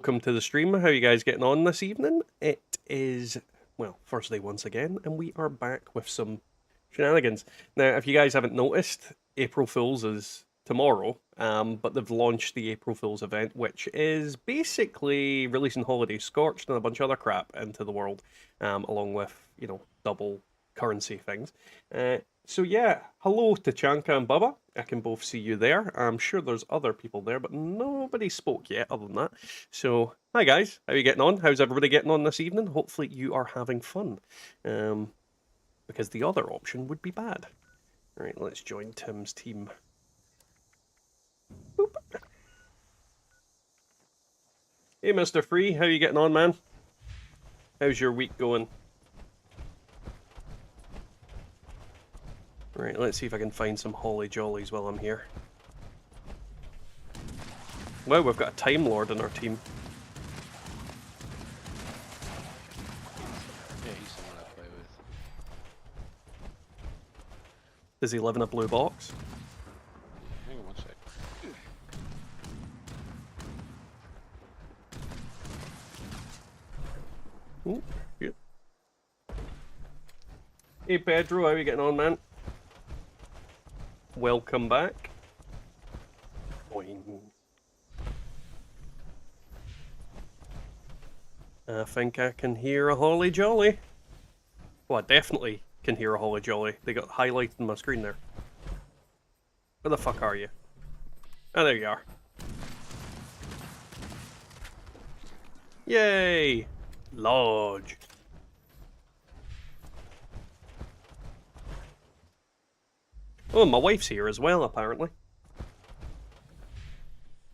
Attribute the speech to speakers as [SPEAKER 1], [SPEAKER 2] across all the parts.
[SPEAKER 1] Welcome to the stream. How are you guys getting on this evening? It is, well, Thursday once again, and we are back with some shenanigans. Now, if you guys haven't noticed, April Fool's is tomorrow, but they've launched the April Fool's event, which is basically releasing Holiday Scorched and a bunch of other crap into the world, along with, double currency things. So yeah, hello to Chanka and Bubba. I can both see you there. I'm sure there's other people there, but nobody spoke yet other than that. So, hi guys, how are you getting on? How's everybody getting on this evening? Hopefully you are having fun. Because the other option would be bad. Alright, let's join Tim's team. Boop. Hey Mr. Free, how are you getting on, man? How's your week going? Right, let's see if I can find some holly jollies while I'm here. Wow, we've got a Time Lord in our team.
[SPEAKER 2] Yeah, he's someone I play with.
[SPEAKER 1] Does he live in a blue box?
[SPEAKER 2] Hang on one sec.
[SPEAKER 1] Ooh, good. Hey Pedro, how are you getting on, man? Welcome back. Boing. I think I can hear a holly jolly. Well, I definitely can hear a holly jolly. They got highlighted on my screen there. Where the fuck are you? Oh, there you are. Yay! Lodge. Oh, my wife's here as well, apparently.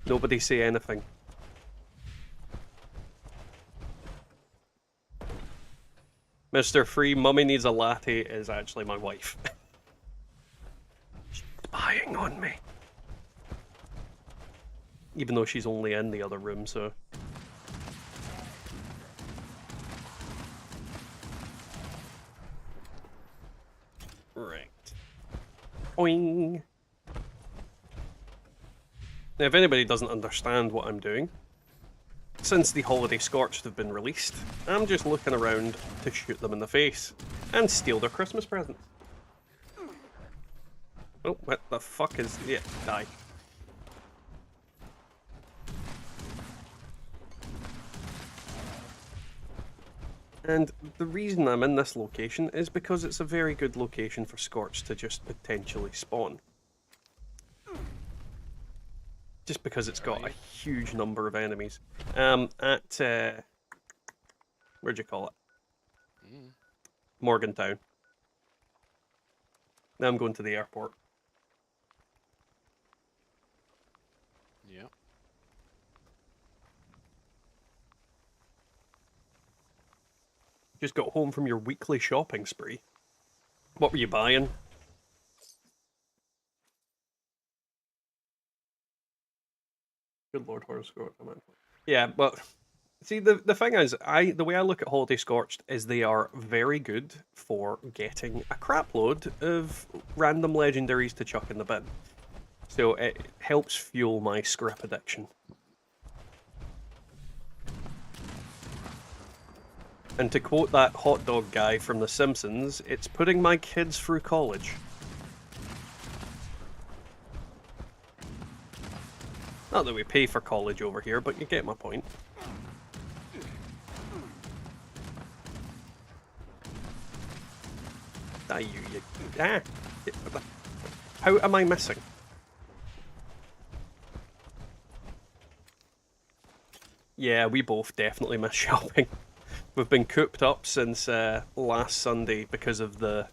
[SPEAKER 1] Nobody say anything. Mr. Free, Mummy Needs a Latte is actually my wife. She's spying on me. Even though she's only in the other room, so... Right. Boing! Now, if anybody doesn't understand what I'm doing, since the Holiday Scorched have been released, I'm just looking around to shoot them in the face and steal their Christmas presents. Oh, what the fuck is... Yeah, die. And the reason I'm in this location is because it's a very good location for Scorched to just potentially spawn. Just because it's got a huge number of enemies. Where'd you call it? Morgantown. Now I'm going to the airport.
[SPEAKER 2] Yeah.
[SPEAKER 1] Just got home from your weekly shopping spree. What were you buying? Good Lord, horoscope. Yeah, but see, the thing is, the way I look at Holiday Scorched is they are very good for getting a crapload of random legendaries to chuck in the bin. So it helps fuel my script addiction. And to quote that hot dog guy from The Simpsons, it's putting my kids through college. Not that we pay for college over here, but you get my point. Ah, you. Ah! How am I missing? Yeah, we both definitely miss shopping. We've been cooped up since last Sunday because of the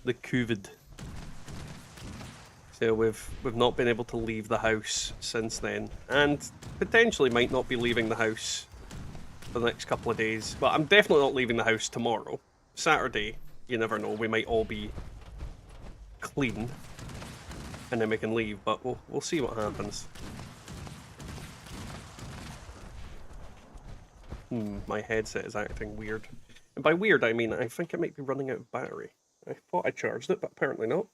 [SPEAKER 1] COVID. So we've not been able to leave the house since then, and potentially might not be leaving the house for the next couple of days. Well, I'm definitely not leaving the house tomorrow. Saturday, you never know. We might all be clean, and then we can leave. But we'll see what happens. My headset is acting weird. And by weird, I mean I think it might be running out of battery. I thought I charged it, but apparently not.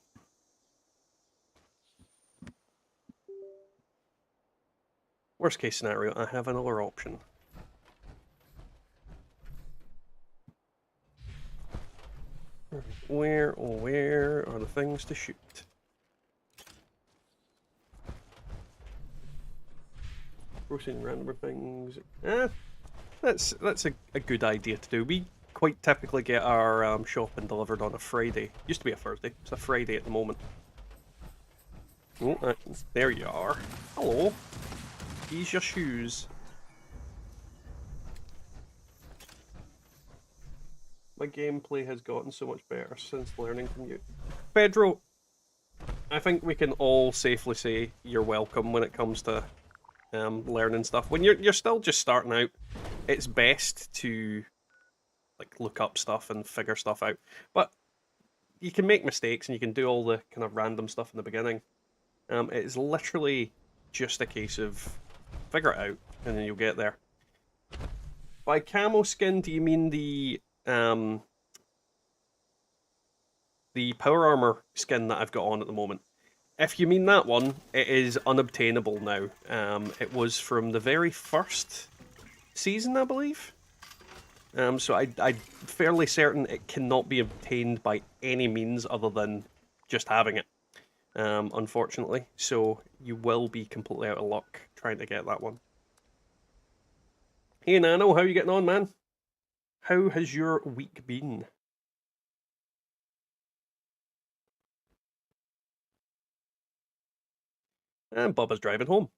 [SPEAKER 1] Worst case scenario, I have another option. Where are the things to shoot? Roasting random things. That's a good idea to do. We quite typically get our shopping delivered on a Friday. Used to be a Thursday. It's a Friday at the moment. Oh, there you are. Hello. These your shoes. My gameplay has gotten so much better since learning from you. Pedro, I think we can all safely say you're welcome when it comes to learning stuff. When you're still just starting out, it's best to like look up stuff and figure stuff out. But you can make mistakes and you can do all the kind of random stuff in the beginning. It's literally just a case of figure it out and then you'll get there. By camo skin, do you mean the power armor skin that I've got on at the moment? If you mean that one, it is unobtainable now. It was from the very first season, I believe. So I'm fairly certain it cannot be obtained by any means other than just having it. Unfortunately, so you will be completely out of luck trying to get that one. Hey Nano, how are you getting on, man? How has your week been? And Bubba's driving home.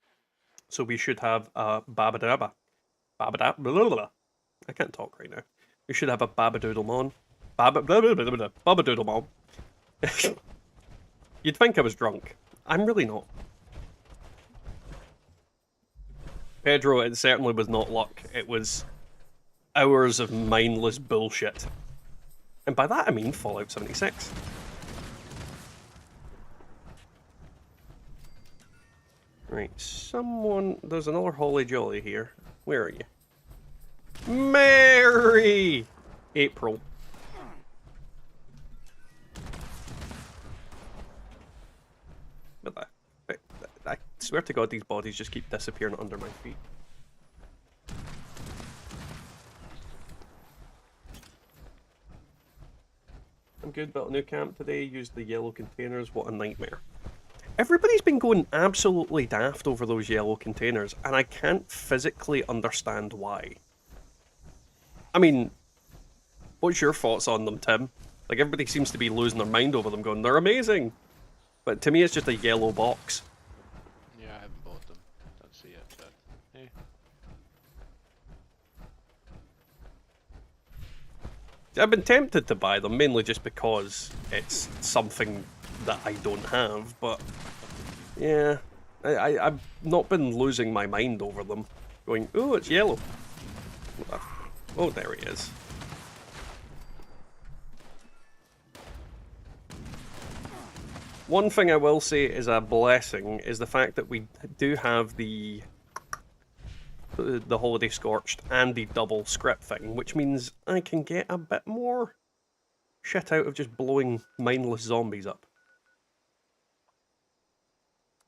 [SPEAKER 1] So we should have a babadaba. Babadab. I can't talk right now. We should have a babadoodle mon. Babadoodle mon. You'd think I was drunk. I'm really not. Pedro, it certainly was not luck. It was hours of mindless bullshit. And by that I mean Fallout 76. Right, there's another Holly Jolly here. Where are you? Mary! April. But I swear to God, these bodies just keep disappearing under my feet. I'm good, built a new camp today, used the yellow containers, what a nightmare. Everybody's been going absolutely daft over those yellow containers, and I can't physically understand why. I mean, what's your thoughts on them, Tim? Like, everybody seems to be losing their mind over them, going, they're amazing! But to me, it's just a yellow box.
[SPEAKER 2] Yeah, I haven't bought them. Don't see it, but hey.
[SPEAKER 1] I've been tempted to buy them, mainly just because it's something that I don't have, but yeah, I've not been losing my mind over them. Going, oh, it's yellow. Oh, there he is. One thing I will say is a blessing is the fact that we do have the Holiday Scorched and the double script thing, which means I can get a bit more shit out of just blowing mindless zombies up.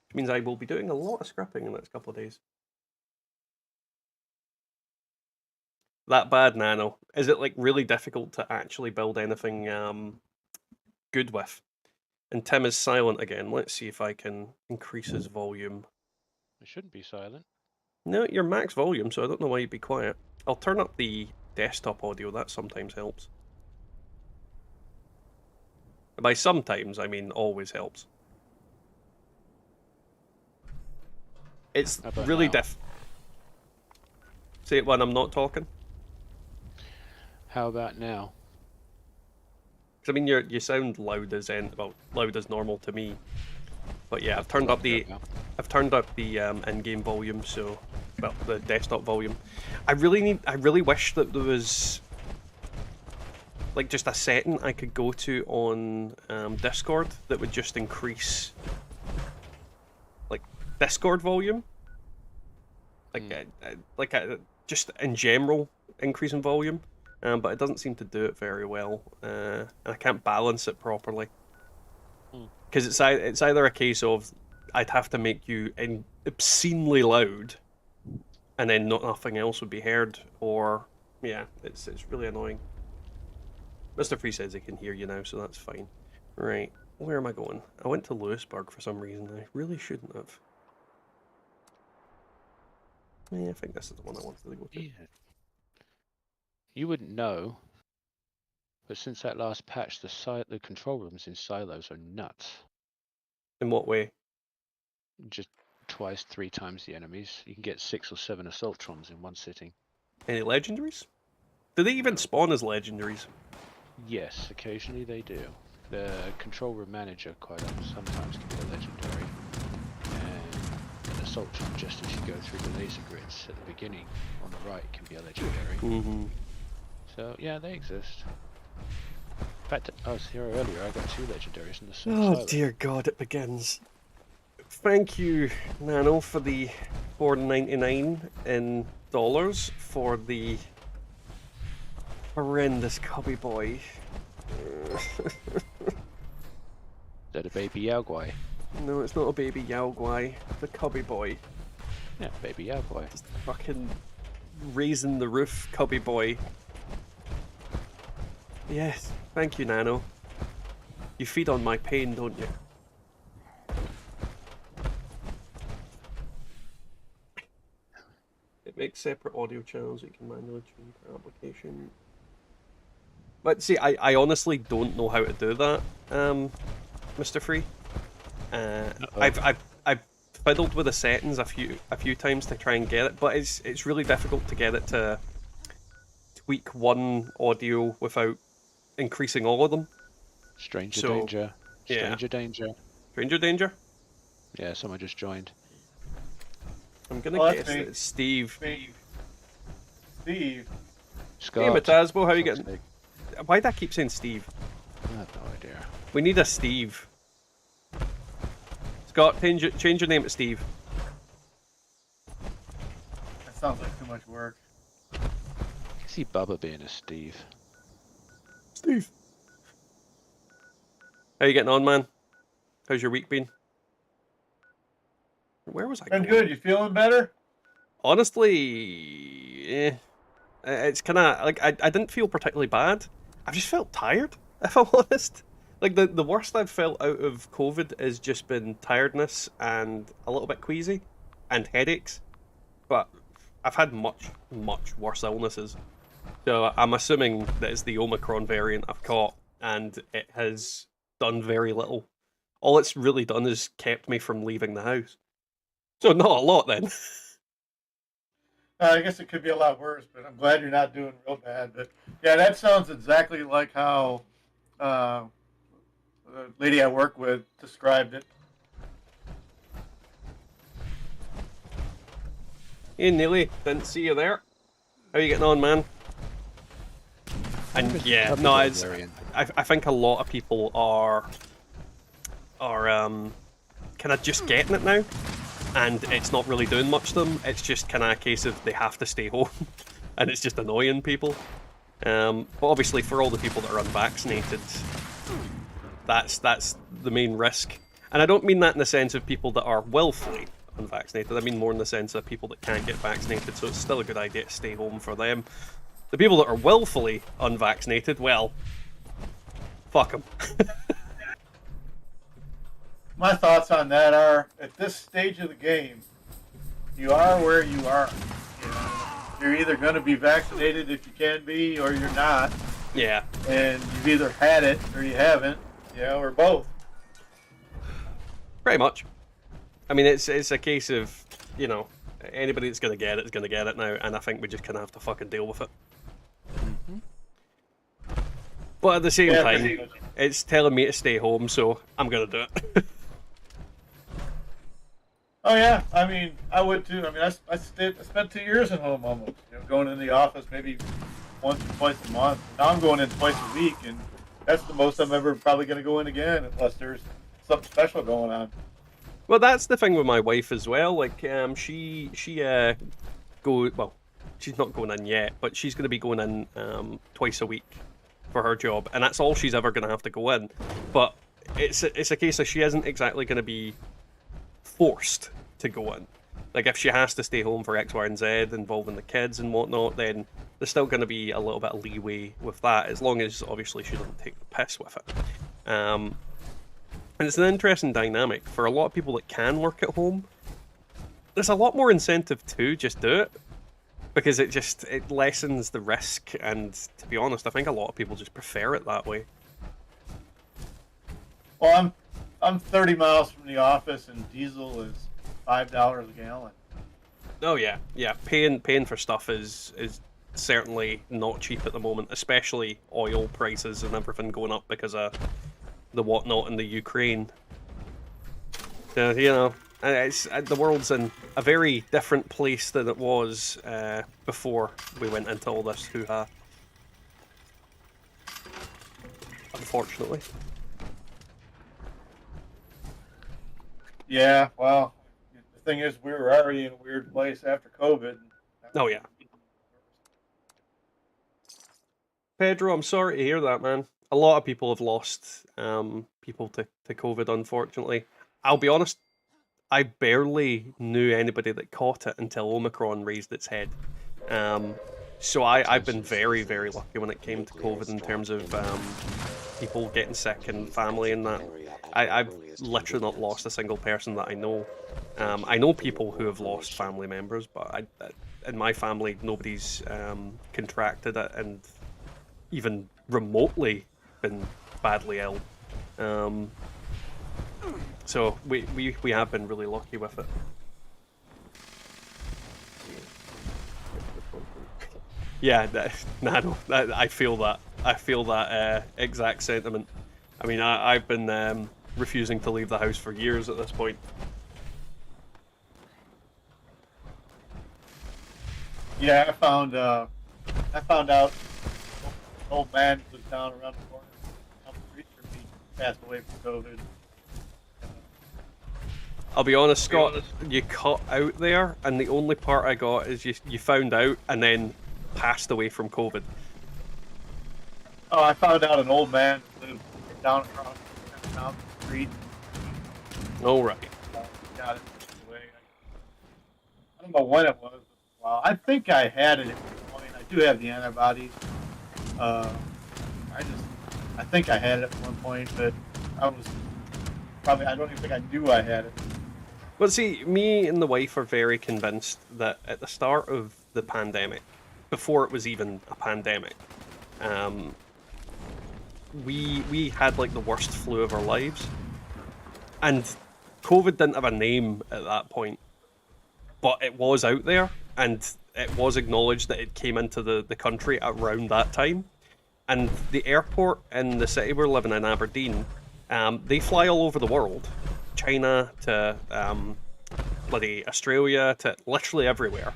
[SPEAKER 1] Which means I will be doing a lot of scripting in the next couple of days. That bad, Nano? Is it like really difficult to actually build anything good with? And Tim is silent again. Let's see if I can increase his volume.
[SPEAKER 2] It shouldn't be silent.
[SPEAKER 1] No, you're max volume, so I don't know why you'd be quiet. I'll turn up the desktop audio, that sometimes helps. By sometimes, I mean always helps. It's really Say it when I'm not talking.
[SPEAKER 2] How about now?
[SPEAKER 1] Because I mean, you sound loud as loud as normal to me. But yeah, I've turned up the in-game volume, so the desktop volume. I really wish that there was like just a setting I could go to on Discord that would just increase like Discord volume, like just in general increase in volume. But it doesn't seem to do it very well, and I can't balance it properly. Because it's either a case of I'd have to make you obscenely loud, and then nothing else would be heard, or yeah, it's really annoying. Mr. Free says he can hear you now, so that's fine. Right, where am I going? I went to Lewisburg for some reason. I really shouldn't have. Yeah, I think this is the one I wanted to go to.
[SPEAKER 2] Yeah. You wouldn't know, but since that last patch, the control rooms in silos are nuts.
[SPEAKER 1] In what way?
[SPEAKER 2] Just twice, 3 times the enemies. You can get 6 or 7 assaultrons in one sitting.
[SPEAKER 1] Any legendaries? Do they even
[SPEAKER 2] No.
[SPEAKER 1] spawn as legendaries?
[SPEAKER 2] Yes, occasionally they do. The control room manager sometimes can be a legendary. And an assaultron just as you go through the laser grids at the beginning on the right can be a legendary.
[SPEAKER 1] Mm-hmm.
[SPEAKER 2] So yeah, they exist. In fact, I was here earlier, I got 2 legendaries in the
[SPEAKER 1] Oh
[SPEAKER 2] silo.
[SPEAKER 1] dear God, it begins. Thank you, Nano, for the $4.99 in dollars for the horrendous cubby boy.
[SPEAKER 2] Is that a baby Yaogwai?
[SPEAKER 1] No, it's not a baby Yaogwai. It's a cubby boy.
[SPEAKER 2] Yeah, baby Yaogwai.
[SPEAKER 1] Just fucking raising the roof cubby boy. Yes, thank you, Nano. You feed on my pain, don't you? It makes separate audio channels you can manually tune per application. But see, I honestly don't know how to do that, Mr. Free. I've fiddled with the settings a few times to try and get it, but it's really difficult to get it to tweak one audio without increasing all of them.
[SPEAKER 2] Stranger
[SPEAKER 1] So,
[SPEAKER 2] danger.
[SPEAKER 1] yeah.
[SPEAKER 2] Stranger danger.
[SPEAKER 1] Stranger danger?
[SPEAKER 2] Yeah, someone just joined.
[SPEAKER 1] I'm gonna guess that it's Steve.
[SPEAKER 3] Steve.
[SPEAKER 2] Scott.
[SPEAKER 1] Hey Matasbo, how you
[SPEAKER 2] Fuck's
[SPEAKER 1] getting?
[SPEAKER 2] sake.
[SPEAKER 1] Why did I keep saying Steve?
[SPEAKER 2] I have no idea.
[SPEAKER 1] We need a Steve. Scott, change your name to Steve.
[SPEAKER 3] That sounds like too much work.
[SPEAKER 2] I can see Bubba being a Steve.
[SPEAKER 1] Steve. How you getting on, man? How's your week been? Where was I
[SPEAKER 3] Been
[SPEAKER 1] going?
[SPEAKER 3] good. You feeling better?
[SPEAKER 1] Honestly, it's kind of like I didn't feel particularly bad. I just felt tired, if I'm honest. Like the worst I've felt out of COVID has just been tiredness and a little bit queasy and headaches. But I've had much worse illnesses. So I'm assuming that it's the Omicron variant I've caught, and it has done very little. All it's really done is kept me from leaving the house. So not a lot then.
[SPEAKER 3] I guess it could be a lot worse, but I'm glad you're not doing real bad. But yeah, that sounds exactly like how the lady I work with described it.
[SPEAKER 1] Hey Neely, didn't see you there. How you getting on, man? And yeah, no, it's I think a lot of people are kind of just getting it now, and it's not really doing much to them. It's just kind of a case of they have to stay home, and it's just annoying people. But obviously, for all the people that are unvaccinated, that's the main risk. And I don't mean that in the sense of people that are willfully unvaccinated. I mean more in the sense of people that can't get vaccinated. So it's still a good idea to stay home for them. The people that are willfully unvaccinated, well, fuck them.
[SPEAKER 3] My thoughts on that are, at this stage of the game, you are where you are. You know, you're either going to be vaccinated if you can be, or you're not.
[SPEAKER 1] Yeah.
[SPEAKER 3] And you've either had it or you haven't, or both.
[SPEAKER 1] Pretty much. I mean, it's a case of, anybody that's going to get it is going to get it now, and I think we just kind of have to fucking deal with it.
[SPEAKER 2] Mm-hmm.
[SPEAKER 1] But at the same time,
[SPEAKER 3] pretty much.
[SPEAKER 1] it's telling me to stay home, so I'm going to do it.
[SPEAKER 3] Oh yeah, I mean, I would too. I mean, I spent 2 years at home almost. Going in the office maybe once or twice a month. Now I'm going in twice a week, and that's the most I'm ever probably going to go in again, unless there's something special going on.
[SPEAKER 1] Well, that's the thing with my wife as well. Like, she well, she's not going in yet, but she's going to be going in twice a week for her job, and that's all she's ever going to have to go in. But it's a case of she isn't exactly going to be forced to go in. Like if she has to stay home for X, Y, and Z involving the kids and whatnot, then there's still going to be a little bit of leeway with that, as long as obviously she doesn't take the piss with it. And it's an interesting dynamic for a lot of people that can work at home. There's a lot more incentive to just do it, because it lessens the risk, and to be honest, I think a lot of people just prefer it that way.
[SPEAKER 3] Well, I'm 30 miles from the office, and diesel is $5 a gallon.
[SPEAKER 1] Oh yeah, paying for stuff is certainly not cheap at the moment, especially oil prices and everything going up because of the whatnot in the Ukraine. You know, the world's in a very different place than it was before we went into all this hoo-ha. Unfortunately.
[SPEAKER 3] Yeah, well, the thing is, we were already in a weird place after COVID.
[SPEAKER 1] Oh yeah. Pedro, I'm sorry to hear that, man. A lot of people have lost people to COVID, unfortunately. I'll be honest, I barely knew anybody that caught it until Omicron raised its head. So I've been very, very lucky when it came to COVID in terms of people getting sick and family and that. I've literally not lost a single person that I know. I know people who have lost family members, but in my family, nobody's contracted it and even remotely been badly ill. So we have been really lucky with it. Yeah, I feel that. I feel that exact sentiment. I mean, I've been refusing to leave the house for years at this point.
[SPEAKER 3] Yeah, I found out an old man was down around the corner down the street from me, passed away from COVID.
[SPEAKER 1] I'll be honest, Scott, you cut out there, and the only part I got is you found out and then passed away from COVID.
[SPEAKER 3] Oh, I found out an old man lived down across the street.
[SPEAKER 1] Oh, right.
[SPEAKER 3] Got it away. I don't know when it was. Well, I think I had it at one point. I do have the antibodies. I think I had it at one point, but I don't even think I knew I had it.
[SPEAKER 1] But see, me and the wife are very convinced that at the start of the pandemic, before it was even a pandemic, we had like the worst flu of our lives. And COVID didn't have a name at that point, but it was out there, and it was acknowledged that it came into the country around that time. And the airport in the city we're living in, Aberdeen, they fly all over the world. China to bloody Australia to literally everywhere.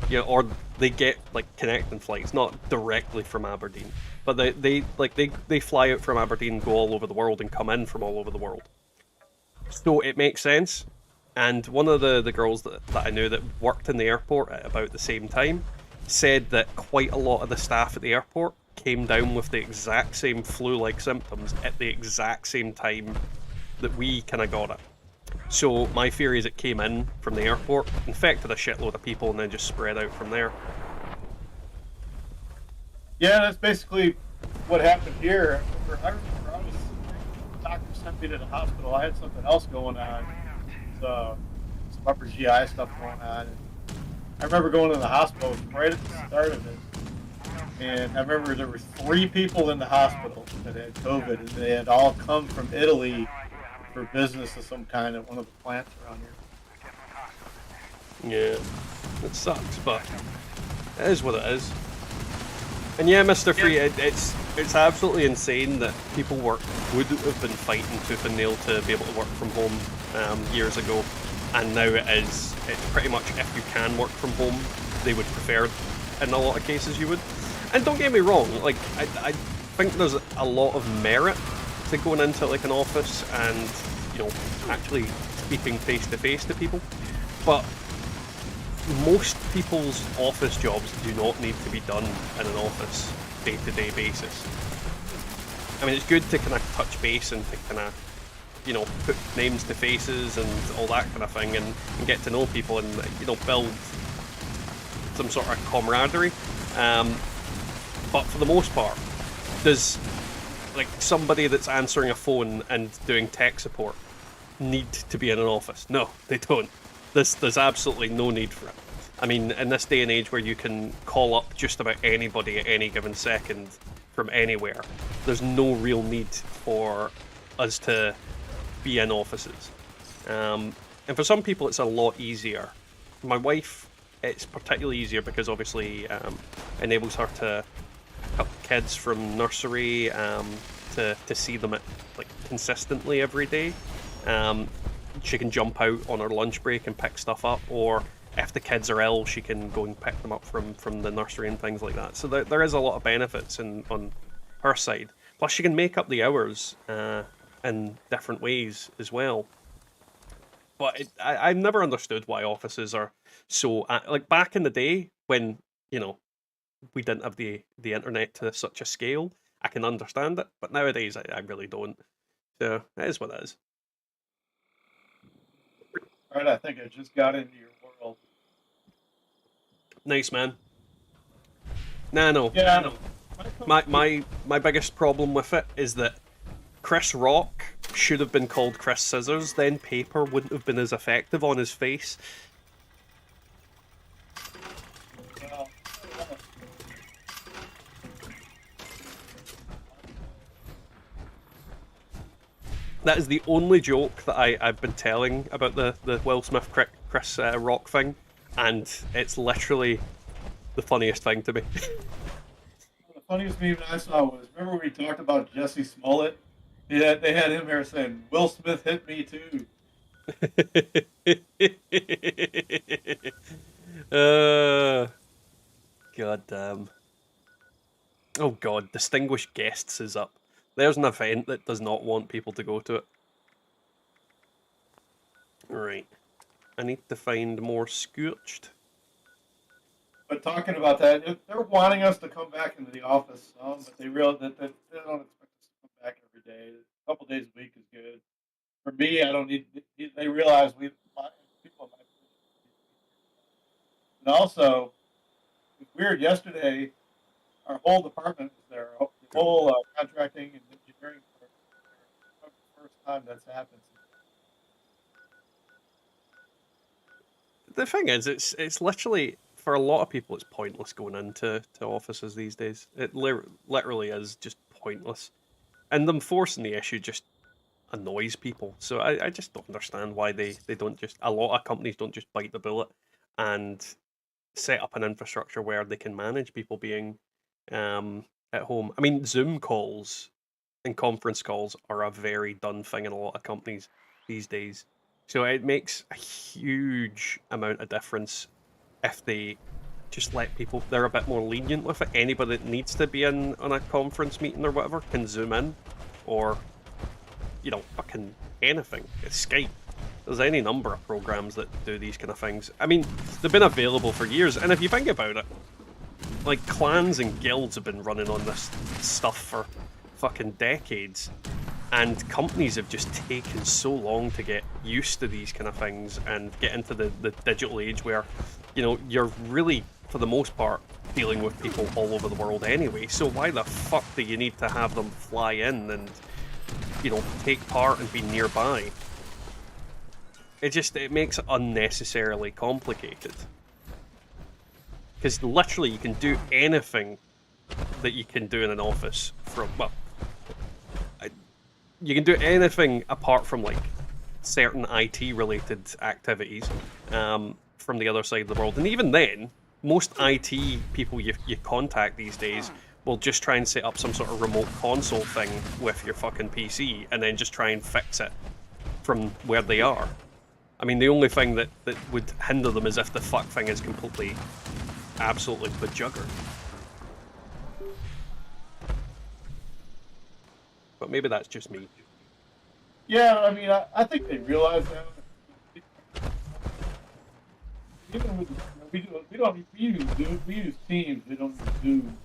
[SPEAKER 1] Yeah, or they get like connecting flights, not directly from Aberdeen, but they fly out from Aberdeen, go all over the world, and come in from all over the world. So it makes sense. And one of the girls that I knew that worked in the airport at about the same time said that quite a lot of the staff at the airport came down with the exact same flu-like symptoms at the exact same time that we kind of got it. So my theory is it came in from the airport, infected a shitload of people, and then just spread out from there.
[SPEAKER 3] Yeah, that's basically what happened here. The doctor sent me to the hospital. I had something else going on. Some upper GI stuff going on. I remember going to the hospital right at the start of it. And I remember there were 3 people in the hospital that had COVID, and they had all come from Italy for business of some kind at one of the plants around here.
[SPEAKER 1] Yeah, it sucks, but it is what it is. And yeah, Mr. Free, it's absolutely insane that people would have been fighting tooth and nail to be able to work from home years ago, and now it's pretty much if you can work from home, they would prefer in a lot of cases you would. And don't get me wrong, like I think there's a lot of merit to going into like an office and, you know, actually speaking face to face to people, but most people's office jobs do not need to be done in an office day-to-day basis. I mean, it's good to kind of touch base and to kind of you know, put names to faces and all that kind of thing, and get to know people and, you know, build some sort of camaraderie. But for the most part, does like somebody that's answering a phone and doing tech support need to be in an office? No, they don't. There's absolutely no need for it. I mean, in this day and age where you can call up just about anybody at any given second from anywhere, there's no real need for us to be in offices. And for some people, it's a lot easier. My wife, it's particularly easier because obviously enables her to help kids from nursery, to see them like consistently every day. She can jump out on her lunch break and pick stuff up, or if the kids are ill, she can go and pick them up from the nursery and things like that. So there is a lot of benefits on her side. Plus, she can make up the hours in different ways as well. But I've never understood why offices are so like back in the day when, you know, we didn't have the internet to such a scale. I can understand it, but nowadays I really don't. So it is what it is.
[SPEAKER 3] All right, I think I just got into your world.
[SPEAKER 1] Nice, man. No.
[SPEAKER 3] Yeah, I know.
[SPEAKER 1] My biggest problem with it is that Chris Rock should have been called Chris Scissors, then paper wouldn't have been as effective on his face.
[SPEAKER 3] Well,
[SPEAKER 1] That is the only joke that I've been telling about the Will Smith Chris Rock thing, and it's literally the funniest thing to me.
[SPEAKER 3] the funniest meme I saw was, remember we talked about Jesse Smollett? Yeah, they had him here saying, "Will Smith hit me too."
[SPEAKER 1] God damn. Oh god, Distinguished Guests is up. There's an event that does not want people to go to it. Right. I need to find more Scorched.
[SPEAKER 3] But talking about that, they're wanting us to come back into the office some, but they realize that they don't expect us to come back every day. A couple days a week is good. For me, I don't need. They realize people. And also, it's weird. Yesterday, our whole department was there. The whole contracting and engineering. The first time that's happened.
[SPEAKER 1] The thing is, it's literally, for a lot of people, it's pointless going into offices these days. It literally is just pointless. And them forcing the issue just annoys people. So I just don't understand why they don't just, a lot of companies don't just bite the bullet and set up an infrastructure where they can manage people being at home. I mean, Zoom calls and conference calls are a very done thing in a lot of companies these days. So it makes a huge amount of difference if they just let people, they're a bit more lenient with it. Anybody that needs to be in on a conference meeting or whatever can zoom in, or, you know, fucking anything. It's Skype. There's any number of programs that do these kind of things. I mean, they've been available for years, and if you think about it, like, clans and guilds have been running on this stuff for fucking decades, and companies have just taken so long to get used to these kind of things and get into the digital age where, you know, you're really, for the most part, dealing with people all over the world anyway, so why the fuck do you need to have them fly in and, you know, take part and be nearby? It makes it unnecessarily complicated. Because literally you can do anything that you can do in an office from, well, you can do anything apart from, like, certain IT-related activities from the other side of the world. And even then, most IT people you contact these days will just try and set up some sort of remote console thing with your fucking PC and then just try and fix it from where they are. I mean, the only thing that would hinder them is if the fuck thing is completely, absolutely bejuggered. But maybe that's just me.
[SPEAKER 3] Yeah, I mean, I think they realize that. Even with, we use Teams, we don't use Zoom,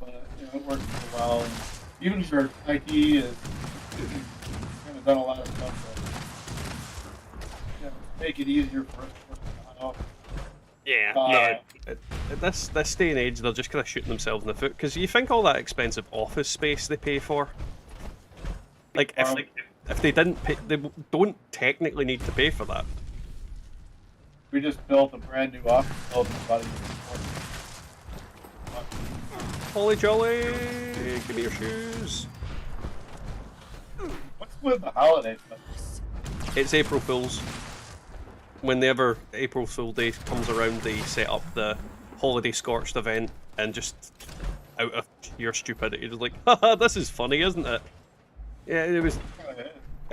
[SPEAKER 3] but you know, it works for a while. And even for IT is kind of have done a lot of stuff to make it easier for us to work on.
[SPEAKER 1] Yeah, no. At this day and age, they're just kind of shooting themselves in the foot because you think all that expensive office space they pay for, like if they didn't pay, they don't technically need to pay for that.
[SPEAKER 3] We just built a brand new office building about a year before.
[SPEAKER 1] Holly jolly, give me your shoes.
[SPEAKER 3] What's with the holidays?
[SPEAKER 1] It's April Fool's. Whenever April Fool Day comes around, they set up the Holiday Scorched event and just out of sheer stupidity, just like, haha, this is funny, isn't it? Yeah, it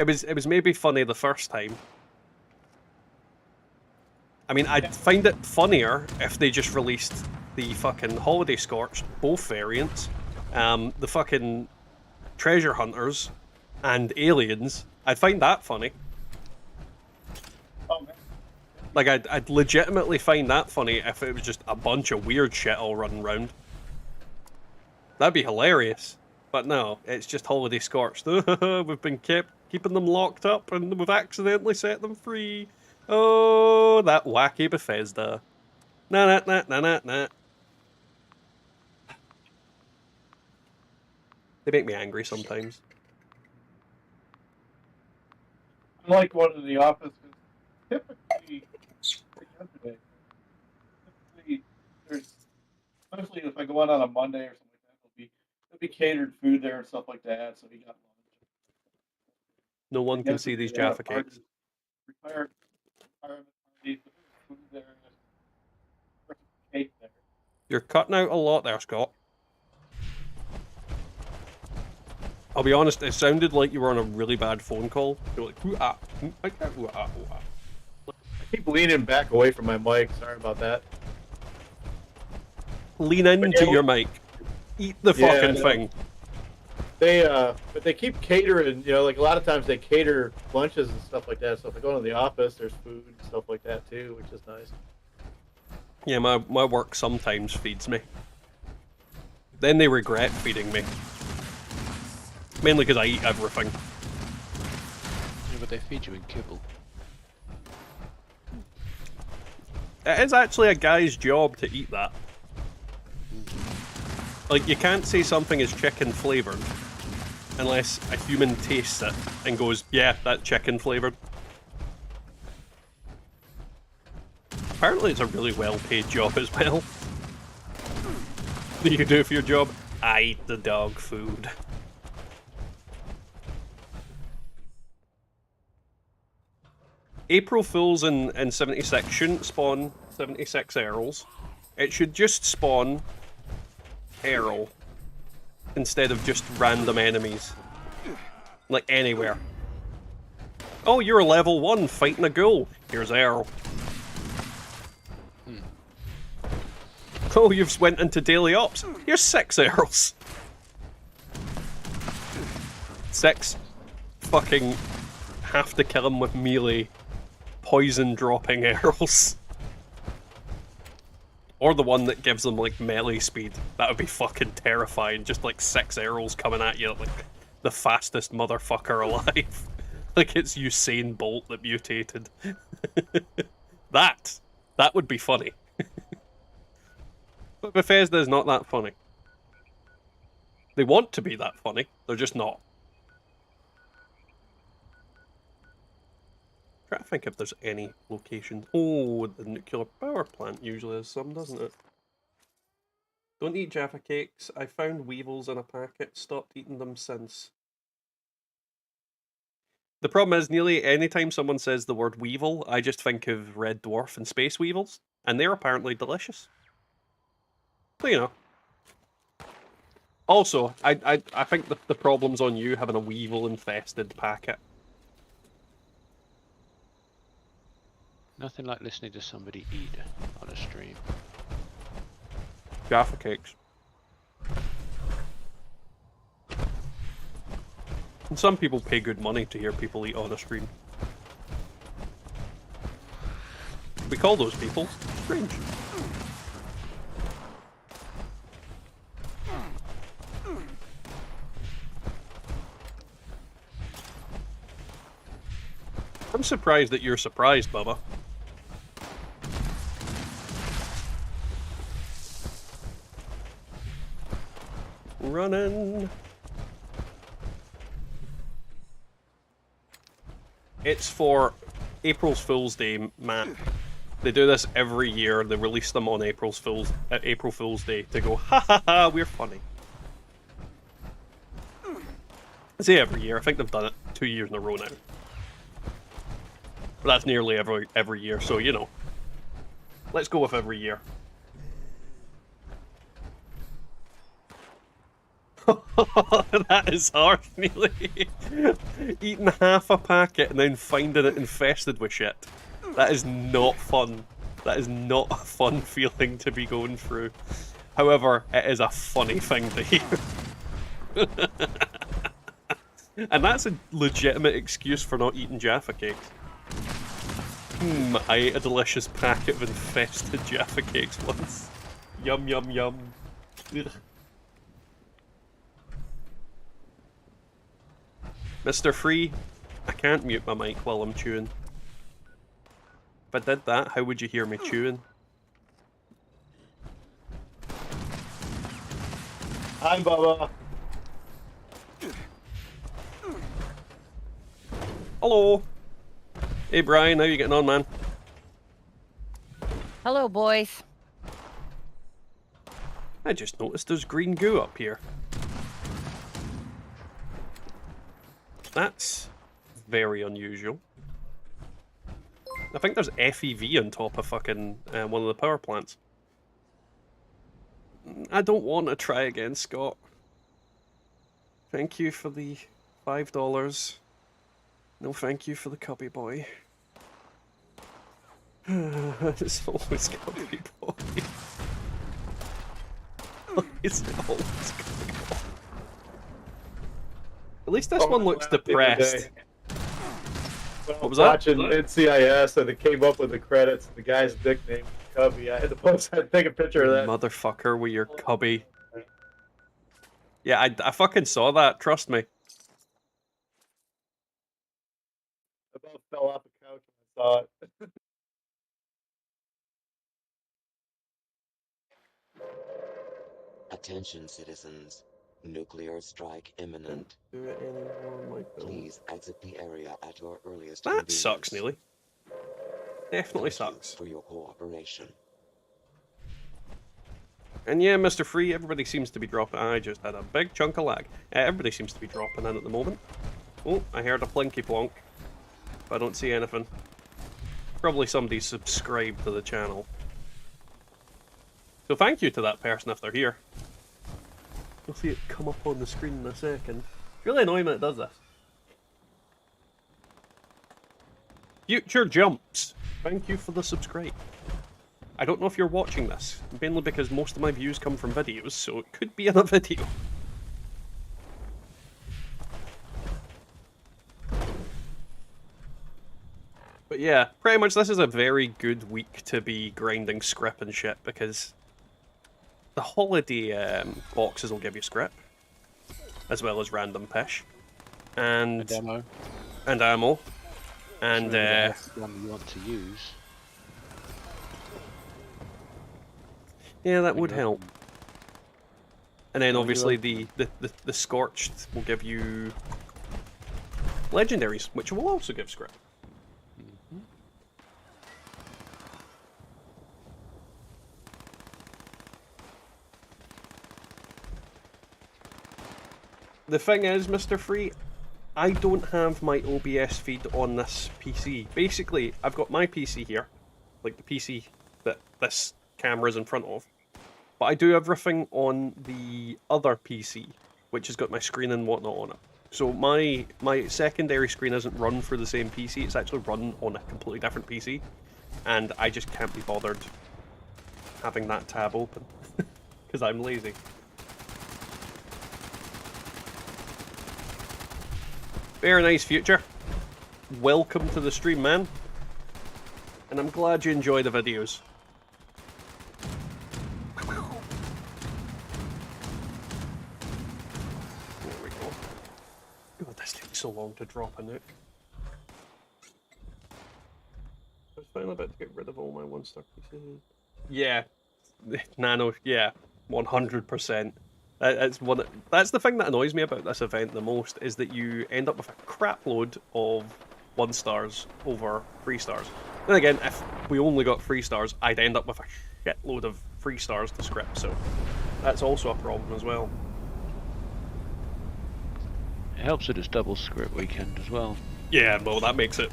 [SPEAKER 1] was maybe funny the first time. I mean, I'd find it funnier if they just released the fucking Holiday Scorched, both variants, the fucking Treasure Hunters, and Aliens. I'd find that funny.
[SPEAKER 3] Oh, man.
[SPEAKER 1] Like, I'd legitimately find that funny if it was just a bunch of weird shit all running around. That'd be hilarious. But no, it's just Holiday Scorched. We've been keeping them locked up and we've accidentally set them free. Oh, that wacky Bethesda. Nah. They make me angry sometimes.
[SPEAKER 3] I like one in the office. Typically, yesterday, there's, especially if I go out on a Monday or something like that, there'll be catered food there and stuff like that. So we got lunch.
[SPEAKER 1] No one can see these Jaffa cakes.
[SPEAKER 3] Retirement parties, but there's food there, there's cake there.
[SPEAKER 1] You're cutting out a lot there, Scott. I'll be honest, it sounded like you were on a really bad phone call. You're like, I
[SPEAKER 3] keep leaning back away from my mic. Sorry about that.
[SPEAKER 1] Lean into your mic. Eat the fucking thing.
[SPEAKER 3] But they keep catering, like a lot of times they cater lunches and stuff like that. So if I go into the office, there's food and stuff like that too, which is nice.
[SPEAKER 1] Yeah, my work sometimes feeds me. Then they regret feeding me. Mainly because I eat everything.
[SPEAKER 2] Yeah, but they feed you in kibble.
[SPEAKER 1] It is actually a guy's job to eat that. Like, you can't say something is chicken flavoured unless a human tastes it and goes, yeah, that's chicken flavoured. Apparently it's a really well-paid job as well. What do you do for your job? I eat the dog food. April Fools in 76 shouldn't spawn 76 Earls. It should just spawn Earl instead of just random enemies. Like anywhere. Oh, you're a level 1 fighting a ghoul. Here's Earl. Oh, you've went into daily ops. Here's 6 Earls. 6 fucking have to kill him with melee poison dropping Earls. Or the one that gives them like melee speed. That would be fucking terrifying. Just like 6 Earls coming at you like the fastest motherfucker alive. Like it's Usain Bolt that mutated. That would be funny. But Bethesda is not that funny. They want to be that funny, they're just not. Try to think if there's any locations. Oh, the nuclear power plant usually has some, doesn't it? Don't eat Jaffa cakes. I found weevils in a packet. Stopped eating them since. The problem is, nearly any time someone says the word weevil, I just think of red dwarf and space weevils, and they're apparently delicious. But you know. Also, I think the problem's on you having a weevil-infested packet.
[SPEAKER 2] Nothing like listening to somebody eat on a stream.
[SPEAKER 1] Jaffa cakes. And some people pay good money to hear people eat on a stream. We call those people strange. I'm surprised that you're surprised, Bubba. Running. It's for April's Fool's Day, Matt. They do this every year. They release them on April Fool's Day to go, ha ha ha, we're funny. I say every year. I think they've done it 2 years in a row now. But that's nearly every year, so you know. Let's go with every year. That is hard, Neely. Eating half a packet and then finding it infested with shit. That is not fun. That is not a fun feeling to be going through. However, it is a funny thing to hear. And that's a legitimate excuse for not eating Jaffa cakes. I ate a delicious packet of infested Jaffa cakes once. Yum, yum, yum. Ugh. Mr. Free, I can't mute my mic while I'm chewing. If I did that, how would you hear me chewing?
[SPEAKER 3] Hi, Bubba.
[SPEAKER 1] Hello! Hey Brian, how you getting on, man?
[SPEAKER 4] Hello, boys.
[SPEAKER 1] I just noticed there's green goo up here. That's very unusual. I think there's FEV on top of fucking one of the power plants. I don't want to try again, Scott. Thank you for the $5. No thank you for the cubby boy. It's always cubby boy. It's always cubby boy. At least this one looks depressed.
[SPEAKER 3] When
[SPEAKER 1] What was
[SPEAKER 3] watching
[SPEAKER 1] that?
[SPEAKER 3] NCIS and it came up with the credits, the guy's nickname was Cubby. I had to post that, take a picture of that.
[SPEAKER 1] Motherfucker with your cubby. Yeah, I fucking saw that, trust me.
[SPEAKER 3] I about fell off the couch when I saw it.
[SPEAKER 5] Attention citizens. Nuclear strike imminent.
[SPEAKER 1] Do it anymore, Michael.
[SPEAKER 5] Please exit the area at your earliest
[SPEAKER 1] That
[SPEAKER 5] convenience.
[SPEAKER 1] sucks, Neely. Definitely
[SPEAKER 5] Thank you
[SPEAKER 1] sucks.
[SPEAKER 5] for your cooperation.
[SPEAKER 1] And yeah, Mr. Free, everybody seems to be dropping. I just had a big chunk of lag. Everybody seems to be dropping in at the moment. Oh, I heard a plinky plonk. But I don't see anything. Probably somebody subscribed to the channel. So thank you to that person if they're here. You'll see it come up on the screen in a second. It's really annoying when it does this. Future Jumps, thank you for the subscribe. I don't know if you're watching this, mainly because most of my views come from videos, so it could be in a video. But yeah, pretty much this is a very good week to be grinding script and shit, because the holiday boxes will give you script, as well as random pish, and
[SPEAKER 2] demo.
[SPEAKER 1] and ammo, and
[SPEAKER 2] The one you want to use.
[SPEAKER 1] yeah, that
[SPEAKER 2] when
[SPEAKER 1] would
[SPEAKER 2] you
[SPEAKER 1] help.
[SPEAKER 2] open-
[SPEAKER 1] And then
[SPEAKER 2] Well,
[SPEAKER 1] obviously
[SPEAKER 2] you
[SPEAKER 1] the Scorched will give you legendaries, which will also give script. The thing is, Mr. Free, I don't have my OBS feed on this PC. Basically, I've got my PC here, like the PC that this camera's in front of, but I do everything on the other PC, which has got my screen and whatnot on it. So my secondary screen isn't run for the same PC, it's actually run on a completely different PC, and I just can't be bothered having that tab open, because I'm lazy. Very nice, Future. Welcome to the stream, man. And I'm glad you enjoy the videos. There we go. God, this takes so long to drop a nuke. finally about to get rid of all my 1-star pieces. Yeah, Nano. Yeah, 100%. That's the thing that annoys me about this event the most, is that you end up with a crap load of 1 stars over 3 stars. Then again, if we only got 3 stars, I'd end up with a shitload of 3 stars to script, so that's also a problem as well.
[SPEAKER 2] It helps that it's double script weekend as well.
[SPEAKER 1] Yeah, well, that makes it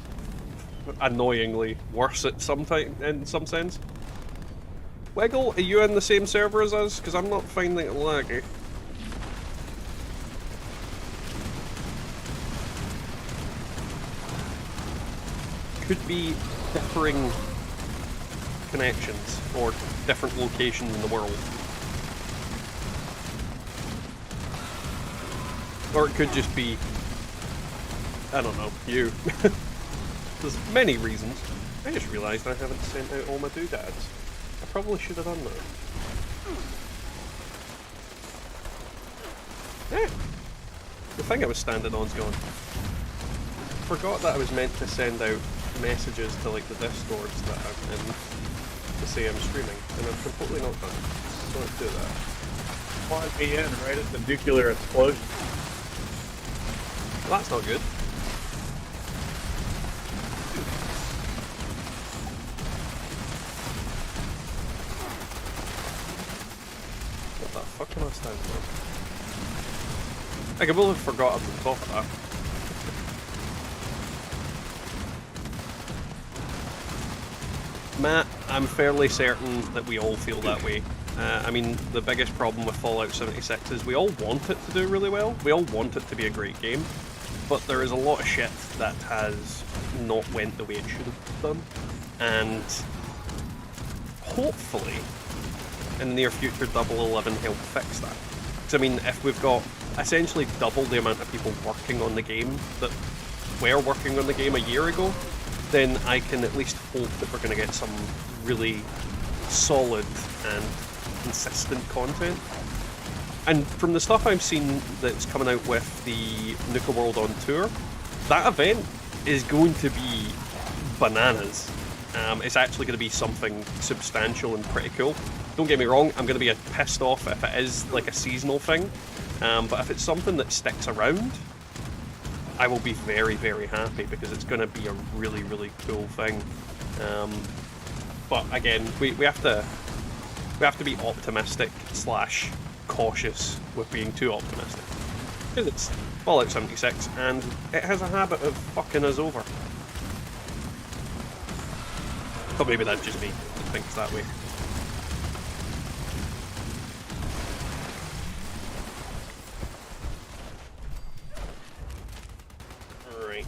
[SPEAKER 1] annoyingly worse in some sense. Wiggle, are you in the same server as us? Because I'm not finding it laggy. Could be differing connections or different locations in the world. Or it could just be, I don't know, you. There's many reasons. I just realised I haven't sent out all my doodads. I probably should have done that. Yeah. The thing I was standing on's gone. Forgot that I was meant to send out messages to like the Discords that I'm in to say I'm streaming, and I've completely not done it. So let's do that.
[SPEAKER 3] Log me in right at the nuclear explosion.
[SPEAKER 1] Well, that's not good. What the fuck am I standing for? I completely forgot up the top of that. Matt, I'm fairly certain that we all feel that way. I mean, the biggest problem with Fallout 76 is we all want it to do really well. We all want it to be a great game. But there is a lot of shit that has not went the way it should have done. And hopefully, in the near future, 011 help fix that. Because, I mean, if we've got essentially double the amount of people working on the game that were working on the game a year ago, then I can at least hope that we're going to get some really solid and consistent content. And from the stuff I've seen that's coming out with the Nuka World on Tour, that event is going to be bananas. It's actually going to be something substantial and pretty cool. Don't get me wrong, I'm going to be pissed off if it is like a seasonal thing, but if it's something that sticks around, I will be very, very happy because it's going to be a really, really cool thing. But again, we have to be optimistic / cautious with being too optimistic, because it's Fallout 76 and it has a habit of fucking us over. But maybe that's just me that thinks that way. Right,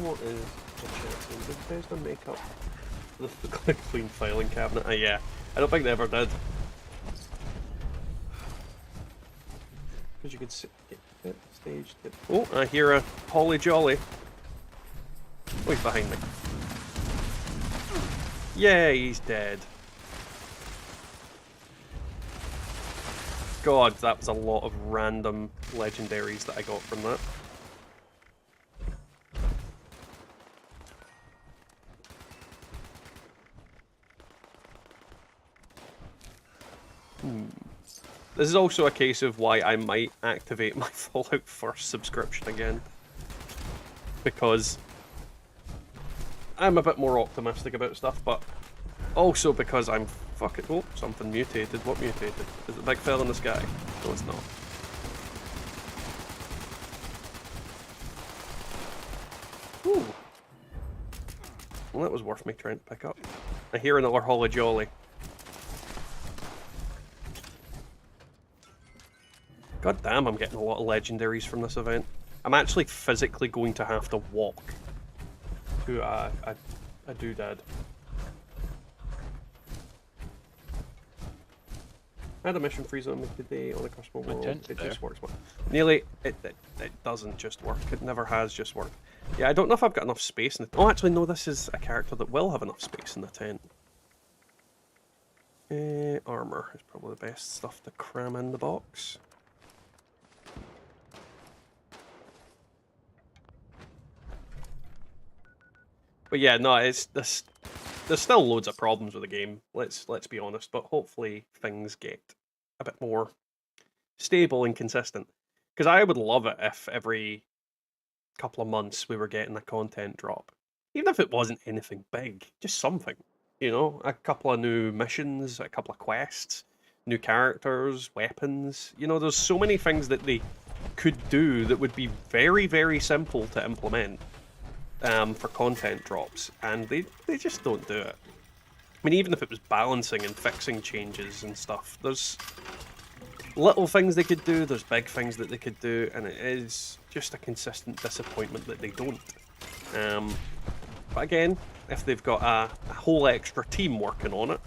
[SPEAKER 1] what is the chances? Did Bethesda make up the clean filing cabinet? Yeah, I don't think they ever did. Because you could get staged. Oh, I hear a Holly Jolly. Oh, he's behind me. Yeah, he's dead. God, that was a lot of random legendaries that I got from that. This is also a case of why I might activate my Fallout 1st subscription again. Because I'm a bit more optimistic about stuff, but also because I'm fucking... Oh, something mutated. What mutated? Is it Big Fella in the Sky? No, it's not. Ooh. Well, that was worth me trying to pick up. I hear another Holly Jolly. God damn, I'm getting a lot of legendaries from this event. I'm actually physically going to have to walk to a doodad. I had a mission freeze on me today on a customer world. It just works well. Nearly, it doesn't just work. It never has just worked. Yeah, I don't know if I've got enough space in the... Oh, actually, no, this is a character that will have enough space in the tent. Armor is probably the best stuff to cram in the box. But yeah, no, it's this. there's still loads of problems with the game. Let's be honest, but hopefully things get a bit more stable and consistent. Because I would love it if every couple of months we were getting a content drop, even if it wasn't anything big, just something. You know, a couple of new missions, a couple of quests, new characters, weapons. You know, there's so many things that they could do that would be very, very simple to implement for content drops, and they just don't do it. I mean, even if it was balancing and fixing changes and stuff, there's little things they could do, there's big things that they could do, and it is just a consistent disappointment that they don't. But again, if they've got a whole extra team working on it,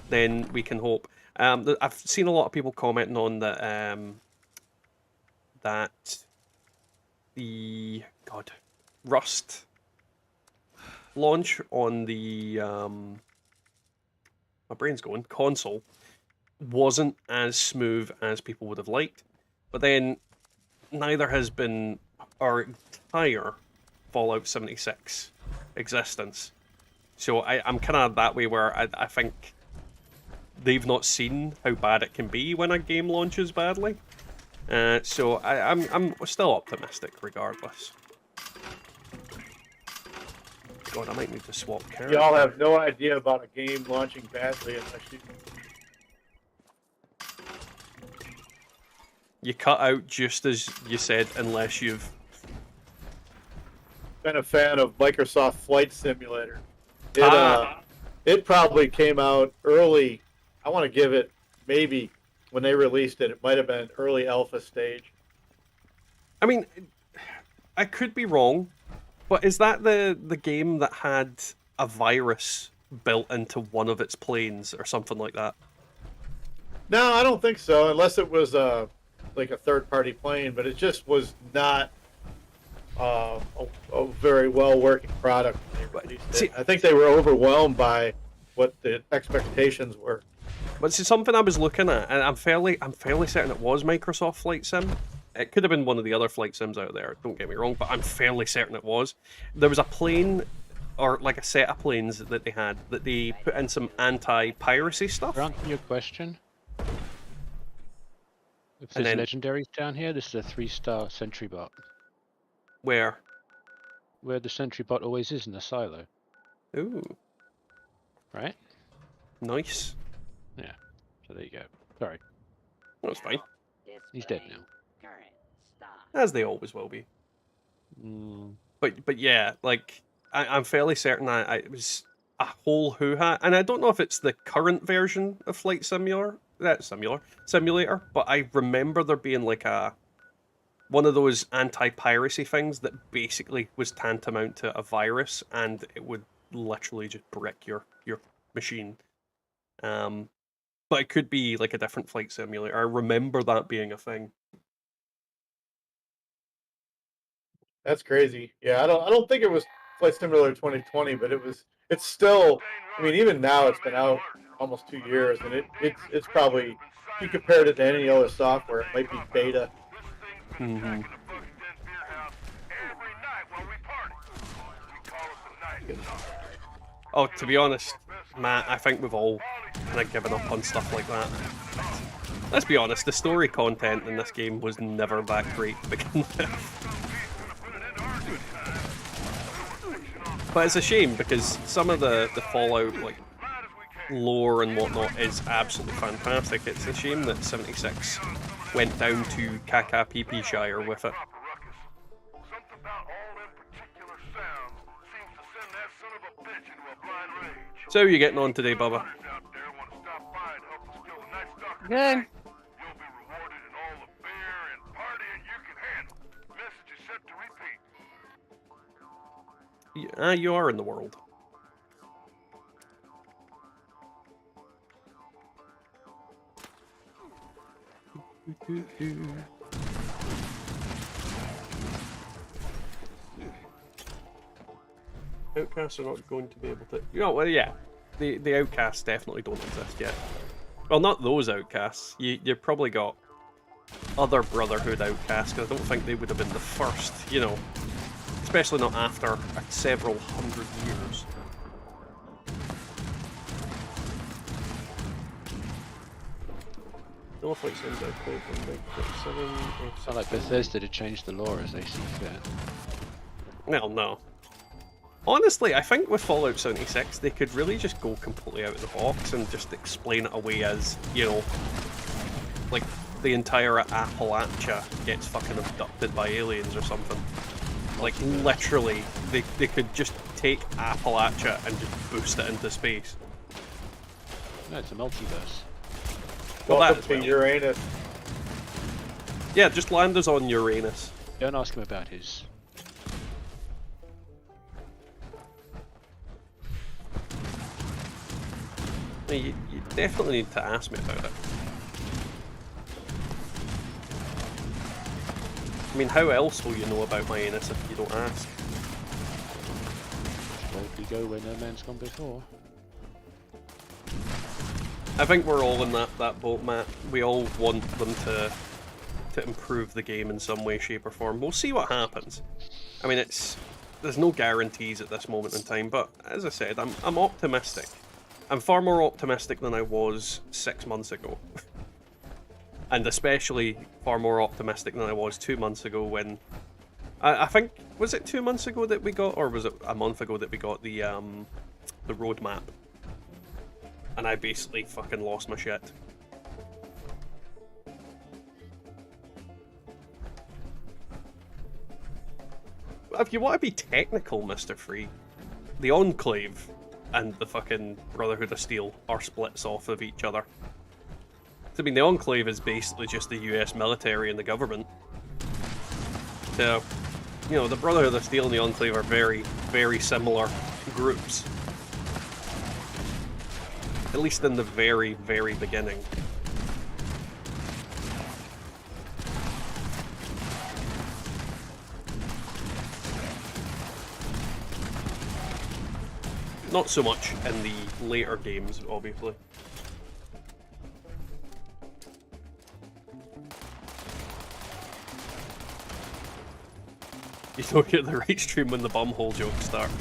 [SPEAKER 1] then we can hope. I've seen a lot of people commenting on that that the Rust launch on the my brain's going console wasn't as smooth as people would have liked, but then neither has been our entire Fallout 76 existence. So I'm kind of that way where I think they've not seen how bad it can be when a game launches badly. So I'm still optimistic regardless. God, I might need to swap characters.
[SPEAKER 3] Y'all have no idea about a game launching badly unless
[SPEAKER 1] You cut out just as you said, unless you've
[SPEAKER 3] been a fan of Microsoft Flight Simulator. It probably came out early. I want to give it, maybe when they released it, it might have been early alpha stage.
[SPEAKER 1] I mean, I could be wrong, but is that the game that had a virus built into one of its planes or something like that?
[SPEAKER 3] No, I don't think so, unless it was like a third-party plane, but it just was not a very well-working product when they released it.
[SPEAKER 1] See,
[SPEAKER 3] I think they were overwhelmed by what the expectations were.
[SPEAKER 1] But see, something I was looking at, and I'm fairly certain it was Microsoft Flight Sim. It could have been one of the other flight sims out there, don't get me wrong, but I'm fairly certain it was. There was a plane, or like a set of planes that they had, that they put in some anti-piracy stuff.
[SPEAKER 2] To answer your question, if there's legendaries down here, this is a 3-star sentry bot.
[SPEAKER 1] Where
[SPEAKER 2] the sentry bot always is in the silo.
[SPEAKER 1] Ooh.
[SPEAKER 2] Right?
[SPEAKER 1] Nice.
[SPEAKER 2] Yeah. So there you go. Sorry.
[SPEAKER 1] That's fine.
[SPEAKER 2] He's dead now.
[SPEAKER 1] As they always will be. But yeah, like I'm fairly certain it was a whole hoo-ha, and I don't know if it's the current version of Flight Simulator, but I remember there being like one of those anti-piracy things that basically was tantamount to a virus, and it would literally just brick your machine. But it could be like a different flight simulator. I remember that being a thing.
[SPEAKER 3] That's crazy. Yeah, I don't think it was Flight Simulator 2020, but it's still. I mean, even now it's been out almost 2 years, and it's probably, if you compared it to any other software, it might be beta.
[SPEAKER 1] Mm-hmm. Oh, to be honest, Matt, I think we've all kind of given up on stuff like that. Let's be honest, the story content in this game was never that great to begin with. But it's a shame, because some of the Fallout like lore and whatnot is absolutely fantastic. It's a shame that 76 went down to Kaka PP Shire with it. So how are you getting on today, Bubba?
[SPEAKER 2] Good.
[SPEAKER 1] You are in the world. Outcasts are not going to be able to... Oh, well, yeah. The outcasts definitely don't exist yet. Well, not those outcasts. You've probably got other Brotherhood outcasts, because I don't think they would have been the first, you know. Especially not after several hundred years. No flight sims outplayed from Mike 37.
[SPEAKER 2] It's not like Bethesda to change the law as they see fit.
[SPEAKER 1] Well, no. Honestly, I think with Fallout 76, they could really just go completely out of the box and just explain it away as, you know, like the entire Appalachia gets fucking abducted by aliens or something. Like, literally, they could just take Appalachia and just boost it into space.
[SPEAKER 2] No, it's a multiverse.
[SPEAKER 1] Well,
[SPEAKER 3] Welcome
[SPEAKER 1] that as
[SPEAKER 3] to
[SPEAKER 1] well.
[SPEAKER 3] Uranus.
[SPEAKER 1] Yeah, just land us on Uranus.
[SPEAKER 2] Don't ask him about his.
[SPEAKER 1] You definitely need to ask me about it. I mean, how else will you know about my anus if you don't ask?
[SPEAKER 2] Boldly go where no man's gone before.
[SPEAKER 1] I think we're all in that boat, Matt. We all want them to improve the game in some way, shape, or form. We'll see what happens. I mean, there's no guarantees at this moment in time, but as I said, I'm optimistic. I'm far more optimistic than I was 6 months ago. And especially far more optimistic than I was 2 months ago when... I think, was it 2 months ago that we got, or was it a month ago that we got the roadmap? And I basically fucking lost my shit. If you want to be technical, Mr. Free, the Enclave and the fucking Brotherhood of Steel are splits off of each other. I mean, the Enclave is basically just the US military and the government. So, you know, the Brotherhood of Steel and the Enclave are very, very similar groups. At least in the very, very beginning. Not so much in the later games, obviously. You don't get the right stream when the bumhole jokes start.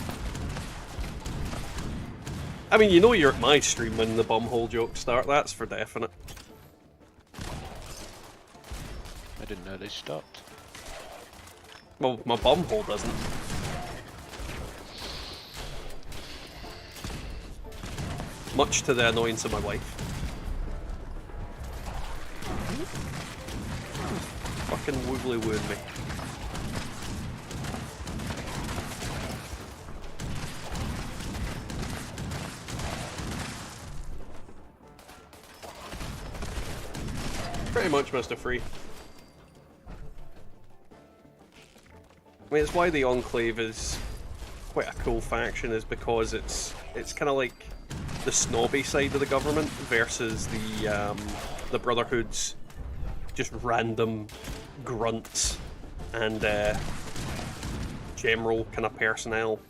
[SPEAKER 1] I mean, you know you're at my stream when the bumhole jokes start, that's for definite.
[SPEAKER 2] I didn't know they stopped.
[SPEAKER 1] Well, my bumhole doesn't. Much to the annoyance of my wife. Fucking woogly wooing me. Pretty much, Mr. Free. I mean, it's why the Enclave is quite a cool faction, is because it's kind of like the snobby side of the government versus the Brotherhood's just random grunts and general kind of personnel.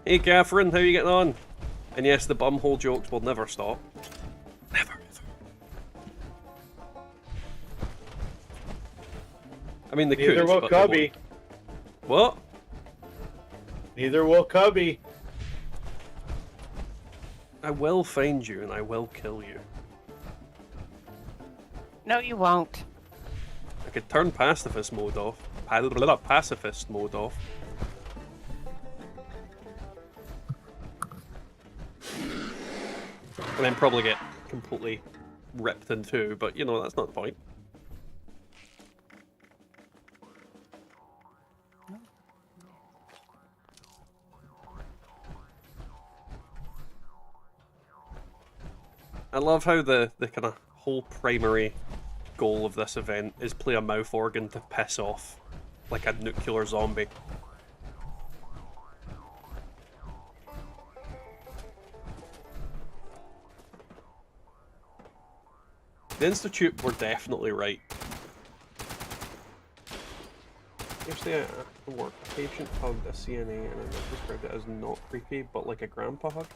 [SPEAKER 1] Hey Catherine, how you getting on? And yes, the bumhole jokes will never stop. Never, ever. I mean, they could.
[SPEAKER 3] Neither will
[SPEAKER 1] but they
[SPEAKER 3] Cubby.
[SPEAKER 1] won't. What?
[SPEAKER 3] Neither will Cubby.
[SPEAKER 1] I will find you and I will kill you.
[SPEAKER 4] No, you won't.
[SPEAKER 1] I could turn pacifist mode off. Pacifist mode off. And then probably get completely ripped in two, but you know, that's not the point. I love how the kind of whole primary goal of this event is play a mouth organ to piss off like a nuclear zombie. The Institute were definitely right. Yesterday at work, a patient hugged a CNA and I described it as not creepy, but like a grandpa hug.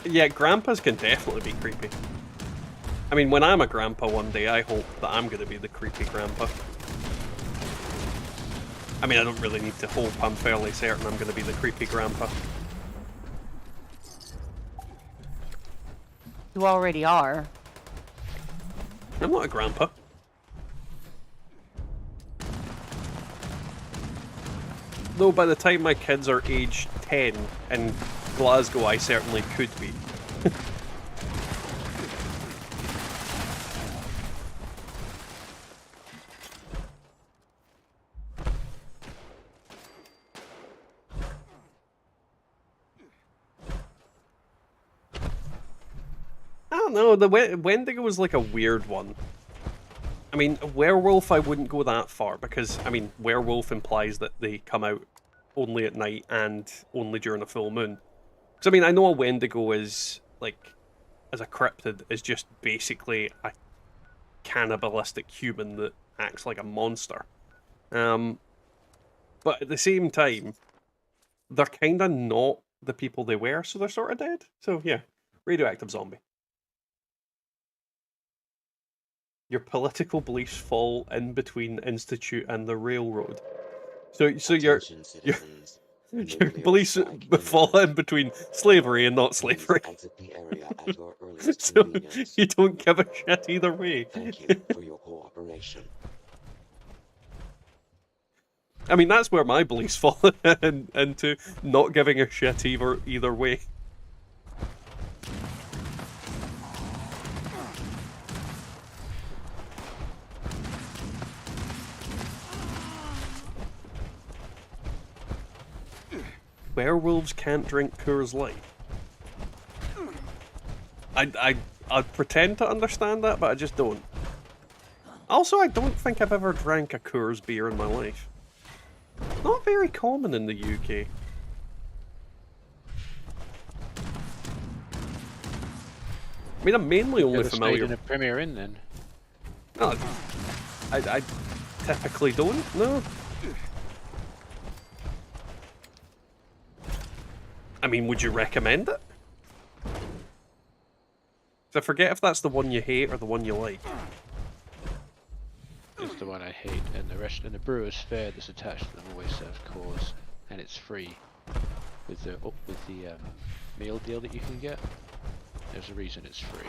[SPEAKER 1] Yeah, grandpas can definitely be creepy. I mean, when I'm a grandpa one day, I hope that I'm going to be the creepy grandpa. I mean, I don't really need to hope, I'm fairly certain I'm going to be the creepy grandpa.
[SPEAKER 4] You already are.
[SPEAKER 1] I'm not a grandpa. Though by the time my kids are age 10 in Glasgow, I certainly could be. I don't know, the Wendigo was like a weird one. I mean, werewolf, I wouldn't go that far, because, I mean, werewolf implies that they come out only at night and only during a full moon. Because, I mean, I know a Wendigo is, like, as a cryptid, is just basically a cannibalistic human that acts like a monster. But at the same time, they're kind of not the people they were, so they're sort of dead. So, yeah, radioactive zombie. Your political beliefs fall in between Institute and the railroad. So your
[SPEAKER 5] Attention citizens.
[SPEAKER 1] beliefs fall in between slavery and not
[SPEAKER 5] Please
[SPEAKER 1] slavery.
[SPEAKER 5] exit the area at your earliest
[SPEAKER 1] So
[SPEAKER 5] convenience.
[SPEAKER 1] you don't give a shit either way.
[SPEAKER 5] Thank you for your cooperation.
[SPEAKER 1] I mean, that's where my beliefs fall into not giving a shit either way. Werewolves can't drink Coors Light. I'd pretend to understand that, but I just don't. Also, I don't think I've ever drank a Coors beer in my life. Not very common in the UK. I mean, I'm mainly only familiar.
[SPEAKER 2] In a Premier Inn then.
[SPEAKER 1] No, I typically don't. No. I mean, would you recommend it? I forget if that's the one you hate or the one you like.
[SPEAKER 2] It's the one I hate, and the rest and the Brewers Fair that's attached to them always serves Coors, and it's free with the meal deal that you can get. There's a reason it's free.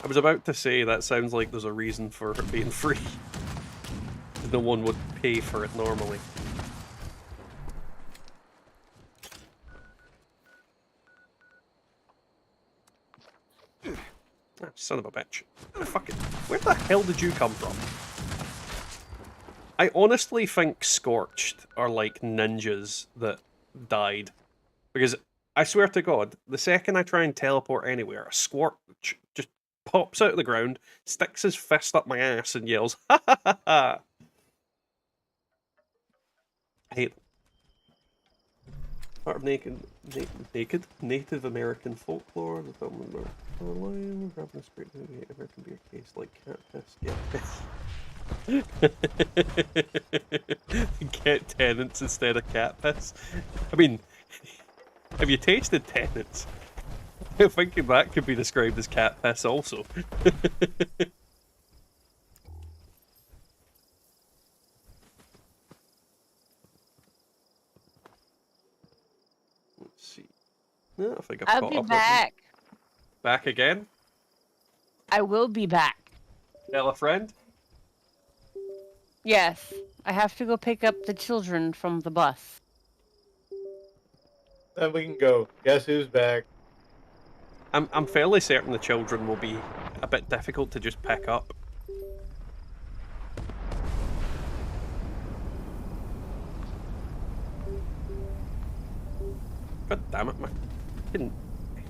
[SPEAKER 1] I was about to say that sounds like there's a reason for it being free. No one would pay for it normally. Ah, son of a bitch. Fucking, where the hell did you come from? I honestly think Scorched are like ninjas that died. Because, I swear to God, the second I try and teleport anywhere, a Scorch just pops out of the ground, sticks his fist up my ass and yells, ha ha ha ha! I hate them. Part of Native American folklore, the film online, grabbing a spirit American beer case like cat piss. Get tenants instead of cat piss. I mean, have you tasted tenants? I'm thinking that could be described as cat piss also. Let's see. No, I think I've
[SPEAKER 4] I'll
[SPEAKER 1] caught
[SPEAKER 4] be
[SPEAKER 1] up
[SPEAKER 4] back.
[SPEAKER 1] with you. Back again?
[SPEAKER 4] I will be back.
[SPEAKER 1] Tell a friend?
[SPEAKER 4] Yes. I have to go pick up the children from the bus.
[SPEAKER 3] Then we can go. Guess who's back?
[SPEAKER 1] I'm fairly certain the children will be a bit difficult to just pick up. God damn it, my fucking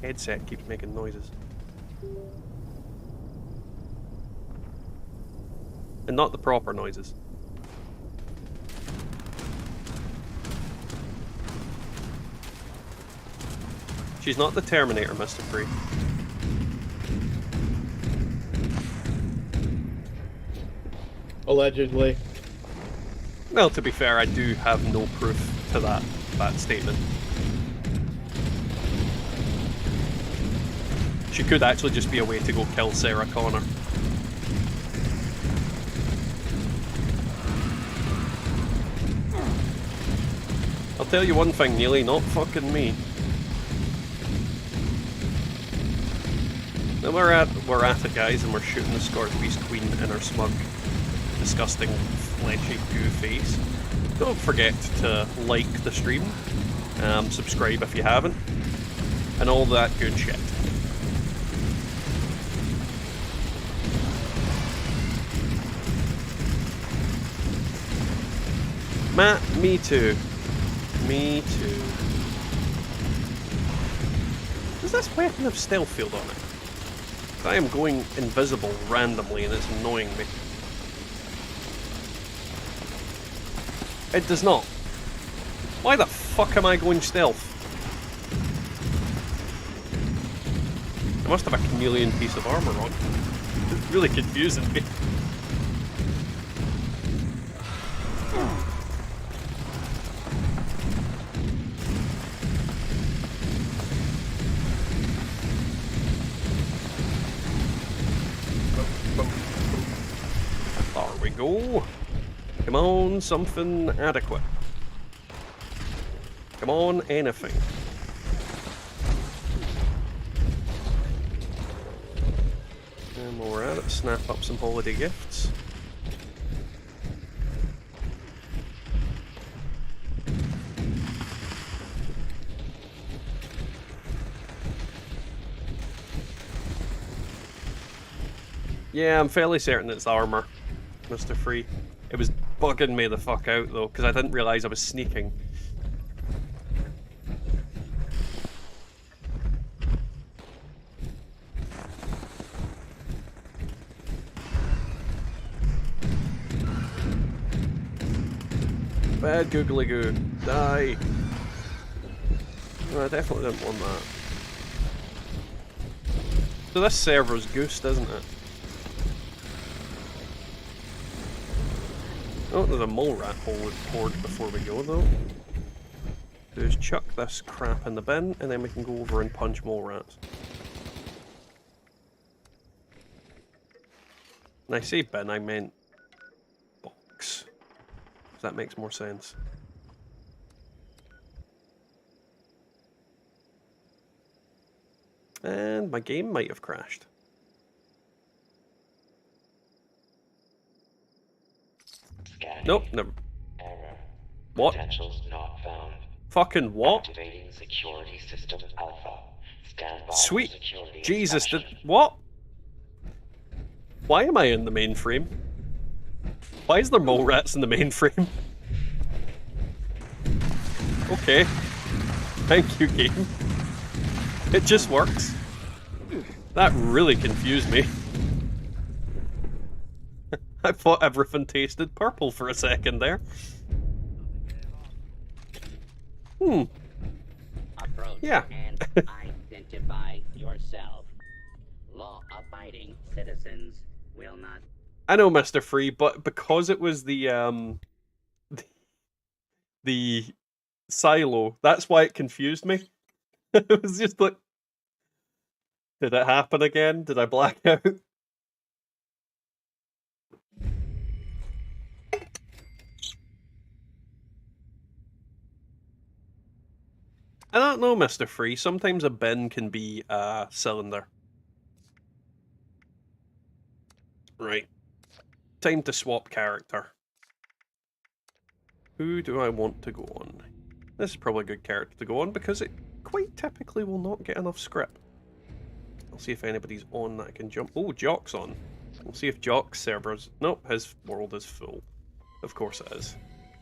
[SPEAKER 1] headset keeps making noises. And not the proper noises. She's not the Terminator, Mr. Free.
[SPEAKER 3] Allegedly.
[SPEAKER 1] Well, to be fair, I do have no proof to that statement. She could actually just be a way to go kill Sarah Connor. I'll tell you one thing, Neely, not fucking me. Then we're at it, guys, and we're shooting the Scottish Beast Queen in her smug, disgusting, fleshy goo face. Don't forget to like the stream, subscribe if you haven't, and all that good shit. Matt, me too. Me too. Does this weapon have stealth field on it? I am going invisible randomly and it's annoying me. It does not. Why the fuck am I going stealth? I must have a chameleon piece of armor on. It's really confusing me. There we go. Come on, something adequate. Come on, anything. And while we're at it, snap up some holiday gifts. Yeah, I'm fairly certain it's armor, Mr. Free. It was bugging me the fuck out though, because I didn't realise I was sneaking. Bad googly goo. Die. No, I definitely didn't want that. So this server's goosed, isn't it? Oh, there's a mole rat horde before we go though. Just chuck this crap in the bin and then we can go over and punch mole rats. And I say bin, I meant box. If that makes more sense. And my game might have crashed.
[SPEAKER 5] Scanning.
[SPEAKER 1] Nope, never.
[SPEAKER 5] Error.
[SPEAKER 1] What?
[SPEAKER 5] Potentials not found.
[SPEAKER 1] Fucking what?
[SPEAKER 5] Activating security system alpha. Stand by for
[SPEAKER 1] Sweet
[SPEAKER 5] security
[SPEAKER 1] Jesus, did
[SPEAKER 5] inspection.
[SPEAKER 1] what? Why am I in the mainframe? Why is there mole rats in the mainframe? Okay. Thank you, game. It just works. That really confused me. I thought everything tasted purple for a second there.
[SPEAKER 6] Approach
[SPEAKER 1] Yeah.
[SPEAKER 6] and identify yourself. Law-abiding citizens will not.
[SPEAKER 1] I know, Mr. Free, but because it was the silo, that's why it confused me. It was just like, did it happen again? Did I black out? I don't know, Mr. Free. Sometimes a bin can be a cylinder. Right. Time to swap character. Who do I want to go on? This is probably a good character to go on because it quite typically will not get enough script. I'll see if anybody's on that I can jump. Oh, Jock's on. We'll see if Jock's servers... Nope, his world is full. Of course it is.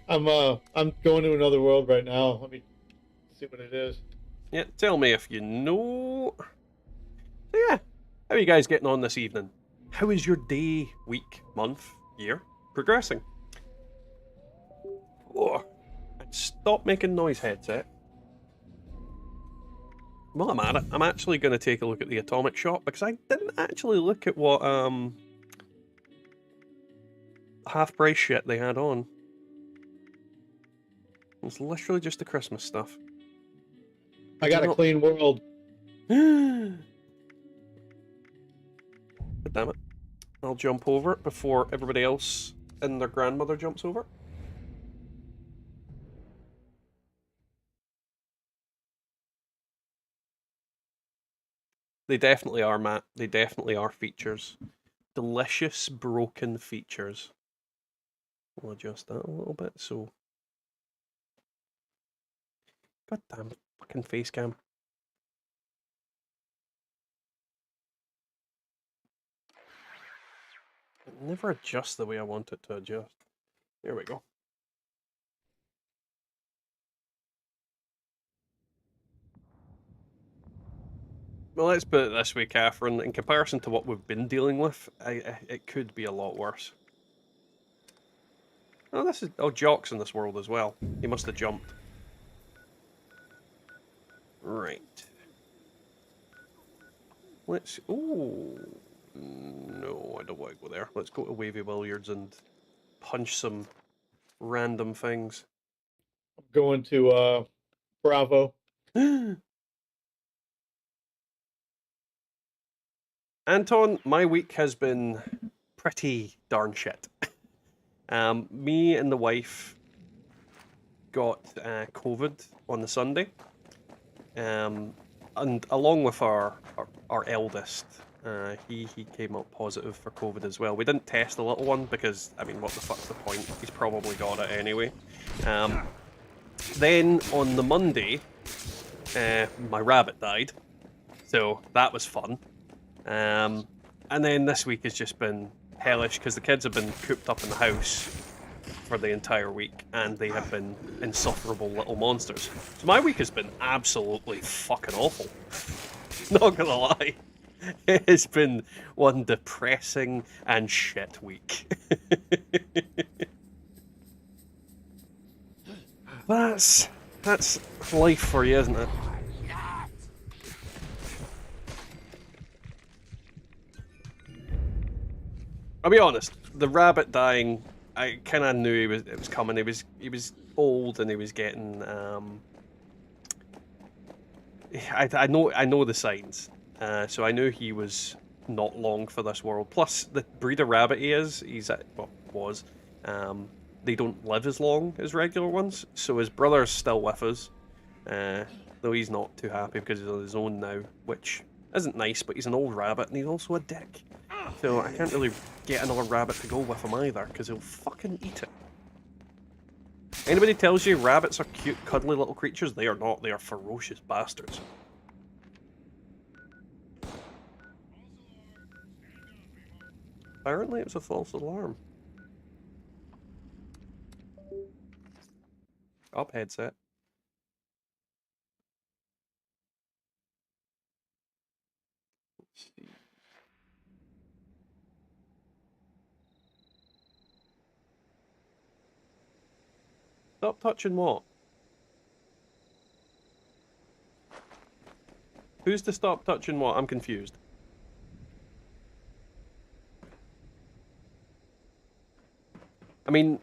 [SPEAKER 3] I'm going to another world right now. Let me see what it is.
[SPEAKER 1] Yeah, tell me if you know. So yeah, how are you guys getting on this evening? How is your day, week, month, year progressing? Oh, and stop making noise, headset. Well, I'm at it. I'm actually going to take a look at the atomic shop because I didn't actually look at what half price shit they had on. It's literally just the Christmas stuff.
[SPEAKER 3] I got a clean world.
[SPEAKER 1] God damn it. I'll jump over it before everybody else and their grandmother jumps over. They definitely are, Matt. They definitely are features. Delicious broken features. We'll adjust that a little bit. So, goddamn fucking face cam. It never adjusts the way I want it to adjust. There we go. Well, let's put it this way, Catherine. In comparison to what we've been dealing with, it could be a lot worse. Oh, this is Jock's in this world as well. He must have jumped. Right. Let's. Ooh. No, I don't want to go there. Let's go to Wavy Billiards and punch some random things.
[SPEAKER 3] I'm going to Bravo.
[SPEAKER 1] Anton, my week has been pretty darn shit. Me and the wife got COVID on the Sunday, and along with our eldest, he came up positive for COVID as well. We didn't test the little one because, I mean, what the fuck's the point? He's probably got it anyway. Then on the Monday, my rabbit died, so that was fun. And then this week has just been hellish because the kids have been cooped up in the house for the entire week, and they have been insufferable little monsters. So my week has been absolutely fucking awful. Not gonna lie. It has been one depressing and shit week. That's life for you, isn't it? I'll be honest, the rabbit dying, I kind of knew it was coming. He was old and he was getting I know the signs, so I knew he was not long for this world. Plus, the breed of rabbit they don't live as long as regular ones. So his brother's still with us, though he's not too happy because he's on his own now, which isn't nice. But he's an old rabbit and he's also a dick. So I can't really get another rabbit to go with him either, because he'll fucking eat it. Anybody tells you rabbits are cute, cuddly little creatures, they are not. They are ferocious bastards. Apparently it was a false alarm. Up headset. Let's see. Stop touching what? Who's to stop touching what? I'm confused. I mean,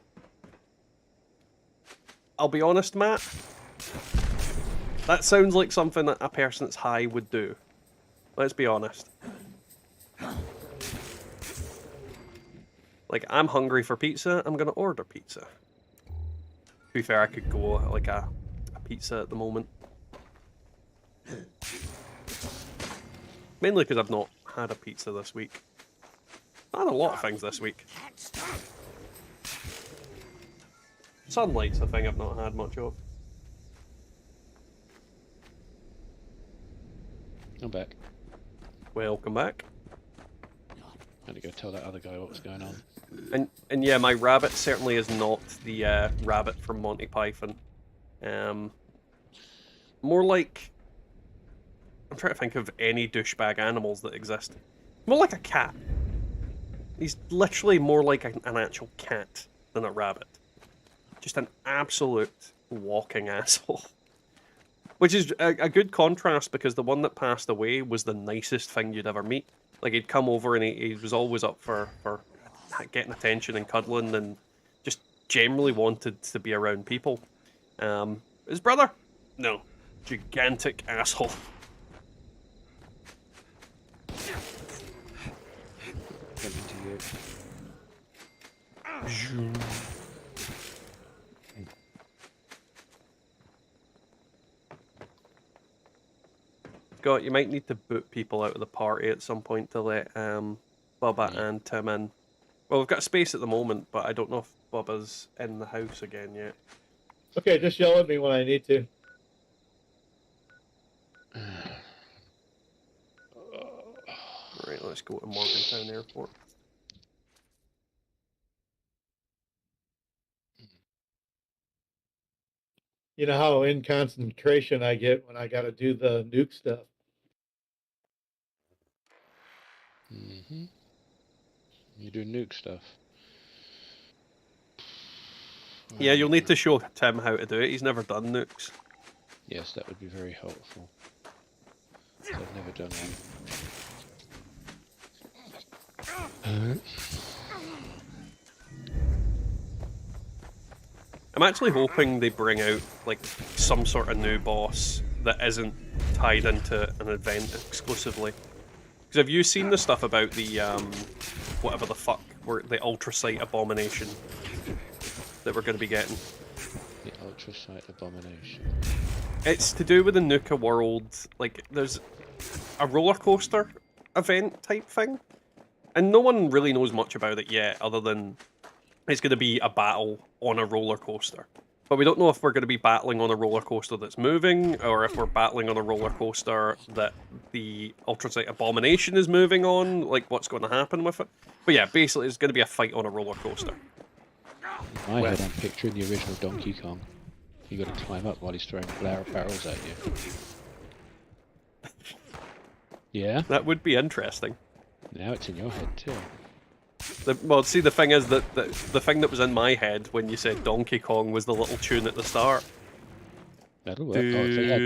[SPEAKER 1] I'll be honest, Matt. That sounds like something that a person that's high would do. Let's be honest. Like, I'm hungry for pizza, I'm gonna order pizza. To be fair, I could go like a pizza at the moment. Mainly because I've not had a pizza this week. I had a lot of things this week. Sunlight's a thing I've not had much of.
[SPEAKER 2] I'm back.
[SPEAKER 1] Welcome back.
[SPEAKER 2] Had to go tell that other guy what was going on.
[SPEAKER 1] And yeah, my rabbit certainly is not the rabbit from Monty Python. More like, I'm trying to think of any douchebag animals that exist. More like a cat. He's literally more like an actual cat than a rabbit. Just an absolute walking asshole. Which is a good contrast because the one that passed away was the nicest thing you'd ever meet. Like, he'd come over and he was always up for getting attention and cuddling and just generally wanted to be around people. His brother? No. Gigantic asshole.
[SPEAKER 2] Coming to you.
[SPEAKER 1] Scott, you might need to boot people out of the party at some point to let Bubba and Tim in. Well, we've got space at the moment, but I don't know if Bubba's in the house again yet.
[SPEAKER 3] Okay, just yell at me when I need to.
[SPEAKER 1] Right, let's go to Morgantown Airport.
[SPEAKER 3] You know how in concentration I get when I got to do the nuke stuff.
[SPEAKER 2] Mm-hmm. You do nuke stuff.
[SPEAKER 1] Yeah, you'll need to show Tim how to do it. He's never done nukes.
[SPEAKER 2] Yes, that would be very helpful. I've never done one.
[SPEAKER 1] I'm actually hoping they bring out like some sort of new boss that isn't tied into an event exclusively. Because have you seen the stuff about the whatever the fuck, the ultrasight abomination that we're going to be getting?
[SPEAKER 2] The ultrasight abomination.
[SPEAKER 1] It's to do with the Nuka world. Like, there's a roller coaster event type thing, and no one really knows much about it yet, other than it's going to be a battle on a roller coaster. But we don't know if we're going to be battling on a roller coaster that's moving, or if we're battling on a roller coaster that the ultrasight abomination is moving on. Like, what's going to happen with it? But yeah, basically, it's going to be a fight on a roller coaster.
[SPEAKER 2] In my head, I'm picturing the original Donkey Kong. You got to climb up while he's throwing barrels at you. Yeah?
[SPEAKER 1] That would be interesting.
[SPEAKER 2] Now it's in your head too.
[SPEAKER 1] Well, see, the thing is that the thing that was in my head when you said Donkey Kong was the little tune at the start.
[SPEAKER 2] That'll work. Oh, if they had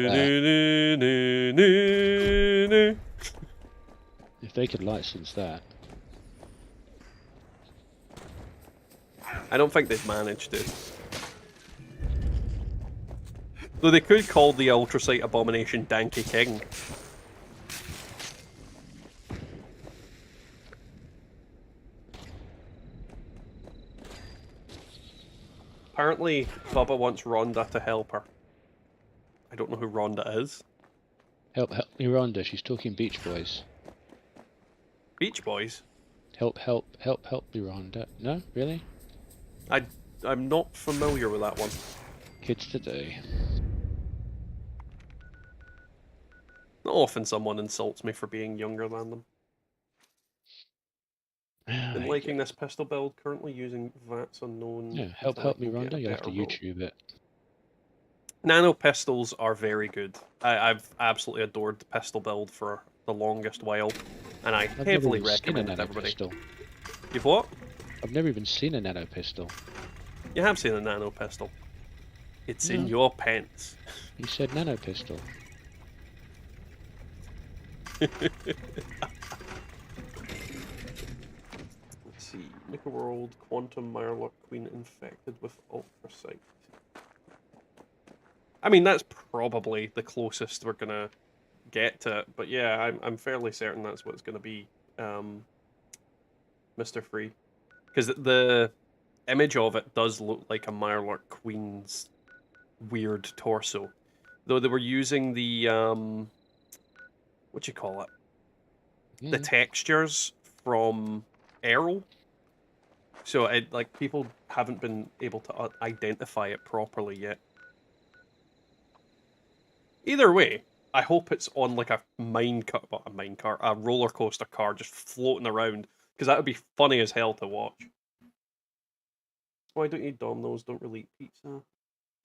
[SPEAKER 2] that. If they could license that.
[SPEAKER 1] I don't think they've managed to. Though they could call the ultrasight abomination Danky King. Apparently, Bubba wants Rhonda to help her. I don't know who Rhonda is.
[SPEAKER 2] Help me, Rhonda. She's talking Beach Boys.
[SPEAKER 1] Beach Boys?
[SPEAKER 2] Help me, Rhonda. No? Really?
[SPEAKER 1] I'm not familiar with that one.
[SPEAKER 2] Kids today.
[SPEAKER 1] Not often someone insults me for being younger than them. Been liking this pistol build, currently using VATS unknown.
[SPEAKER 2] Yeah, help me, Rhonda. You'll have to YouTube it.
[SPEAKER 1] Nano pistols are very good. I've absolutely adored the pistol build for the longest while, and I heavily recommend it to everybody.
[SPEAKER 2] Pistol.
[SPEAKER 1] You've what?
[SPEAKER 2] I've never even seen a nano pistol.
[SPEAKER 1] You have seen a nano pistol. It's in your pants.
[SPEAKER 2] You said nano pistol.
[SPEAKER 1] Let's see. Nickel World, Quantum Mirelurk Queen infected with ultrasight. I mean, that's probably the closest we're gonna get to it, but yeah, I'm fairly certain that's what it's gonna be, Mr. Free. Because the image of it does look like a Mirelurk Queen's weird torso. Though they were using the, what do you call it? The textures from Arrow. So, like, people haven't been able to identify it properly yet. Either way, I hope it's on, like, a roller coaster car just floating around, because that would be funny as hell to watch. Why don't you eat Domino's? Don't really eat pizza.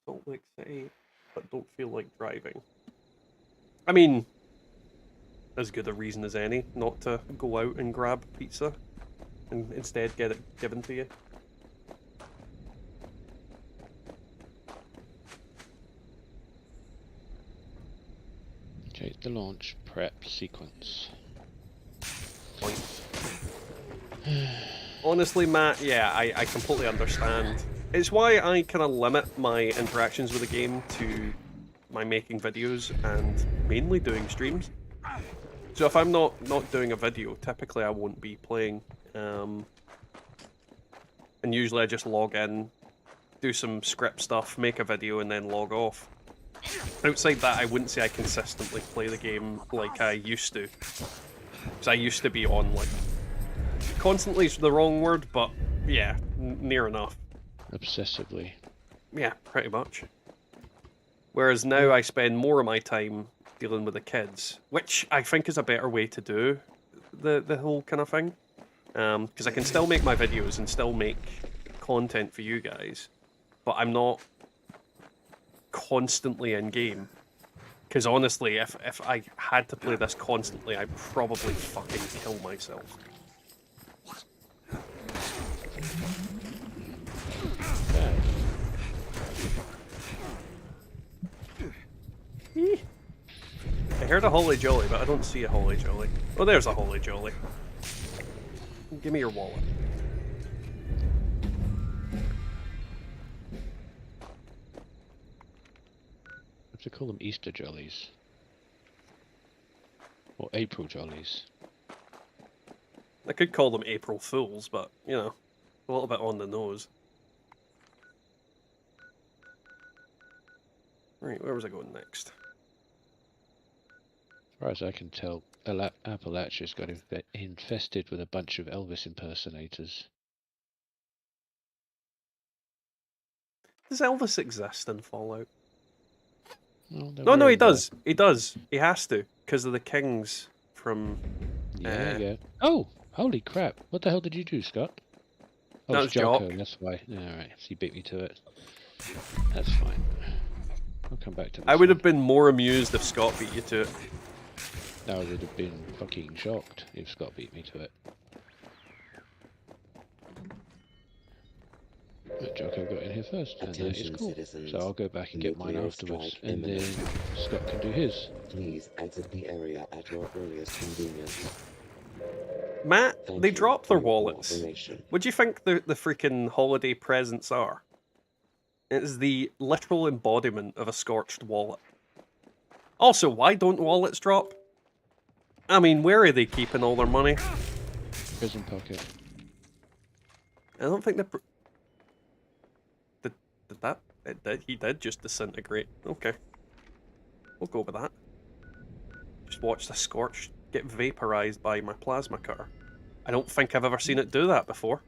[SPEAKER 1] Salt Lake City, but don't feel like driving. I mean, as good a reason as any not to go out and grab pizza and instead get it given to you.
[SPEAKER 2] Okay, the launch prep sequence.
[SPEAKER 1] Point. Honestly, Matt, yeah, I completely understand. It's why I kind of limit my interactions with the game to my making videos and mainly doing streams. So if I'm not doing a video, typically I won't be playing. And usually I just log in, do some script stuff, make a video, and then log off. outside that, I wouldn't say I consistently play the game like I used to. Because I used to be on, like, constantly is the wrong word, but yeah, near enough.
[SPEAKER 2] Obsessively.
[SPEAKER 1] Yeah, pretty much. Whereas now I spend more of my time dealing with the kids, which I think is a better way to do the whole kind of thing. Because I can still make my videos and still make content for you guys, but I'm not constantly in game. Because honestly, if I had to play this constantly, I'd probably fucking kill myself. I heard a Holly Jolly, but I don't see a Holly Jolly. Oh, there's a Holly Jolly. Give me your wallet.
[SPEAKER 2] I have to call them Easter Jollies. Or April Jollies.
[SPEAKER 1] I could call them April Fools, but, you know, a little bit on the nose. Right, where was I going next?
[SPEAKER 2] As far as I can tell, Appalachia's got infested with a bunch of Elvis impersonators.
[SPEAKER 1] Does Elvis exist in Fallout?
[SPEAKER 2] Well, they're
[SPEAKER 1] No, he
[SPEAKER 2] wearing the-
[SPEAKER 1] does. He does. He has to, because of the kings from...
[SPEAKER 2] Yeah. Oh, holy crap! What the hell did you do, Scott? Oh,
[SPEAKER 1] That
[SPEAKER 2] it's
[SPEAKER 1] was Jock.
[SPEAKER 2] Jocko, that's why. All right, so you beat me to it. That's fine. I'll come back to this.
[SPEAKER 1] I would
[SPEAKER 2] one.
[SPEAKER 1] have been more amused if Scott beat you to it.
[SPEAKER 2] I would have been fucking shocked if Scott beat me to it. But Jocko got in here first, and that is
[SPEAKER 5] Attention,
[SPEAKER 2] cool.
[SPEAKER 5] citizens.
[SPEAKER 2] So I'll go back and get mine
[SPEAKER 5] Nuclear
[SPEAKER 2] afterwards,
[SPEAKER 5] strike
[SPEAKER 2] and then
[SPEAKER 5] imminent.
[SPEAKER 2] Scott can do his.
[SPEAKER 5] Please exit the area at your earliest convenience.
[SPEAKER 1] Matt,
[SPEAKER 5] Thank
[SPEAKER 1] they
[SPEAKER 5] you
[SPEAKER 1] dropped
[SPEAKER 5] for
[SPEAKER 1] their
[SPEAKER 5] your
[SPEAKER 1] wallets.
[SPEAKER 5] cooperation.
[SPEAKER 1] What do you think the freaking holiday presents are? It is the literal embodiment of a scorched wallet. Also, why don't wallets drop? I mean, where are they keeping all their money?
[SPEAKER 2] Prison pocket.
[SPEAKER 1] I don't think the... Did that... It did. He did just disintegrate. Okay. We'll go with that. Just watch the scorched get vaporized by my plasma cutter. I don't think I've ever seen it do that before.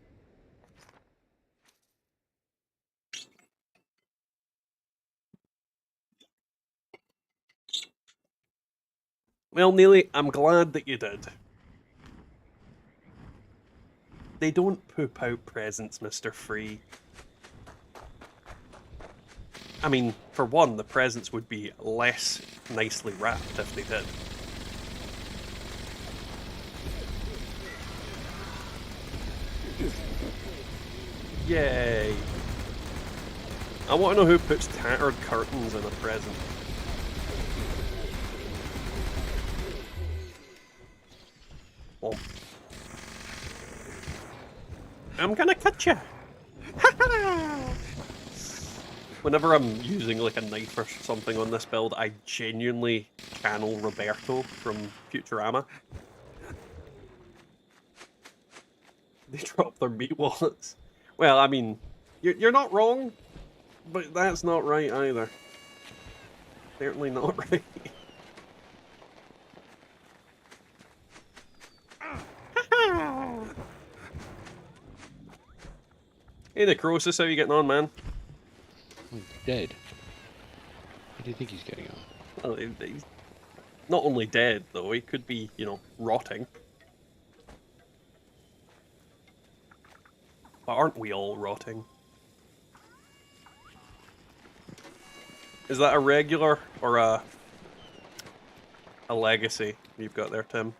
[SPEAKER 1] Well, Neely, I'm glad that you did. They don't poop out presents, Mr. Free. I mean, for one, the presents would be less nicely wrapped if they did. Yay! I want to know who puts tattered curtains in a present. Well, I'm gonna cut you! Whenever I'm using like a knife or something on this build, I genuinely channel Roberto from Futurama. They drop their meat wallets. Well, I mean, you're not wrong, but that's not right either. Certainly not right. Hey, Necrosis, how you getting on, man?
[SPEAKER 2] Oh, he's dead. How do you think he's getting on?
[SPEAKER 1] Well, he's not only dead, though, he could be, you know, rotting. But aren't we all rotting? Is that a regular or a legacy you've got there, Tim?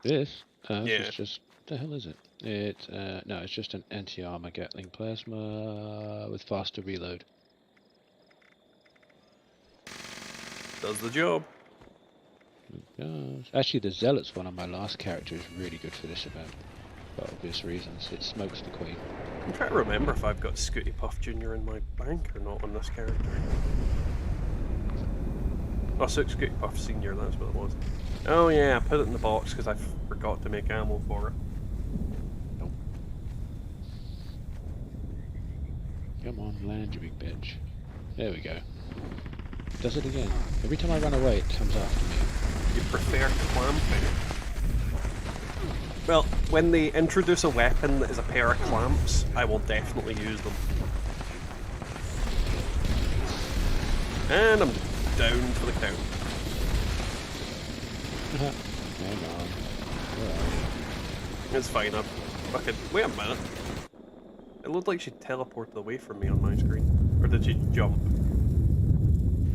[SPEAKER 2] This?
[SPEAKER 1] Yeah.
[SPEAKER 2] This is just... the hell is it? It's, no, it's just an anti-armor Gatling plasma with faster reload.
[SPEAKER 1] Does the job.
[SPEAKER 2] Gosh. Actually, the Zealot's one on my last character is really good for this event. For obvious reasons. It smokes the Queen.
[SPEAKER 1] I'm trying to remember if I've got Scooty Puff Jr. in my bank or not on this character. Oh, Scooty Puff Sr., that's what it was. Oh yeah, I put it in the box because I forgot to make ammo for it. Nope.
[SPEAKER 2] Come on, land, you big bitch. There we go. Does it again. Every time I run away, it comes after me.
[SPEAKER 1] You prefer clamping? Well, when they introduce a weapon that is a pair of clamps, I will definitely use them. And I'm down for the count.
[SPEAKER 2] Hang on. Where are you?
[SPEAKER 1] It's fine, I've fucking... Wait a minute. It looked like she teleported away from me on my screen. Or did she jump?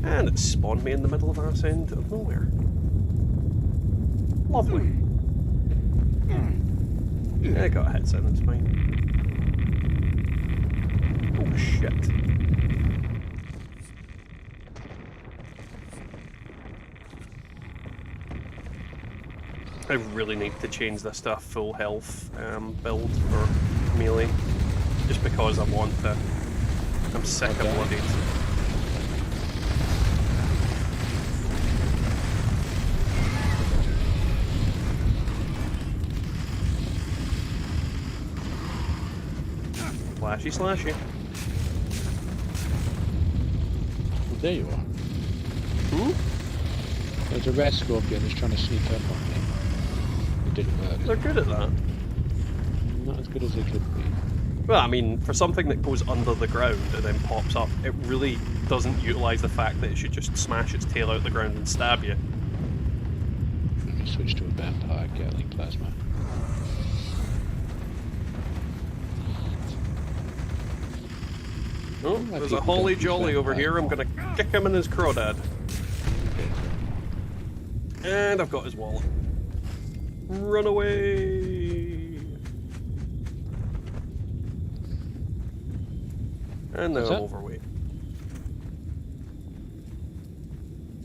[SPEAKER 1] And it spawned me in the middle of arse end of nowhere. Lovely. Yeah, I got a hit in, it's fine. Oh shit. I really need to change this to a full health build for melee. Just because I want to. I'm sick of bloodied. Slashy slashy.
[SPEAKER 2] Well, there you are.
[SPEAKER 1] Hmm?
[SPEAKER 2] There's a red scorpion who's trying to sneak up on me. It didn't work.
[SPEAKER 1] They're good at that.
[SPEAKER 2] Not as good as they could be.
[SPEAKER 1] Well, I mean, for something that goes under the ground and then pops up, it really doesn't utilise the fact that it should just smash its tail out the ground and stab you.
[SPEAKER 2] Let me switch to a vampire Gatling plasma.
[SPEAKER 1] Oh, there's a Holly Jolly over here. I'm gonna kick him in his crawdad. And I've got his wallet. Run away! And now I'm overweight.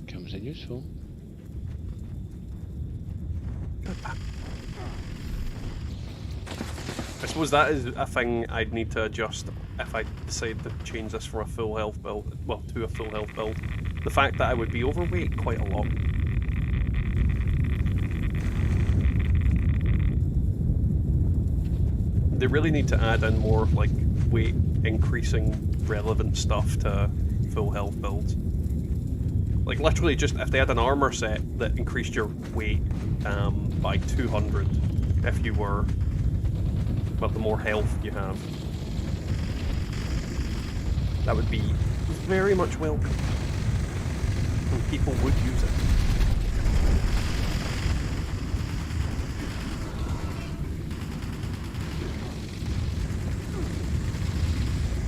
[SPEAKER 2] Comes in useful.
[SPEAKER 1] I suppose that is a thing I'd need to adjust if I decide to change this from a full health build, well, to a full health build. The fact that I would be overweight quite a lot. They really need to add in more like weight increasing relevant stuff to full health builds. Like literally just if they had an armor set that increased your weight by 200 if you were, well, the more health you have. That would be very much welcome. And people would use it.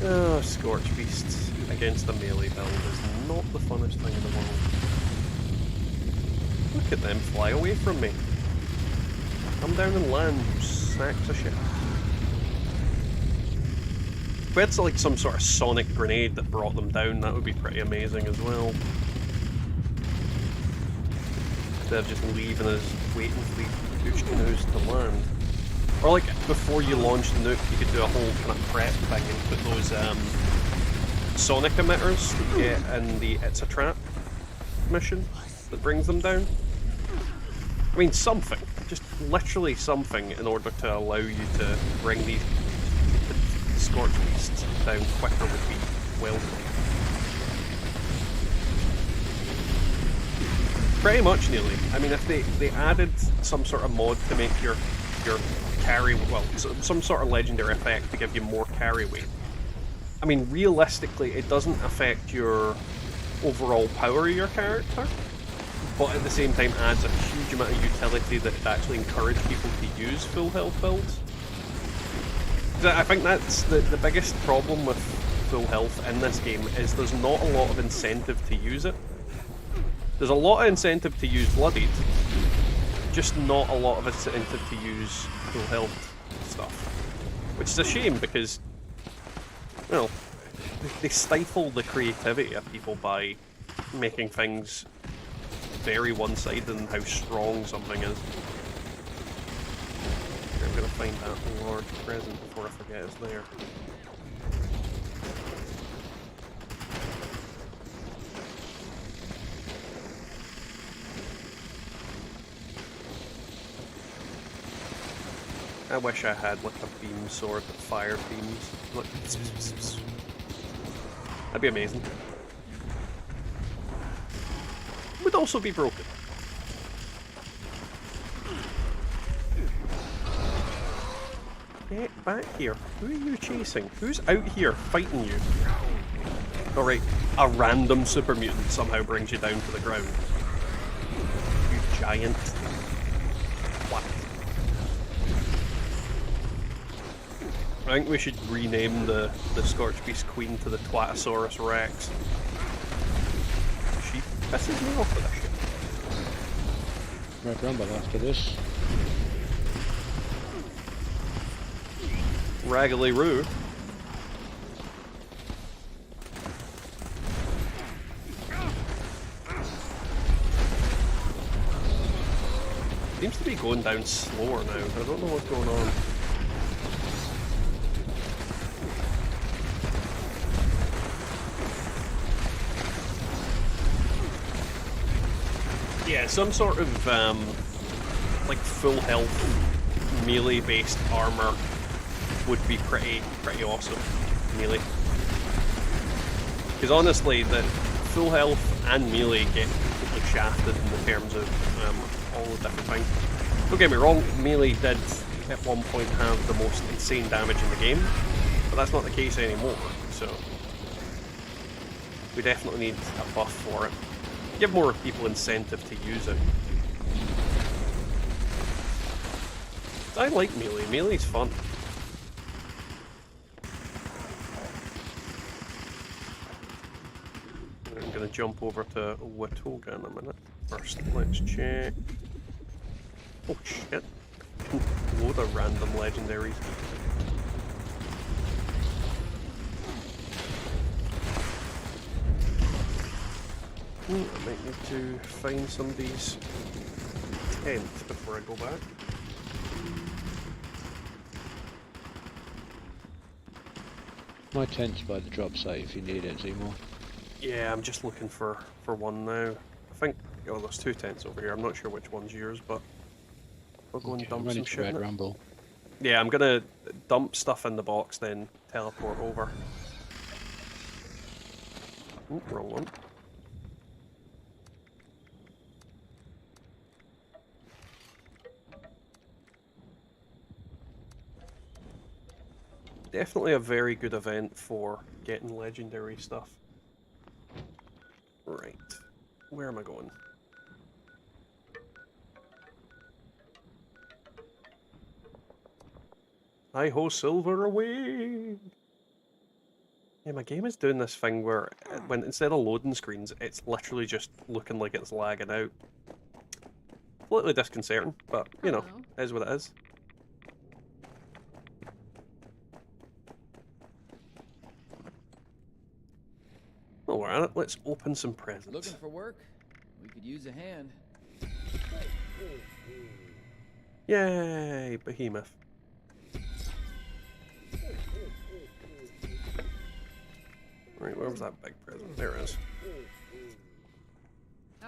[SPEAKER 1] Oh, Scorch Beasts against a melee build is not the funnest thing in the world. Look at them fly away from me. Come down and land, you sacks of shit. If we had like some sort of sonic grenade that brought them down, that would be pretty amazing as well. Instead of just leaving us waiting for these douche canoes to land. Or like, before you launch the nuke, you could do a whole kind of prep thing and put those sonic emitters that you get in the It's a Trap mission that brings them down. I mean, something. Just literally something in order to allow you to bring these Scorch Beasts down quicker would be welcome. Pretty much nearly. I mean, if they added some sort of mod to make your carry, well, some sort of legendary effect to give you more carry weight. I mean, realistically, it doesn't affect your overall power of your character, but at the same time adds a huge amount of utility that would actually encourage people to use full health builds. I think that's the biggest problem with full health in this game, is there's not a lot of incentive to use it. There's a lot of incentive to use Bloodied, just not a lot of incentive to use full health stuff. Which is a shame because, well, they stifle the creativity of people by making things very one-sided in how strong something is. I'm gonna find that large present before I forget it's there. I wish I had like a beam sword that fired beams. Like, that'd be amazing. also be broken. Get back here. Who are you chasing? Who's out here fighting you? Alright, a random super mutant somehow brings you down to the ground. You giant. What? I think we should rename the Scorch Beast Queen to the Twatosaurus Rex. She pisses me off with that shit.
[SPEAKER 2] Red Rumble after this.
[SPEAKER 1] Raggedy Roo. Seems to be going down slower now. I don't know what's going on. Yeah, some sort of like full health melee based armor would be pretty awesome. Melee. Because honestly, the full health and melee get completely shafted in the terms of all the different things. Don't get me wrong, melee did at one point have the most insane damage in the game, but that's not the case anymore, so we definitely need a buff for it. Give more people incentive to use it. I like melee. Melee's fun. I'm gonna jump over to Watoga in a minute. First, let's check. Oh shit. Load of random legendaries. I might need to find somebody's tent before I go back.
[SPEAKER 2] My tent's by the drop site if you need it, Seymour.
[SPEAKER 1] Yeah, I'm just looking for one now. I think, oh, there's two tents over here. I'm not sure which one's yours, but we'll go and dump some shit
[SPEAKER 2] Red
[SPEAKER 1] in it.
[SPEAKER 2] Rumble.
[SPEAKER 1] Yeah, I'm gonna dump stuff in the box, then teleport over. Ooh, wrong one. Definitely a very good event for getting legendary stuff. Right. Where am I going? Hi-ho, silver away! Yeah, my game is doing this thing where when instead of loading screens, it's literally just looking like it's lagging out. Slightly disconcerting, but, you know, it is what it is. While we're at it, let's open some presents.
[SPEAKER 7] Looking for work? We could use a hand.
[SPEAKER 1] Yay, Behemoth. Right, where was that big present? There it is.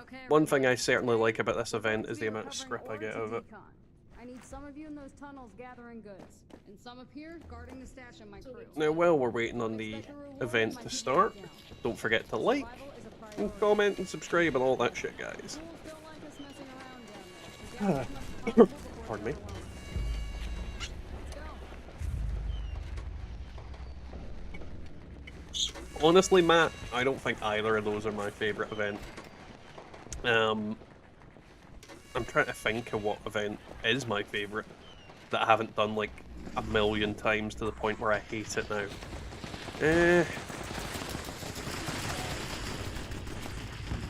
[SPEAKER 8] Okay,
[SPEAKER 1] One thing I certainly like about this event is the amount of script I get out of it.
[SPEAKER 8] I need some of you in those tunnels gathering goods, and some up here guarding the stash of my crew.
[SPEAKER 1] Now, while we're waiting on the event to start, don't forget to like, and comment, and subscribe, and all that shit, guys. Pardon me. Honestly, Matt, I don't think either of those are my favourite event. I'm trying to think of what event is my favourite that I haven't done like a million times to the point where I hate it now.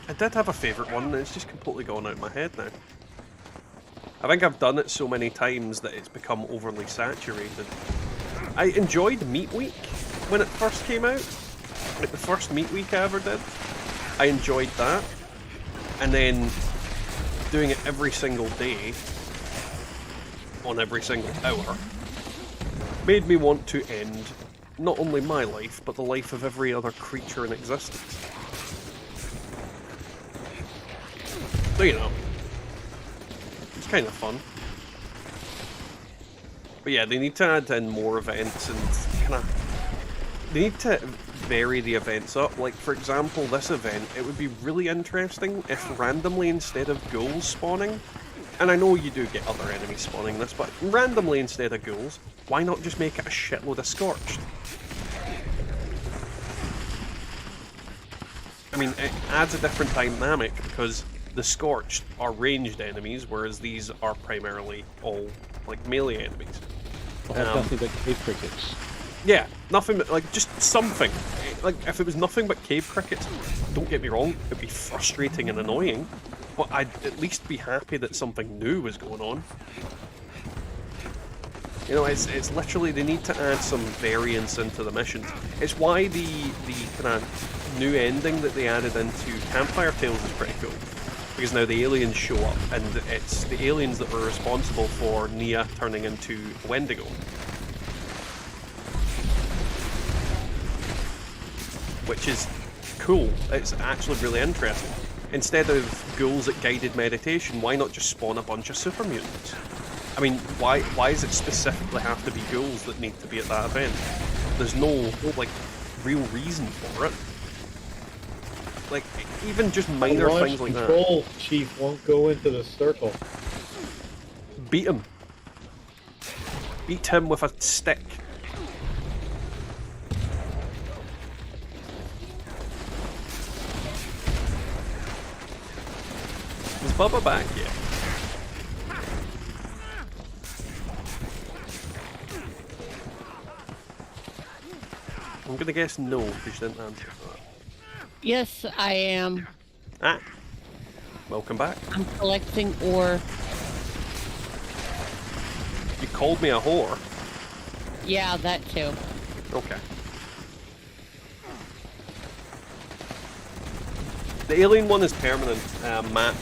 [SPEAKER 1] I did have a favourite one, and it's just completely gone out of my head now. I think I've done it so many times that it's become overly saturated. I enjoyed Meat Week when it first came out. Like the first Meat Week I ever did. I enjoyed that. And then doing it every single day on every single hour made me want to end not only my life, but the life of every other creature in existence. So, you know, it's kind of fun. But yeah, they need to add in more events and kind of... They need to vary the events up. Like, for example, this event, it would be really interesting if randomly, instead of ghouls spawning, and I know you do get other enemies spawning this, but randomly instead of ghouls, why not just make it a shitload of Scorched? I mean, it adds a different dynamic because the Scorched are ranged enemies, whereas these are primarily all, like, melee enemies.
[SPEAKER 2] I have nothing but cave crickets.
[SPEAKER 1] Yeah, nothing but, like, just something. Like, if it was nothing but cave crickets, don't get me wrong, it'd be frustrating and annoying, but I'd at least be happy that something new was going on. You know, it's literally, they need to add some variance into the missions. It's why the kind of new ending that they added into Campfire Tales is pretty cool. Because now the aliens show up, and it's the aliens that were responsible for Nia turning into Wendigo. Which is cool. It's actually really interesting. Instead of ghouls at guided meditation, why not just spawn a bunch of super mutants? I mean, why does it specifically have to be ghouls that need to be at that event? There's no, like, real reason for it. Like, even just minor things like that.
[SPEAKER 9] Control chief won't go into the circle.
[SPEAKER 1] Beat him. Beat him with a stick. Is Bubba back yet? I'm gonna guess no, because she didn't answer that.
[SPEAKER 4] Yes, I am.
[SPEAKER 1] Ah. Welcome back.
[SPEAKER 4] I'm collecting ore.
[SPEAKER 1] You called me a whore?
[SPEAKER 4] Yeah, that too.
[SPEAKER 1] Okay. The alien one is permanent, Matt.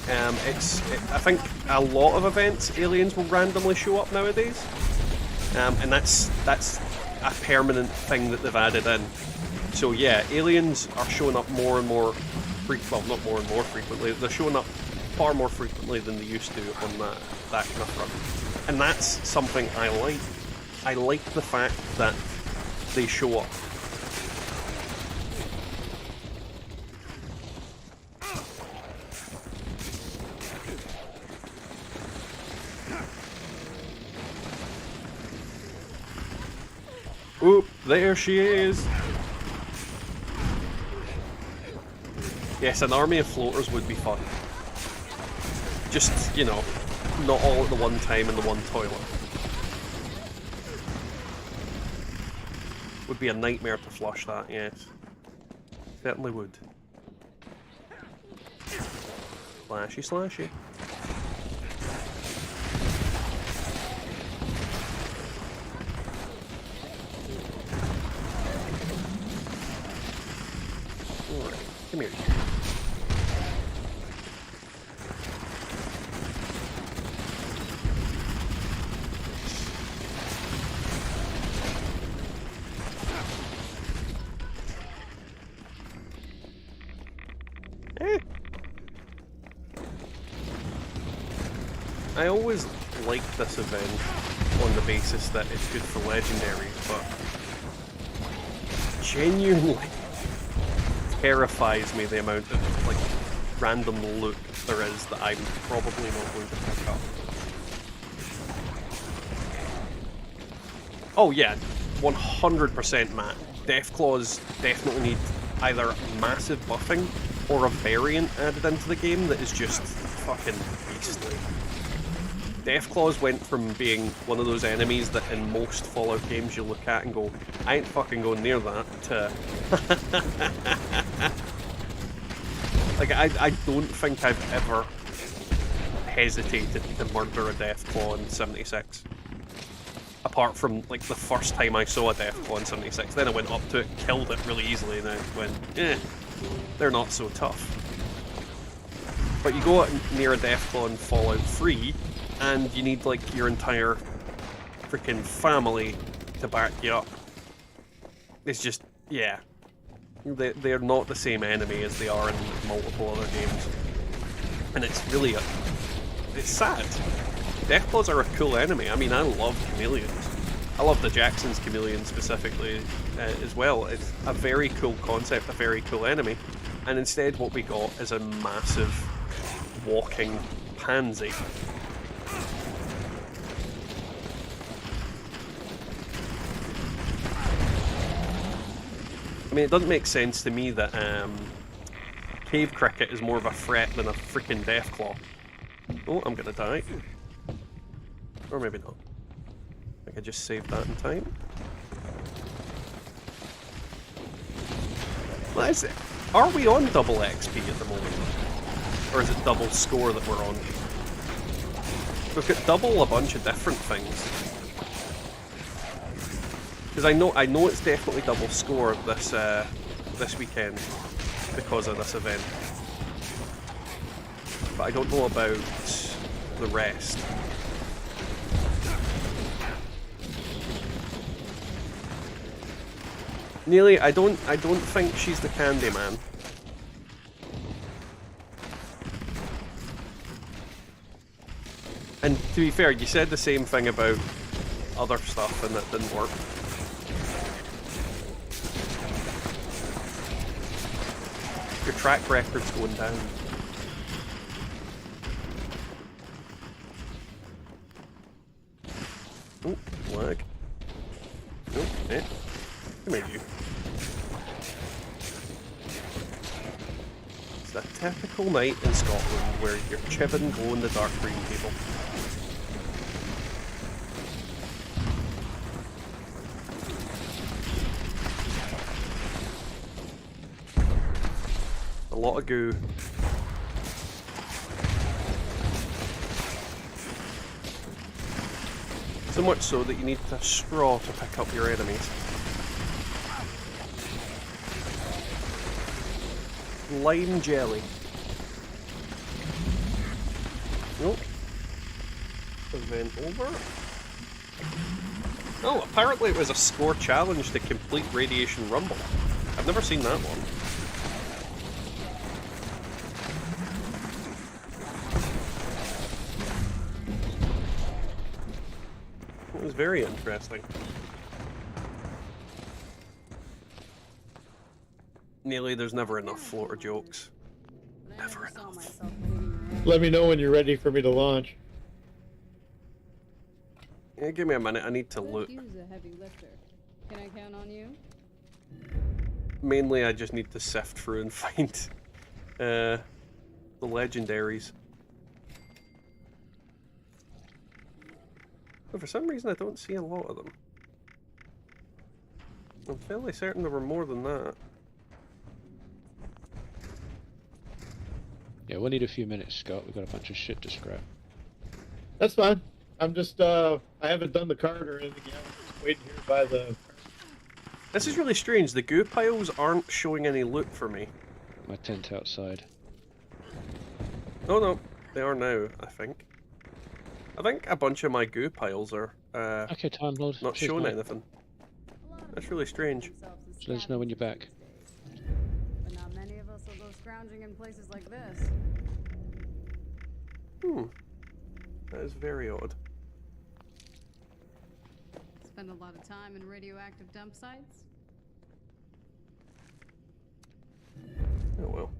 [SPEAKER 1] I think a lot of events, aliens will randomly show up nowadays. And that's a permanent thing that they've added in. So yeah, aliens are showing up more and more well, not more and more frequently, they're showing up far more frequently than they used to on that kind of front. And that's something I like. I like the fact that they show up. Oop, there she is! Yes, an army of floaters would be fun. Just, you know, not all at the one time in the one toilet. Would be a nightmare to flush that, yes. Certainly would. Slashy, slashy. Alright, come here. I always liked this event on the basis that it's good for legendaries, but genuinely terrifies me the amount of like random loot there is that I'm probably not going to pick up. Oh yeah, 100% Matt. Deathclaws definitely need either massive buffing or a variant added into the game that is just fucking beastly. Deathclaws went from being one of those enemies that in most Fallout games you look at and go, I ain't fucking going near that, to... like, I don't think I've ever hesitated to murder a Deathclaw in 76. Apart from, like, the first time I saw a Deathclaw in 76. Then I went up to it, killed it really easily, and then went, they're not so tough. But you go near a Deathclaw in Fallout 3, and you need, like, your entire freaking family to back you up. It's just, yeah. They're not the same enemy as they are in multiple other games. And it's really, it's sad. Deathclaws are a cool enemy. I mean, I love chameleons. I love the Jackson's chameleon specifically as well. It's a very cool concept, a very cool enemy, and instead what we got is a massive walking pansy. I mean, it doesn't make sense to me that cave cricket is more of a threat than a freaking deathclaw. Oh, I'm gonna die. Or maybe not. I think I just saved that in time. What is it? Are we on double XP at the moment? Or is it double score that we're on? We've got double a bunch of different things. Because I know it's definitely double score this weekend because of this event. But I don't know about the rest. Nearly, I don't think she's the Candyman. And to be fair, you said the same thing about other stuff and that didn't work. Your track record's going down. Oh, lag. Oh, eh. Come here, you. It's the typical night in Scotland where you're chipping glow-in-the-dark green people. A lot of goo. So much so that you need a straw to pick up your enemies. Lime jelly. Nope. Event over. Oh, apparently it was a score challenge to complete Radiation Rumble. I've never seen that one. It was very interesting. Nearly, there's never enough floater jokes. Never enough.
[SPEAKER 9] Let me know when you're ready for me to launch.
[SPEAKER 1] Yeah, give me a minute, I need to loot.
[SPEAKER 8] Use a heavy lifter. Can I count on you?
[SPEAKER 1] Mainly, I just need to sift through and find the legendaries. But for some reason, I don't see a lot of them. I'm fairly certain there were more than that.
[SPEAKER 2] Yeah, we'll need a few minutes, Scott. We've got a bunch of shit to scrap.
[SPEAKER 9] That's fine. I'm just, I haven't done the card or anything yet. I'm just waiting here by the...
[SPEAKER 1] This is really strange. The goo piles aren't showing any loot for me.
[SPEAKER 2] My tent outside.
[SPEAKER 1] Oh no, they are now, I think. I think a bunch of my goo piles are
[SPEAKER 2] Okay, Time Lord.
[SPEAKER 1] not
[SPEAKER 2] Cheers,
[SPEAKER 1] showing
[SPEAKER 2] mate.
[SPEAKER 1] anything. That's really strange.
[SPEAKER 2] Just let us know when you're back.
[SPEAKER 8] But not many of us will go scrounging in places like this.
[SPEAKER 1] Hmm. That is very odd.
[SPEAKER 8] Spend a lot of time in radioactive dump sites.
[SPEAKER 1] Oh well.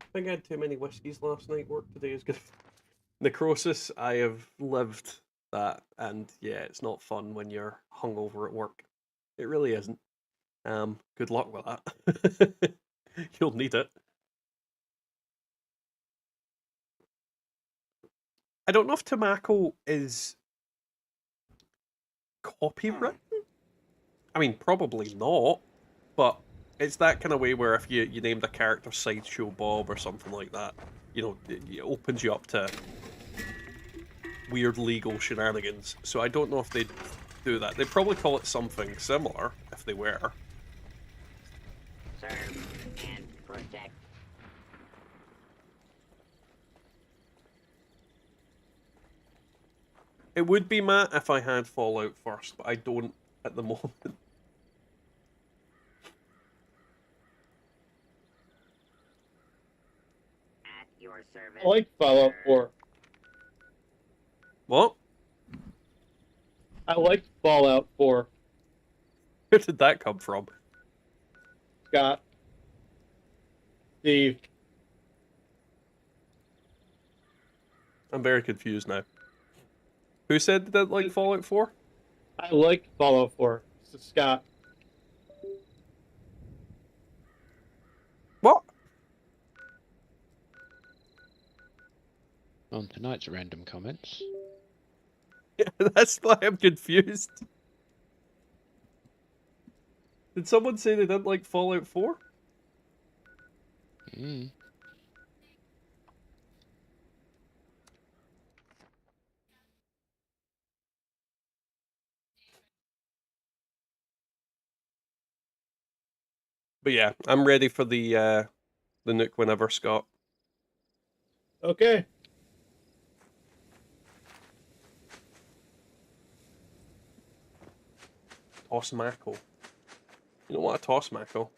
[SPEAKER 1] I think I had too many whiskies last night. Work today is good. Necrosis, I have lived that, and yeah, it's not fun when you're hungover at work. It really isn't. Good luck with that. You'll need it. I don't know if Tobacco is copywritten. I mean, probably not, but it's that kind of way where if you named a character Sideshow Bob or something like that, you know, it opens you up to weird legal shenanigans. So I don't know if they'd do that. They'd probably call it something similar if they were.
[SPEAKER 6] Serve and protect.
[SPEAKER 1] It would be, Matt, if I had Fallout first, but I don't at the moment.
[SPEAKER 6] At your service.
[SPEAKER 9] I like Fallout 4.
[SPEAKER 1] What?
[SPEAKER 9] I liked Fallout 4.
[SPEAKER 1] Where did that come from?
[SPEAKER 9] Scott. Steve.
[SPEAKER 1] I'm very confused now. Who said that like Fallout 4?
[SPEAKER 9] I liked Fallout 4. So Scott.
[SPEAKER 1] What?
[SPEAKER 2] On tonight's random comments.
[SPEAKER 1] That's why I'm confused. Did someone say they didn't like Fallout 4?
[SPEAKER 2] Mm.
[SPEAKER 1] But yeah, I'm ready for the nuke whenever, Scott.
[SPEAKER 9] Okay.
[SPEAKER 1] Toss Mako. You know what a Toss Mako?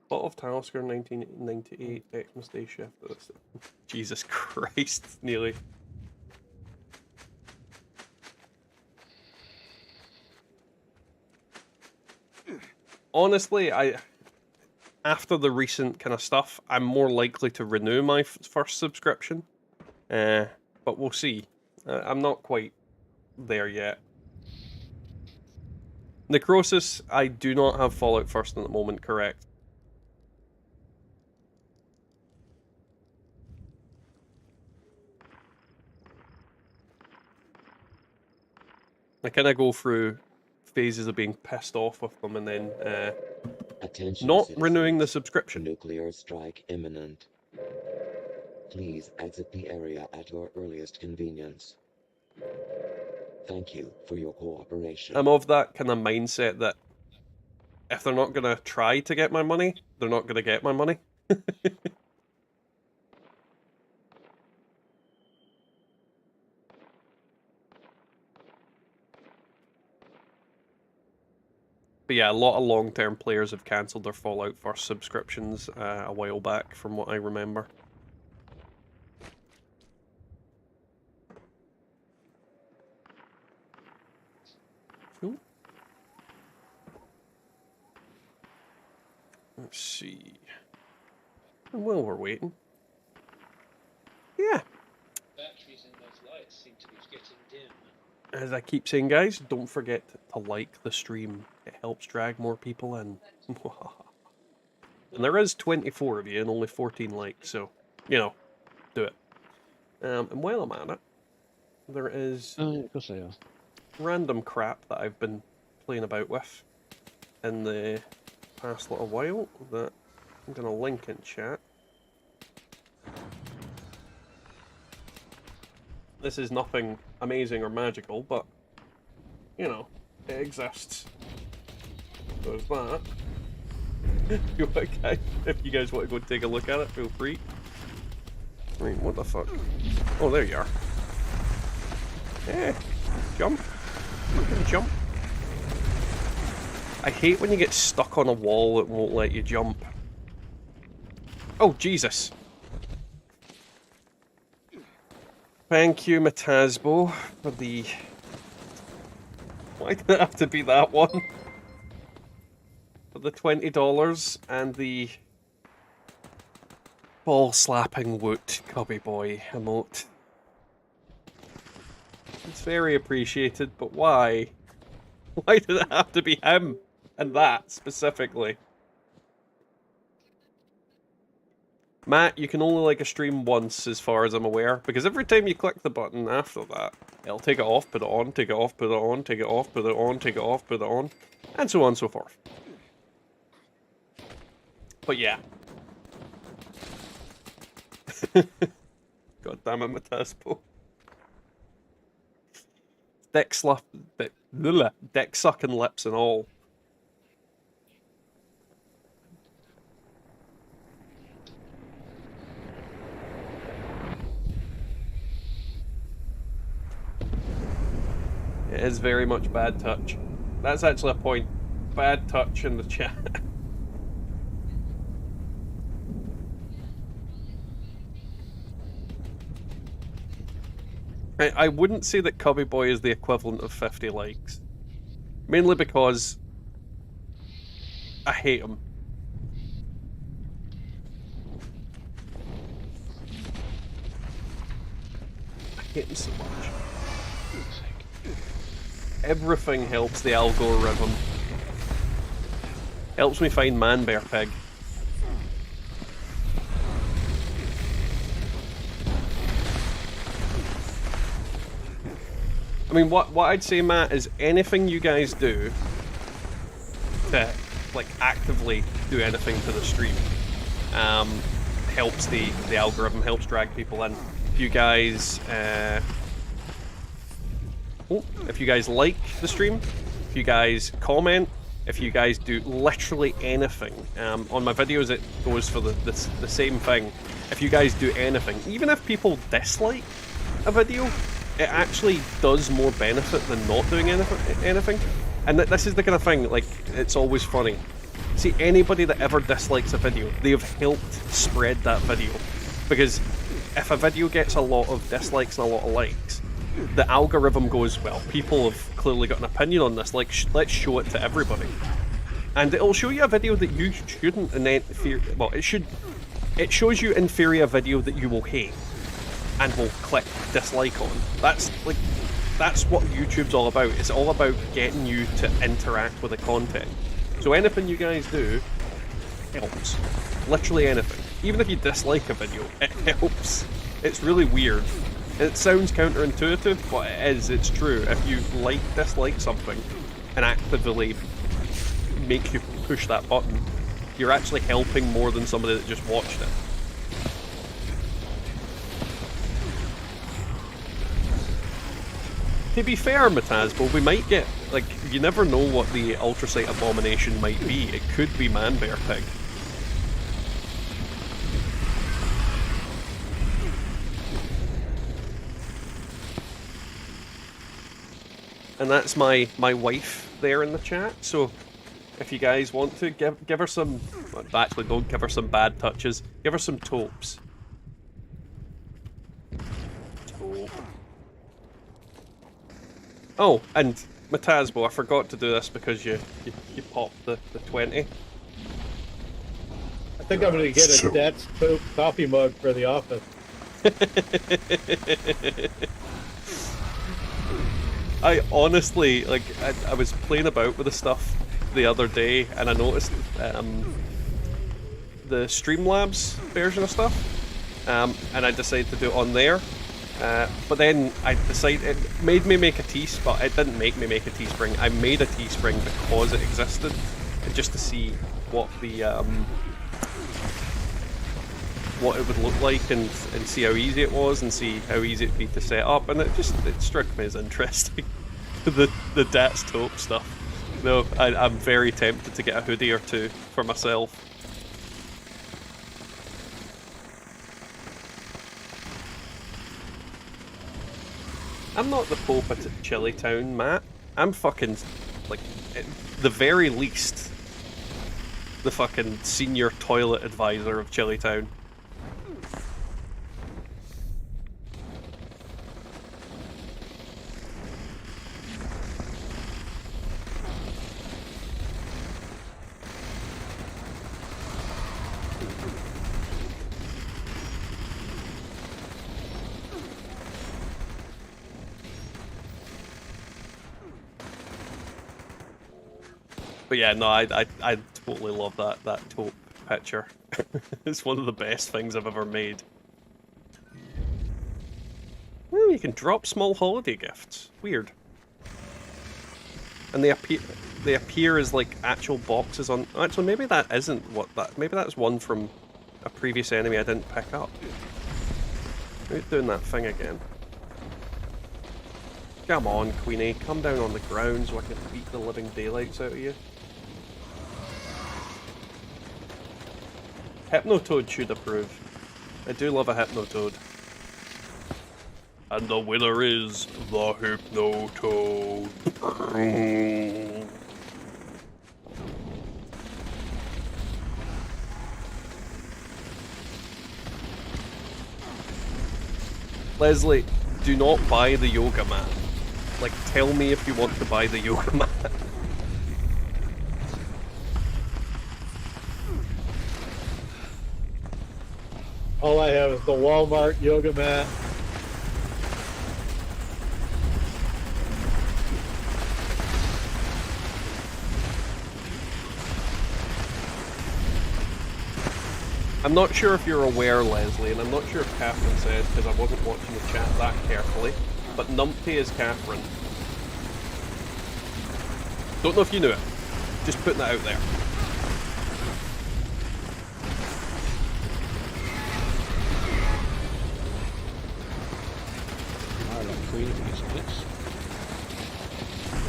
[SPEAKER 1] Plot of Talisker 1998, Xmas Day Shift. Jesus Christ, nearly. Honestly, after the recent kind of stuff, I'm more likely to renew my first subscription. But we'll see. I'm not quite there yet. Necrosis, I do not have Fallout First at the moment, correct? I kind of go through phases of being pissed off with them and then
[SPEAKER 5] Attention,
[SPEAKER 1] not
[SPEAKER 5] citizens.
[SPEAKER 1] renewing the subscription.
[SPEAKER 5] Nuclear strike imminent. Please exit the area at your earliest convenience. Thank you for your cooperation.
[SPEAKER 1] I'm of that kind of mindset that if they're not going to try to get my money, they're not going to get my money. But yeah, a lot of long-term players have cancelled their Fallout First subscriptions a while back, from what I remember. Cool. Let's see. And while we're waiting, yeah.
[SPEAKER 2] Batteries in those lights seem to be getting dim.
[SPEAKER 1] As I keep saying, guys, don't forget to like the stream. It helps drag more people in. And there is 24 of you and only 14 likes, so, you know, do it. And while I'm at it, there is
[SPEAKER 2] Oh, yeah, of course they are.
[SPEAKER 1] random crap that I've been playing about with in the past little while that I'm going to link in chat. This is nothing amazing or magical, but, you know, it exists. There's that. If you guys want to go take a look at it, feel free. I mean, what the fuck? Oh, there you are. Yeah, jump. You can jump. I hate when you get stuck on a wall that won't let you jump. Oh, Jesus. Thank you, Matasbo, for the... Why did it have to be that one? For the $20 and the ball-slapping woot cubby boy emote. It's very appreciated, but why? Why did it have to be him? And that, specifically? Matt, you can only like a stream once, as far as I'm aware, because every time you click the button after that, it'll take it off, put it on, take it off, put it on, take it off, put it on, take it off, put it on, and so on and so forth. But yeah. God damn it, Mataspo. Dick sucking lips and all. It is very much bad touch. That's actually a point. Bad touch in the chat. I wouldn't say that Cubby Boy is the equivalent of 50 likes. Mainly because I hate him. I hate him so much. Everything helps the algorithm. Helps me find Man Bear Pig. I mean, what I'd say, Matt, is anything you guys do to, like, actively do anything to the stream helps the algorithm, helps drag people in. If you guys, if you guys like the stream, if you guys comment, if you guys do literally anything, on my videos it goes for the same thing. If you guys do anything, even if people dislike a video, it actually does more benefit than not doing anything. And this is the kind of thing, like, it's always funny. See, anybody that ever dislikes a video, they have helped spread that video. Because if a video gets a lot of dislikes and a lot of likes, the algorithm goes, well, people have clearly got an opinion on this, like, let's show it to everybody. And it'll show you a video that you shouldn't, and then, well, it shows you in theory a video that you will hate, and will click dislike on. That's what YouTube's all about. It's all about getting you to interact with the content. So anything you guys do helps. Literally anything. Even if you dislike a video, it helps. It's really weird. It sounds counterintuitive, but it is, it's true. If you dislike something and actively make you push that button, you're actually helping more than somebody that just watched it. To be fair, Matazbo, we might get, like, you never know what the ultrasite abomination might be. It could be Man Bear Pig. And that's my wife there in the chat, so if you guys want to, give her some, well, actually don't give her some bad touches, give her some topes. Tope. Oh, and Matazbo, I forgot to do this because you popped the 20.
[SPEAKER 9] I think I'm going to get a Dad's coffee mug for the office.
[SPEAKER 1] I honestly, like, I was playing about with the stuff the other day, and I noticed the Streamlabs version of stuff, and I decided to do it on there. But then I decided, it made me make a but it didn't make me make a Teespring. I made a Teespring because it existed, just to see what the what it would look like and see how easy it was and see how easy it'd be to set up, and it struck me as interesting. the Dats Taupe stuff. No, I'm very tempted to get a hoodie or two for myself. I'm not the Pope at Chili Town, Matt. I'm fucking, like, at the very least, the fucking senior toilet advisor of Chili Town. But yeah, no, I totally love that taupe picture. It's one of the best things I've ever made. Oh, you can drop small holiday gifts. Weird. And they appear as like actual boxes on. Actually, maybe that isn't what that. Maybe that's one from a previous enemy I didn't pick up. Who's doing that thing again? Come on, Queenie, come down on the ground so I can beat the living daylights out of you. Hypnotoad should approve. I do love a Hypnotoad. And the winner is the Hypnotoad. Leslie, do not buy the yoga mat. Like, tell me if you want to buy the yoga mat.
[SPEAKER 9] All I have is the Walmart yoga mat.
[SPEAKER 1] I'm not sure if you're aware, Leslie, and I'm not sure if Catherine said, because I wasn't watching the chat that carefully, but Numpty is Catherine. Don't know if you knew it. Just putting that out there.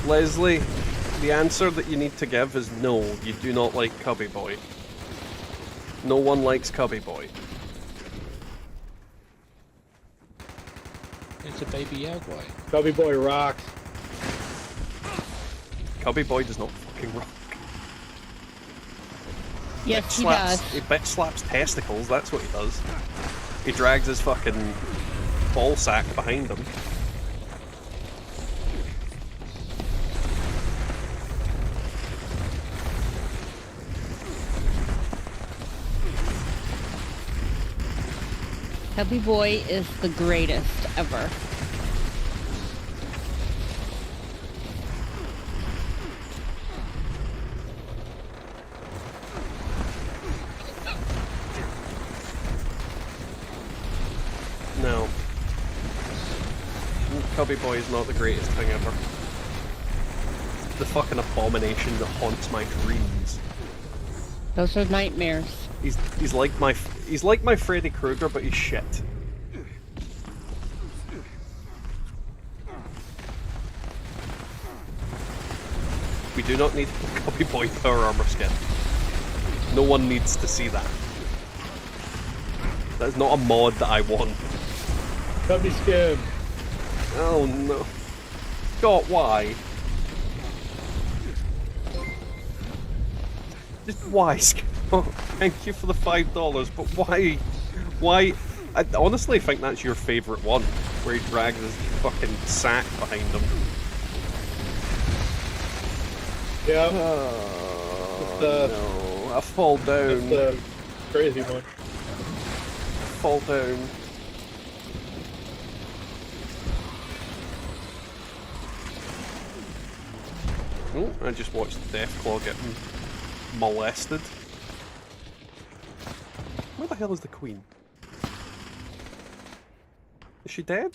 [SPEAKER 1] Leslie, the answer that you need to give is no, you do not like Cubby Boy. No one likes Cubby Boy.
[SPEAKER 2] It's a baby Yagwai.
[SPEAKER 9] Cubby Boy rocks.
[SPEAKER 1] Cubby Boy does not fucking rock.
[SPEAKER 4] Yes, he does.
[SPEAKER 1] He bitch slaps testicles, that's what he does. He drags his fucking ball sack behind him.
[SPEAKER 4] Cubby Boy is the greatest ever.
[SPEAKER 1] No. Cubby Boy is not the greatest thing ever. The fucking abomination that haunts my dreams.
[SPEAKER 4] Those are nightmares.
[SPEAKER 1] He's like my Freddy Krueger, but he's shit. We do not need a Cubby Boy power armor skin. No one needs to see that. That is not a mod that I want.
[SPEAKER 9] Cubby skin.
[SPEAKER 1] Oh no. God, why? Just why, Scott? Thank you for the $5, but why? Why? I honestly think that's your favourite one, where he drags his fucking sack behind him.
[SPEAKER 9] Yeah.
[SPEAKER 1] Oh, no. I fall down.
[SPEAKER 9] That's the crazy one.
[SPEAKER 1] Fall down. Oh, I just watched Deathclaw getting molested. Where the hell is the queen? Is she dead?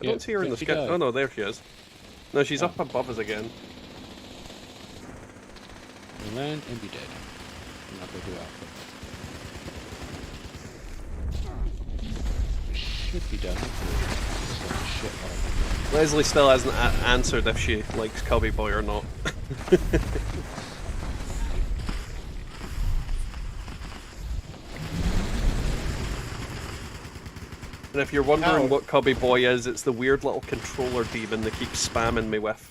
[SPEAKER 1] I don't see her in the sky. Oh no, there she is. No, she's up above us again.
[SPEAKER 2] Land and be dead. I'm not going to do alpha. Should be done. Shit,
[SPEAKER 1] Leslie still hasn't answered if she likes Cubby Boy or not. And if you're wondering what Cubby Boy is, it's the weird little controller demon that keeps spamming me with.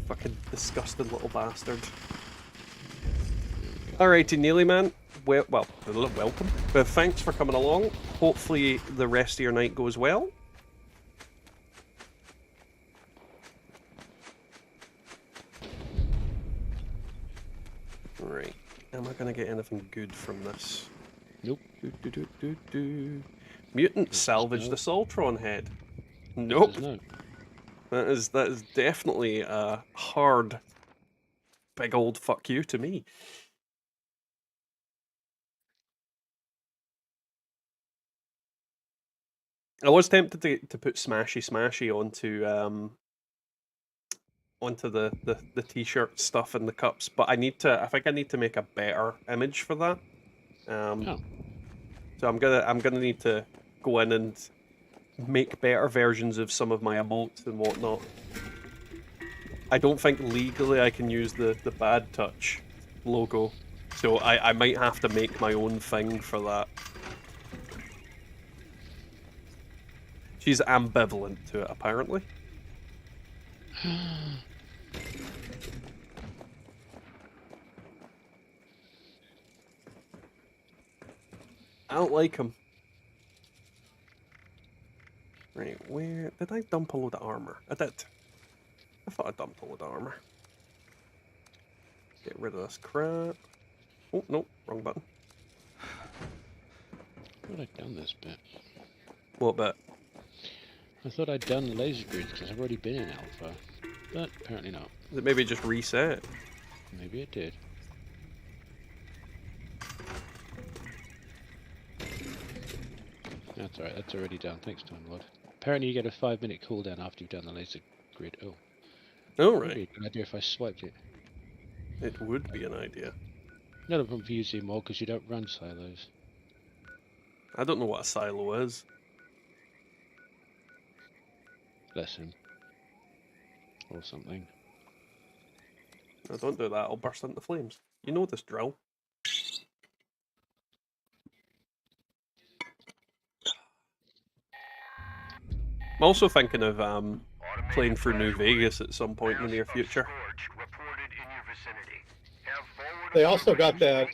[SPEAKER 1] Fucking disgusting little bastard. Alrighty, Neely man. Well, welcome. But thanks for coming along. Hopefully the rest of your night goes well. Right. Am I gonna get anything good from this?
[SPEAKER 2] Nope.
[SPEAKER 1] Mutant salvaged the Soltron head. Nope. That is definitely a hard, big old fuck you to me. I was tempted to put Smashy onto the t-shirt stuff and the cups, but I think I need to make a better image for that. So I'm gonna need to go in and make better versions of some of my emotes and whatnot. I don't think legally I can use the Bad Touch logo, so I might have to make my own thing for that. She's ambivalent to it, apparently. I don't like him. where did I dump a load of armor? I did. I thought I dumped a load of armor. Get rid of this crap. Oh, no, wrong button.
[SPEAKER 2] I thought I'd done this bit.
[SPEAKER 1] What bit?
[SPEAKER 2] I thought I'd done the laser grids because I've already been in alpha, but apparently not.
[SPEAKER 1] Is it maybe just reset?
[SPEAKER 2] Maybe it did. That's alright, that's already done. Thanks, Time Lord. Apparently you get a 5-minute cooldown after you've done the laser grid. Oh.
[SPEAKER 1] Oh,
[SPEAKER 2] Maybe
[SPEAKER 1] right.
[SPEAKER 2] it'd be an idea if I swiped it.
[SPEAKER 1] It would be an idea.
[SPEAKER 2] None of them use you more because you don't run silos.
[SPEAKER 1] I don't know what a silo is.
[SPEAKER 2] Bless him. Or something.
[SPEAKER 1] No, don't do that, I'll burst into flames. You know this drill. I'm also thinking of playing for New Vegas at some point in the near future.
[SPEAKER 9] They also got that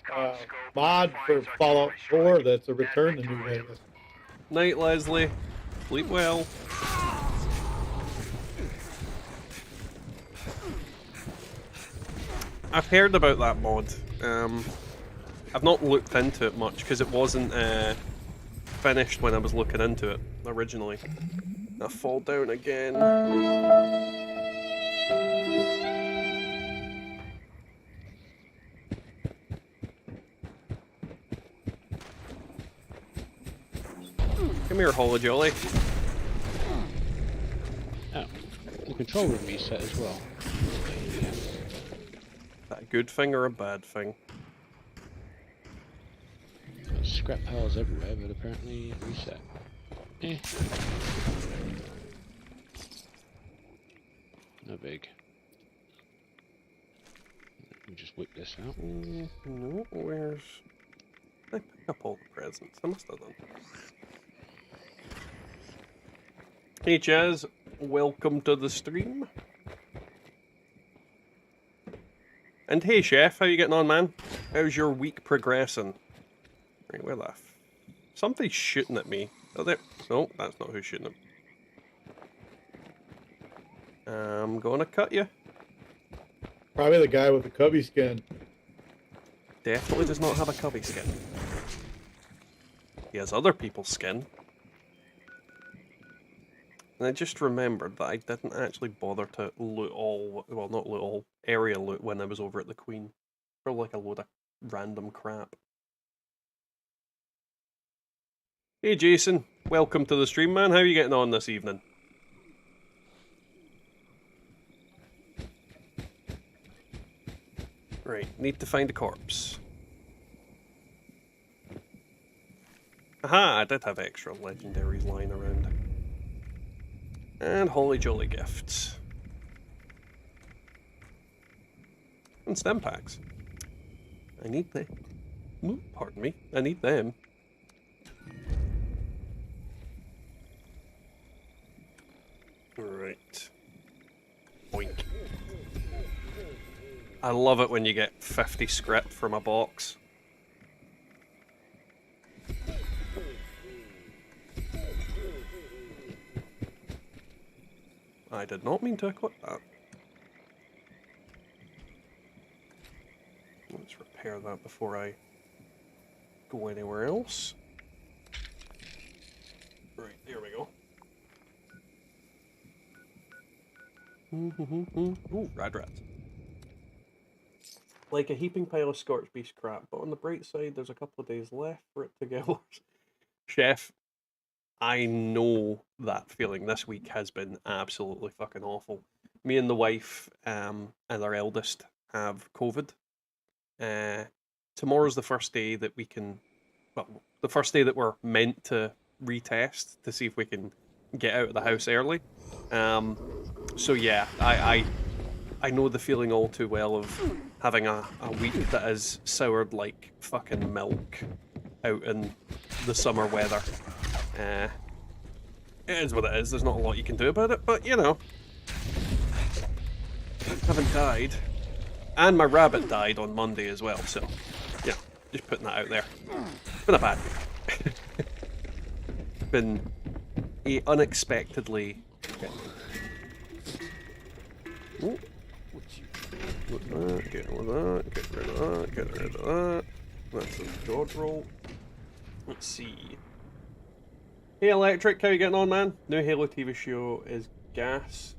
[SPEAKER 9] mod for Fallout 4 that's a return to New Vegas.
[SPEAKER 1] Night, Leslie. Sleep well. I've heard about that mod. I've not looked into it much because it wasn't finished when I was looking into it originally. I fall down again. Come here, Holly Jolly.
[SPEAKER 2] Oh. The control room reset as well.
[SPEAKER 1] Is that a good thing or a bad thing?
[SPEAKER 2] There's scrap piles everywhere, but apparently it reset. Eh. No big. Let me just whip this out.
[SPEAKER 1] No, where's... I pick up all the presents. I must have done. Hey Chaz, welcome to the stream. And hey Chef, how you getting on, man? How's your week progressing? Right, where the somebody's shooting at me. Oh, there. No, that's not who's shooting him. I'm gonna cut you.
[SPEAKER 9] Probably the guy with the cubby skin.
[SPEAKER 1] Definitely does not have a cubby skin. He has other people's skin. And I just remembered that I didn't actually bother to loot all, well, not loot all, area loot when I was over at the Queen. For like a load of random crap. Hey Jason, welcome to the stream, man. How are you getting on this evening? Right, need to find a corpse. Aha, I did have extra legendaries lying around. And Holly Jolly gifts. And stem packs. I need them. Ooh, pardon me. I need them. Right. Boink. I love it when you get 50 script from a box. I did not mean to equip that. Let's repair that before I go anywhere else. Right, there we go. Ooh, rad rats. Like a heaping pile of scorched beast crap, but on the bright side, there's a couple of days left for it to get worse. Chef, I know that feeling. This week has been absolutely fucking awful. Me and the wife and our eldest have COVID. Tomorrow's the first day that we can, well, the first day that we're meant to retest to see if we can get out of the house early. So yeah, I know the feeling all too well of having a week that is soured like fucking milk out in the summer weather. It is what it is, there's not a lot you can do about it, but you know. I haven't died. And my rabbit died on Monday as well, so yeah, just putting that out there. Been a bad week. Been he unexpectedly... Oh. Get rid of that, get rid of that, get rid of that, get rid of that. That's a dodge roll. Let's see. Hey Electric, how you getting on, man? New Halo TV show is gas,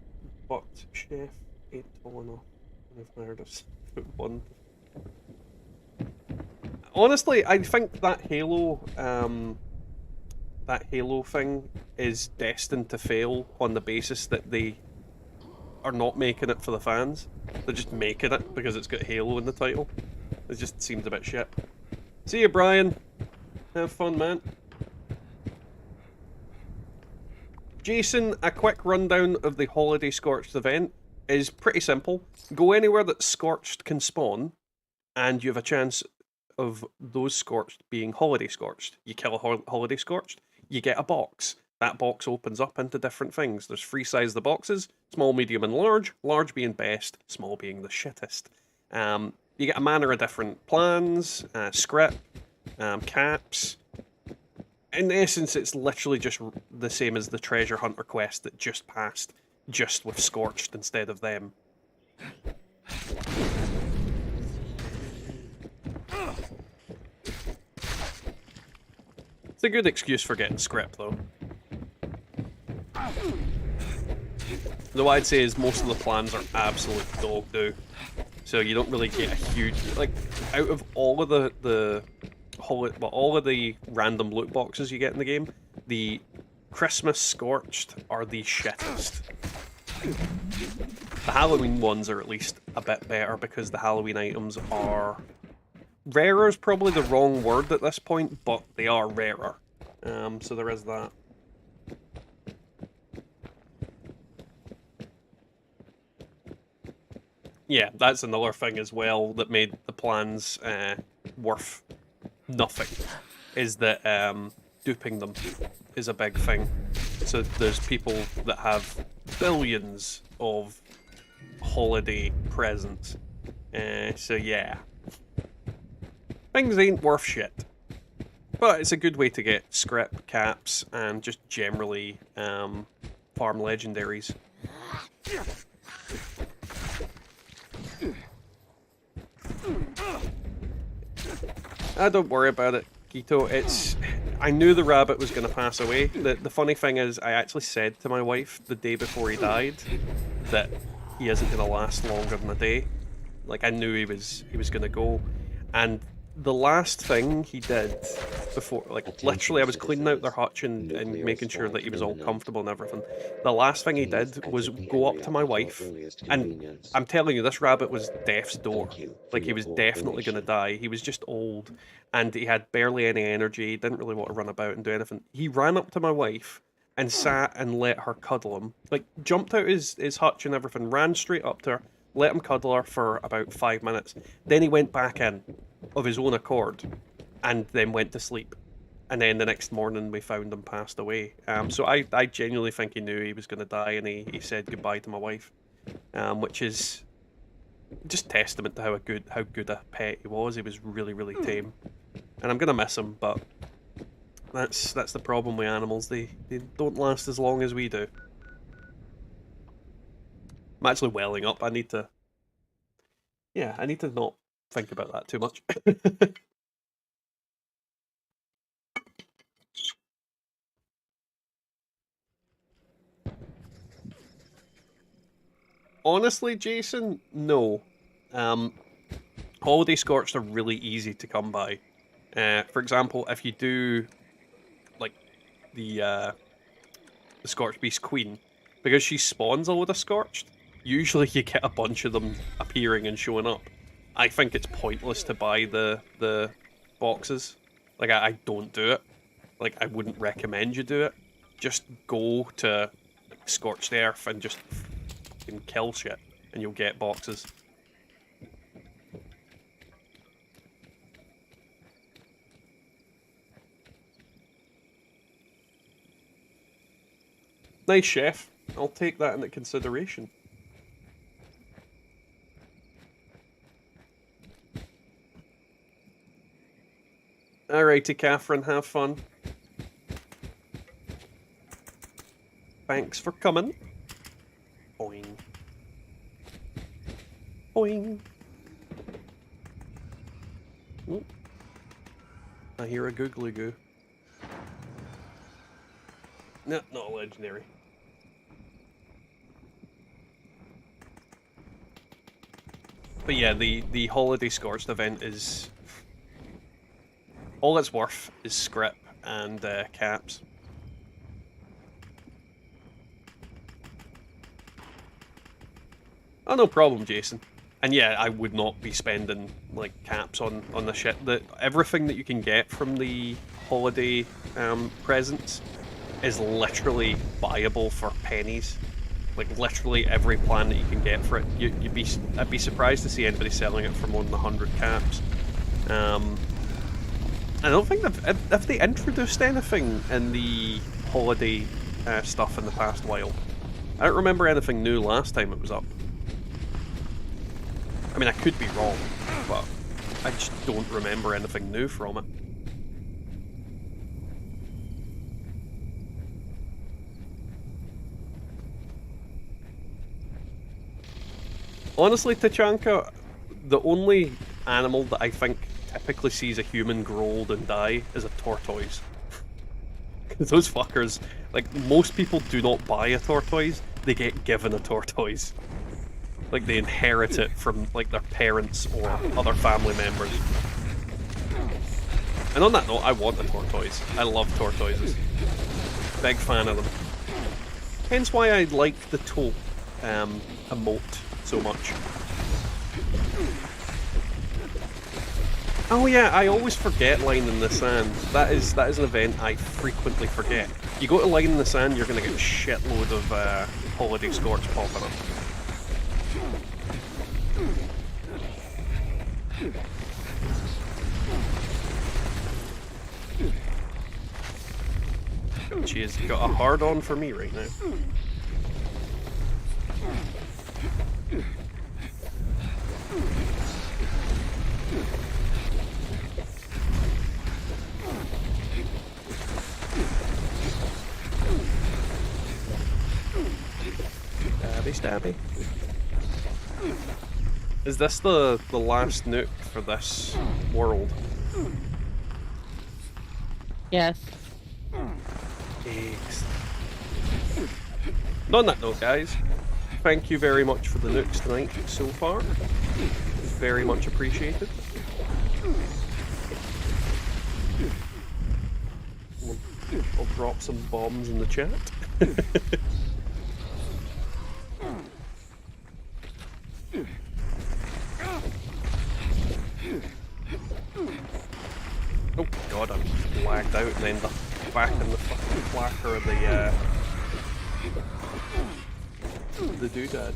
[SPEAKER 1] but Chef ain't tall enough. I've heard of one. Honestly, I think that Halo thing is destined to fail on the basis that they are not making it for the fans. They're just making it because it's got Halo in the title. It just seems a bit shit. See you, Brian. Have fun, man. Jason, a quick rundown of the Holiday Scorched event is pretty simple. Go anywhere that Scorched can spawn, and you have a chance of those Scorched being Holiday Scorched. You kill a Holiday Scorched, you get a box. That box opens up into different things. There's 3 sizes of the boxes, small, medium, and large. Large being best, small being the shittest. You get a manner of different plans, script, caps. In essence, it's literally just the same as the Treasure Hunter quest that just passed, just with Scorched instead of them. It's a good excuse for getting script, though. Though I'd say is most of the plans are absolute dog do. So you don't really get a huge... Like, out of all of all of the random loot boxes you get in the game, the Christmas Scorched are the shittest. The Halloween ones are at least a bit better because the Halloween items are... Rarer is probably the wrong word at this point, but they are rarer. So there is that. Yeah, that's another thing as well that made the plans worth nothing, is that duping them is a big thing. So there's people that have billions of holiday presents. So yeah. Things ain't worth shit. But it's a good way to get script, caps, and just generally farm legendaries. Don't worry about it, Keto. I knew the rabbit was going to pass away. The funny thing is, I actually said to my wife the day before he died that he isn't going to last longer than a day. Like, I knew he was going to go. And the last thing he did before, like, literally I was cleaning out their hutch and making sure that he was all comfortable and everything. The last thing he did was go up to my wife, and I'm telling you, this rabbit was death's door. Like, he was definitely going to die. He was just old, and he had barely any energy, didn't really want to run about and do anything. He ran up to my wife and sat and let her cuddle him. Like, jumped out his hutch and everything, ran straight up to her, let him cuddle her for about 5 minutes. Then he went back in of his own accord and then went to sleep. And then the next morning we found him passed away. So I genuinely think he knew he was going to die, and he said goodbye to my wife, which is just testament to how good a pet he was. He was really, really tame. And I'm going to miss him, but that's the problem with animals. They don't last as long as we do. I'm actually welling up. I need to not think about that too much. Honestly, Jason, no. Holiday Scorched are really easy to come by. For example, if you do like the Scorched Beast Queen, because she spawns a load of Scorched, usually you get a bunch of them appearing and showing up. I think it's pointless to buy the boxes. Like, I don't do it. Like, I wouldn't recommend you do it. Just go to Scorched Earth and just fucking kill shit, and you'll get boxes. Nice, Chef. I'll take that into consideration. Alrighty, Catherine, have fun. Thanks for coming. Boing. Boing. Oh. I hear a googly goo. No, not a legendary. But yeah, the Holiday Scorched event is... all it's worth is script and caps. Oh, no problem, Jason. And yeah, I would not be spending like caps on the shit. Everything that you can get from the holiday presents is literally buyable for pennies. Like literally every plan that you can get for it. I'd be surprised to see anybody selling it for more than 100 caps. I don't think have they introduced anything in the holiday stuff in the past while. I don't remember anything new last time it was up. I mean, I could be wrong, but I just don't remember anything new from it. Honestly, Tachanka, the only animal that I think typically sees a human grow old and die is a tortoise. Because those fuckers, like, most people do not buy a tortoise, they get given a tortoise. Like, they inherit it from, like, their parents or other family members. And on that note, I want a tortoise. I love tortoises. Big fan of them. Hence why I like the toe emote so much. Oh yeah, I always forget Line in the Sand. That is an event I frequently forget. You go to Line in the Sand, you're gonna get a shitload of Holiday Scorch popping up. She has got a hard on for me right now. Stabby. Is this the last nuke for this world?
[SPEAKER 4] Yes.
[SPEAKER 1] Eggs. On that note, guys, thank you very much for the nukes tonight so far. Very much appreciated. I'll drop some bombs in the chat. Oh god, I'm lagged out and ended up back in the fucking clacker of the doodad.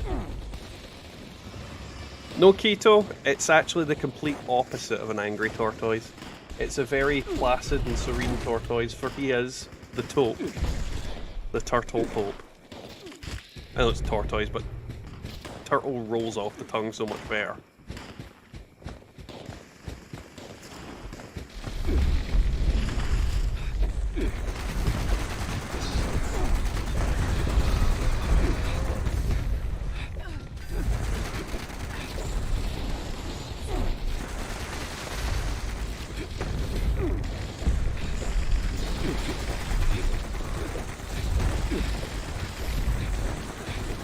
[SPEAKER 1] No, Keto, it's actually the complete opposite of an angry tortoise. It's a very placid and serene tortoise, for he is the taupe. The turtle taupe. I know it's tortoise, but turtle rolls off the tongue so much better.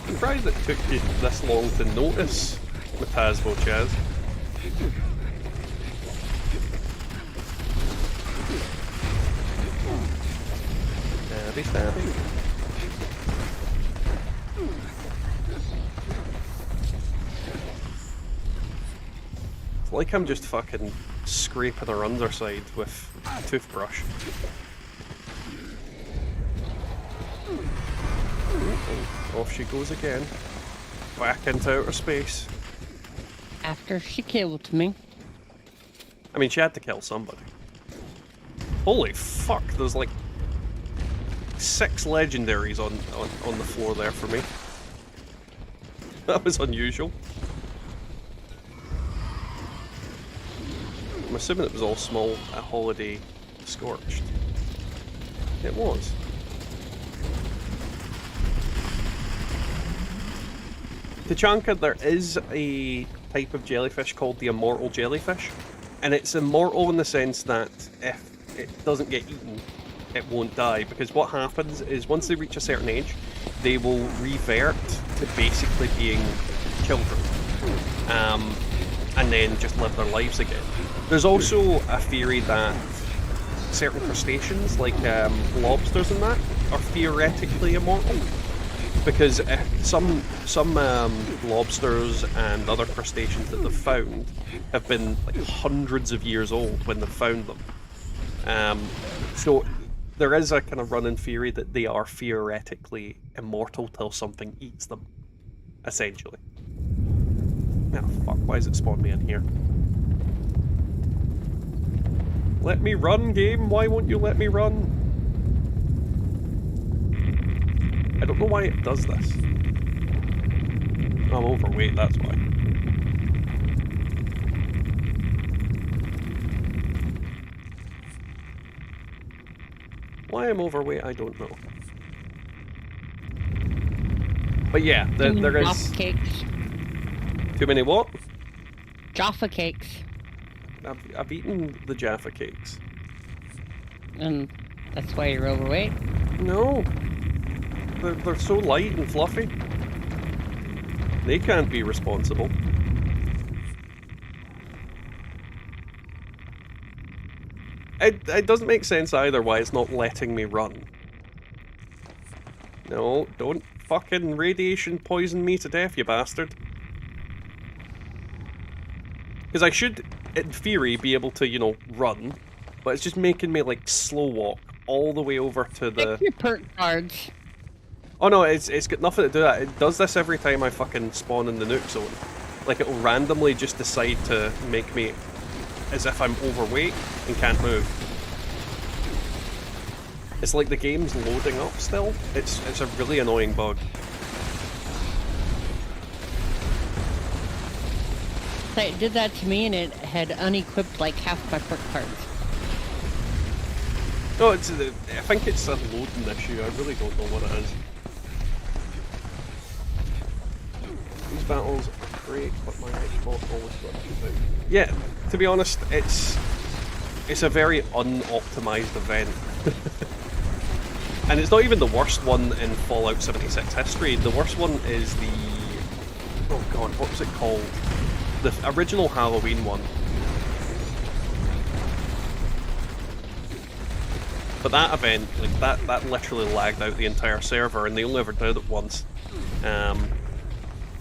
[SPEAKER 1] I'm surprised it took you this long to notice Matasvo Chaz. Stabby, stabby. It's like I'm just fucking scraping her underside with a toothbrush. Off she goes again. Back into outer space.
[SPEAKER 4] After she killed me.
[SPEAKER 1] I mean, she had to kill somebody. Holy fuck, there's like 6 legendaries on the floor there for me. That was unusual. I'm assuming it was all small at Holiday Scorched. It was. Tachanka, there is a type of jellyfish called the immortal jellyfish, and it's immortal in the sense that if it doesn't get eaten, it won't die, because what happens is once they reach a certain age, they will revert to basically being children, and then just live their lives again. There's also a theory that certain crustaceans, like lobsters and that, are theoretically immortal, because some lobsters and other crustaceans that they've found have been like hundreds of years old when they've found them. So there is a kind of running theory that they are theoretically immortal till something eats them, essentially. Oh fuck, why has it spawned me in here? Let me run, game, why won't you let me run? I don't know why it does this. I'm overweight, that's why. Why I'm overweight, I don't know. But yeah, there is...
[SPEAKER 4] Jaffa cakes.
[SPEAKER 1] Too many what?
[SPEAKER 4] Jaffa cakes.
[SPEAKER 1] I've eaten the Jaffa cakes.
[SPEAKER 4] And that's why you're overweight?
[SPEAKER 1] No. They're so light and fluffy. They can't be responsible. It doesn't make sense either why it's not letting me run. No, don't fucking radiation poison me to death, you bastard. Because I should, in theory, be able to, you know, run, but it's just making me, like, slow walk all the way over to the...
[SPEAKER 4] Check your perk cards.
[SPEAKER 1] Oh no, it's got nothing to do with that. It does this every time I fucking spawn in the nuke zone. Like, it'll randomly just decide to make me as if I'm overweight and can't move. It's like the game's loading up still. It's a really annoying bug.
[SPEAKER 4] It did that to me and it had unequipped like half my perk cards.
[SPEAKER 1] No, I think it's a loading issue. I really don't know what it is. These battles are great, but my Xbox always got to. Yeah, to be honest, it's a very unoptimized event. And it's not even the worst one in Fallout 76 history. The worst one is the... oh god, what was it called? The original Halloween one. But that event, like that literally lagged out the entire server, and they only ever did it once.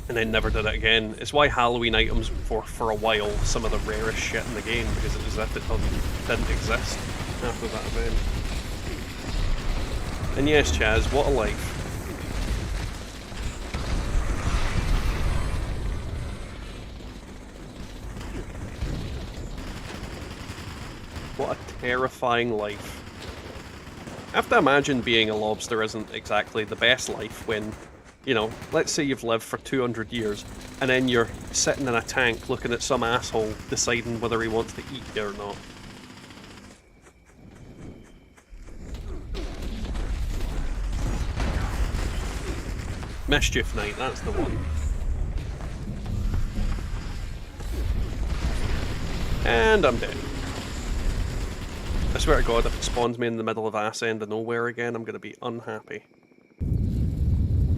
[SPEAKER 1] And then never did it again. It's why Halloween items were, for a while, some of the rarest shit in the game, because it was as if it didn't exist after that event. And yes, Chaz, what a life. What a terrifying life. I have to imagine being a lobster isn't exactly the best life when, you know, let's say you've lived for 200 years, and then you're sitting in a tank looking at some asshole deciding whether he wants to eat you or not. Mischief Night, that's the one. And I'm dead. I swear to God, if it spawns me in the middle of ass end of nowhere again, I'm gonna be unhappy.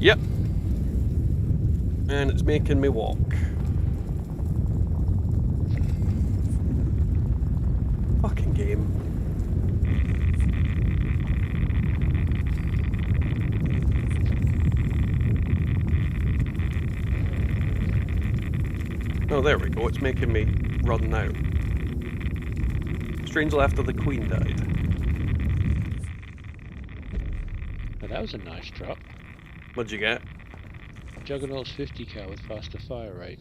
[SPEAKER 1] Yep. And it's making me walk. Fucking game. Oh, there we go. It's making me run now. Strangely after the Queen died.
[SPEAKER 2] Well, that was a nice drop.
[SPEAKER 1] What'd you get?
[SPEAKER 2] Juggernaut's 50 cal with faster fire rate.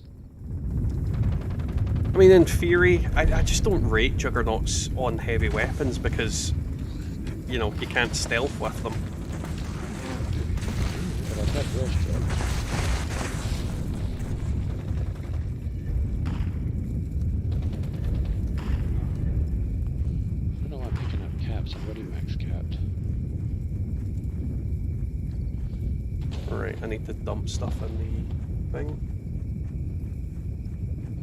[SPEAKER 1] I mean, in theory, I just don't rate Juggernauts on heavy weapons because, you know, you can't stealth with them.
[SPEAKER 2] But I've had worse drops. I don't know why I'm picking up caps. I'm already max capped.
[SPEAKER 1] Alright, I need to dump stuff in thing.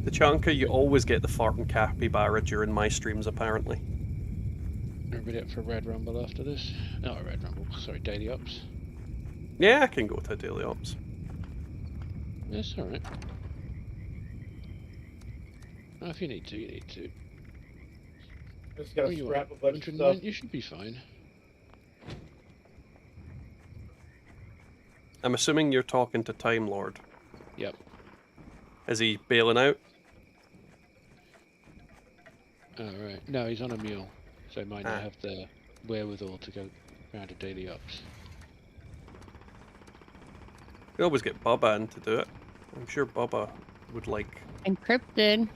[SPEAKER 1] Tachanka, you always get the farting capybara during my streams, apparently.
[SPEAKER 2] Everybody up for a Red Rumble after this? Not a Red Rumble, sorry, Daily Ops.
[SPEAKER 1] Yeah, I can go to daily ops.
[SPEAKER 2] That's alright. Oh, if you need to, you need to.
[SPEAKER 3] Just gotta
[SPEAKER 2] What you
[SPEAKER 3] scrap
[SPEAKER 2] want?
[SPEAKER 3] a bunch of
[SPEAKER 2] 109?
[SPEAKER 3] stuff.
[SPEAKER 2] You should be fine.
[SPEAKER 1] I'm assuming you're talking to Time Lord.
[SPEAKER 2] Yep.
[SPEAKER 1] Is he bailing out?
[SPEAKER 2] Alright. No, he's on a mule, so he might not have the wherewithal to go round to Daily Ops.
[SPEAKER 1] We always get Bubba in to do it. I'm sure Bubba would like...
[SPEAKER 4] Encrypted.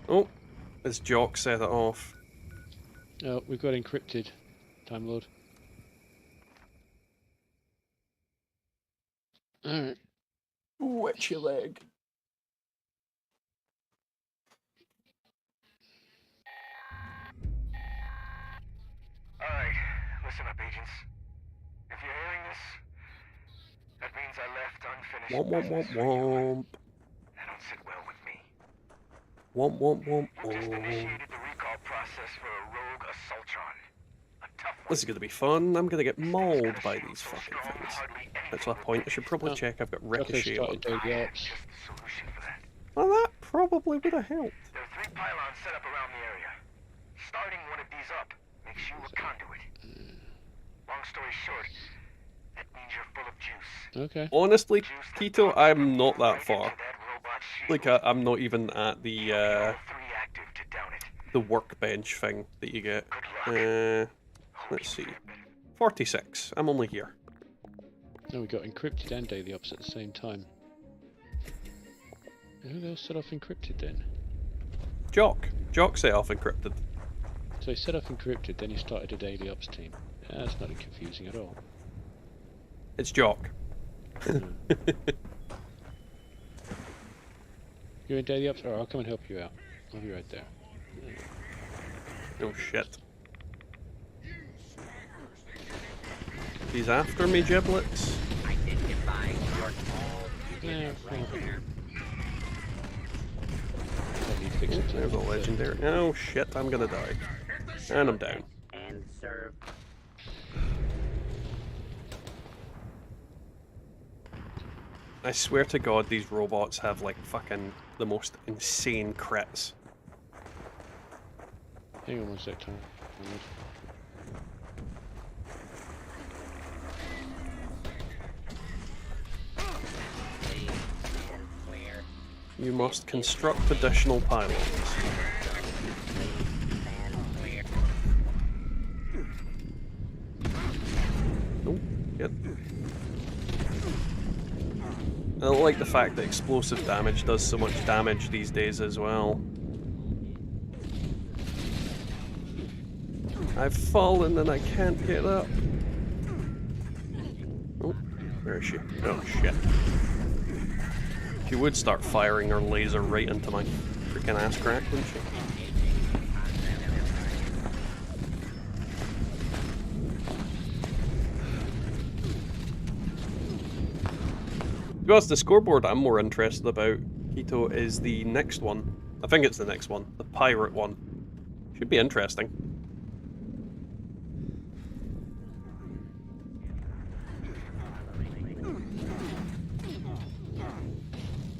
[SPEAKER 1] Oh, his jock set it off.
[SPEAKER 2] Oh, we've got Encrypted, Time Lord. Alright.
[SPEAKER 1] Witchy leg.
[SPEAKER 10] Alright, listen up, agents. If you're hearing this, that means I left unfinished
[SPEAKER 1] Womp womp
[SPEAKER 10] business
[SPEAKER 1] womp
[SPEAKER 10] for you.
[SPEAKER 1] womp.
[SPEAKER 10] That don't sit well with me.
[SPEAKER 1] Womp womp womp
[SPEAKER 10] You just
[SPEAKER 1] womp.
[SPEAKER 10] initiated the recall process for a rogue assaultron. A tough one.
[SPEAKER 1] This is going to be fun. I'm going to get
[SPEAKER 10] This thing's
[SPEAKER 1] mauled
[SPEAKER 10] got a
[SPEAKER 1] by
[SPEAKER 10] shield
[SPEAKER 1] these
[SPEAKER 10] so
[SPEAKER 1] fucking
[SPEAKER 10] strong,
[SPEAKER 1] things.
[SPEAKER 10] hardly
[SPEAKER 1] That's
[SPEAKER 10] anything
[SPEAKER 1] a point. I should probably
[SPEAKER 2] Oh,
[SPEAKER 1] check I've got
[SPEAKER 2] Rocco
[SPEAKER 1] ricochet on.
[SPEAKER 2] started Daily Ops.
[SPEAKER 10] just the solution for that.
[SPEAKER 1] Well, that probably would have helped.
[SPEAKER 10] There are 3 pylons set up around the area. Starting one of these up makes you a conduit. Long story short, that means you're full of juice.
[SPEAKER 2] Okay.
[SPEAKER 1] Honestly,
[SPEAKER 10] Juice that
[SPEAKER 1] Keto,
[SPEAKER 10] pops
[SPEAKER 1] I'm not
[SPEAKER 10] right
[SPEAKER 1] that far.
[SPEAKER 10] into that robot shield.
[SPEAKER 1] Like, I'm not even at the
[SPEAKER 10] All 3 active to down it.
[SPEAKER 1] the workbench thing that you get.
[SPEAKER 10] Good luck.
[SPEAKER 1] Let's see. 46. I'm only here.
[SPEAKER 2] No, we got Encrypted and Daily Ops at the same time. Who else set off Encrypted then?
[SPEAKER 1] Jock. Jock set off Encrypted.
[SPEAKER 2] So he set off Encrypted, then he started a Daily Ops team. That's not confusing at all.
[SPEAKER 1] It's Jock.
[SPEAKER 2] You're in Daily Ops? Alright, I'll come and help you out. I'll be right there.
[SPEAKER 1] Oh shit. He's after me, giblets.
[SPEAKER 6] Identifying your
[SPEAKER 2] Yeah,
[SPEAKER 6] right there.
[SPEAKER 2] I need to fix it.
[SPEAKER 1] There's a legendary. Oh shit, I'm gonna die. And I'm down.
[SPEAKER 6] And serve.
[SPEAKER 1] I swear to God, these robots have like fucking the most insane crits.
[SPEAKER 2] Hang on one sec, Tom.
[SPEAKER 1] You must construct additional pylons. Oh, yep. I don't like the fact that explosive damage does so much damage these days as well. I've fallen and I can't get up. Oh, where is she? Oh shit. She would start firing her laser right into my freaking ass crack, wouldn't she? To be honest, the scoreboard I'm more interested about, Keto, is the next one. I think it's the next one. The pirate one. Should be interesting.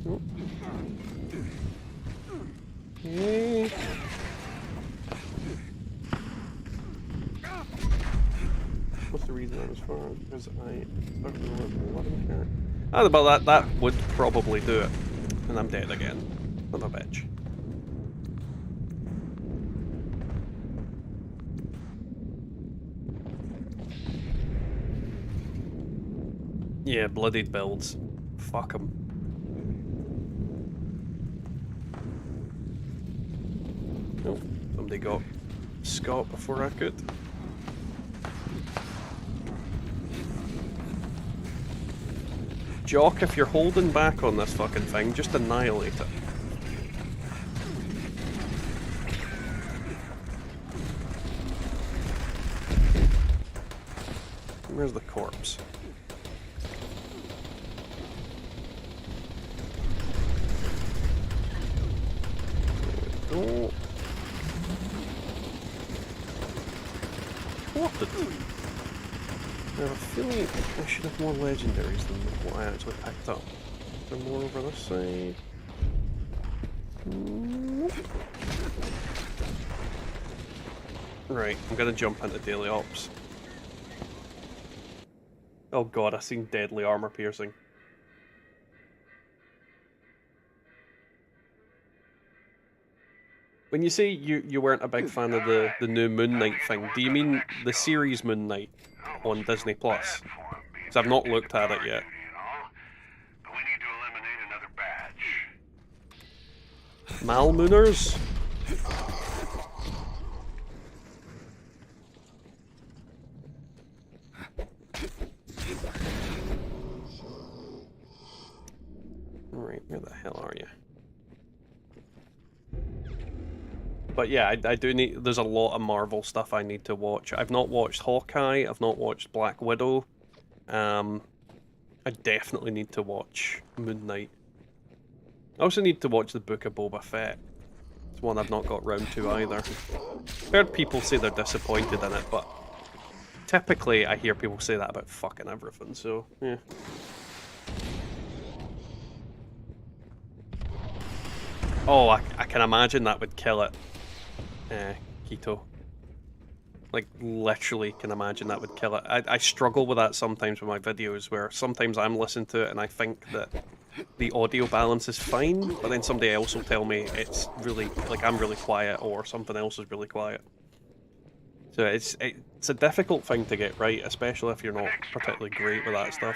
[SPEAKER 1] Oh. Okay. What's the reason I was far? Because I started with 11 character. Ah, but that would probably do it. And I'm dead again. Son of a bitch. Yeah, bloodied builds. Fuck 'em. Oh, somebody got Scott before I could. Jock, if you're holding back on this fucking thing, just annihilate it. Where's the corpse? go. Spotted. Now, I feel like I should have more legendaries than what I actually picked up. Is there more over this side? Nope. Right, I'm gonna jump into daily ops. Oh god, I've seen deadly armor piercing. When you say you weren't a big fan of the new Moon Knight thing, do you mean the series Moon Knight on Disney Plus? Because I've not looked at it yet. Malmooners? Right, where the hell are you? But yeah, I do need. There's a lot of Marvel stuff I need to watch. I've not watched Hawkeye. I've not watched Black Widow. I definitely need to watch Moon Knight. I also need to watch the Book of Boba Fett. It's one I've not got round to either. Heard people say they're disappointed in it, but typically I hear people say that about fucking everything. So yeah. Oh, I can imagine that would kill it. Keto. Like, literally can imagine that would kill it. I struggle with that sometimes with my videos, where sometimes I'm listening to it and I think that the audio balance is fine, but then somebody else will tell me it's really, like, I'm really quiet, or something else is really quiet. So it's a difficult thing to get right, especially if you're not particularly great with that stuff.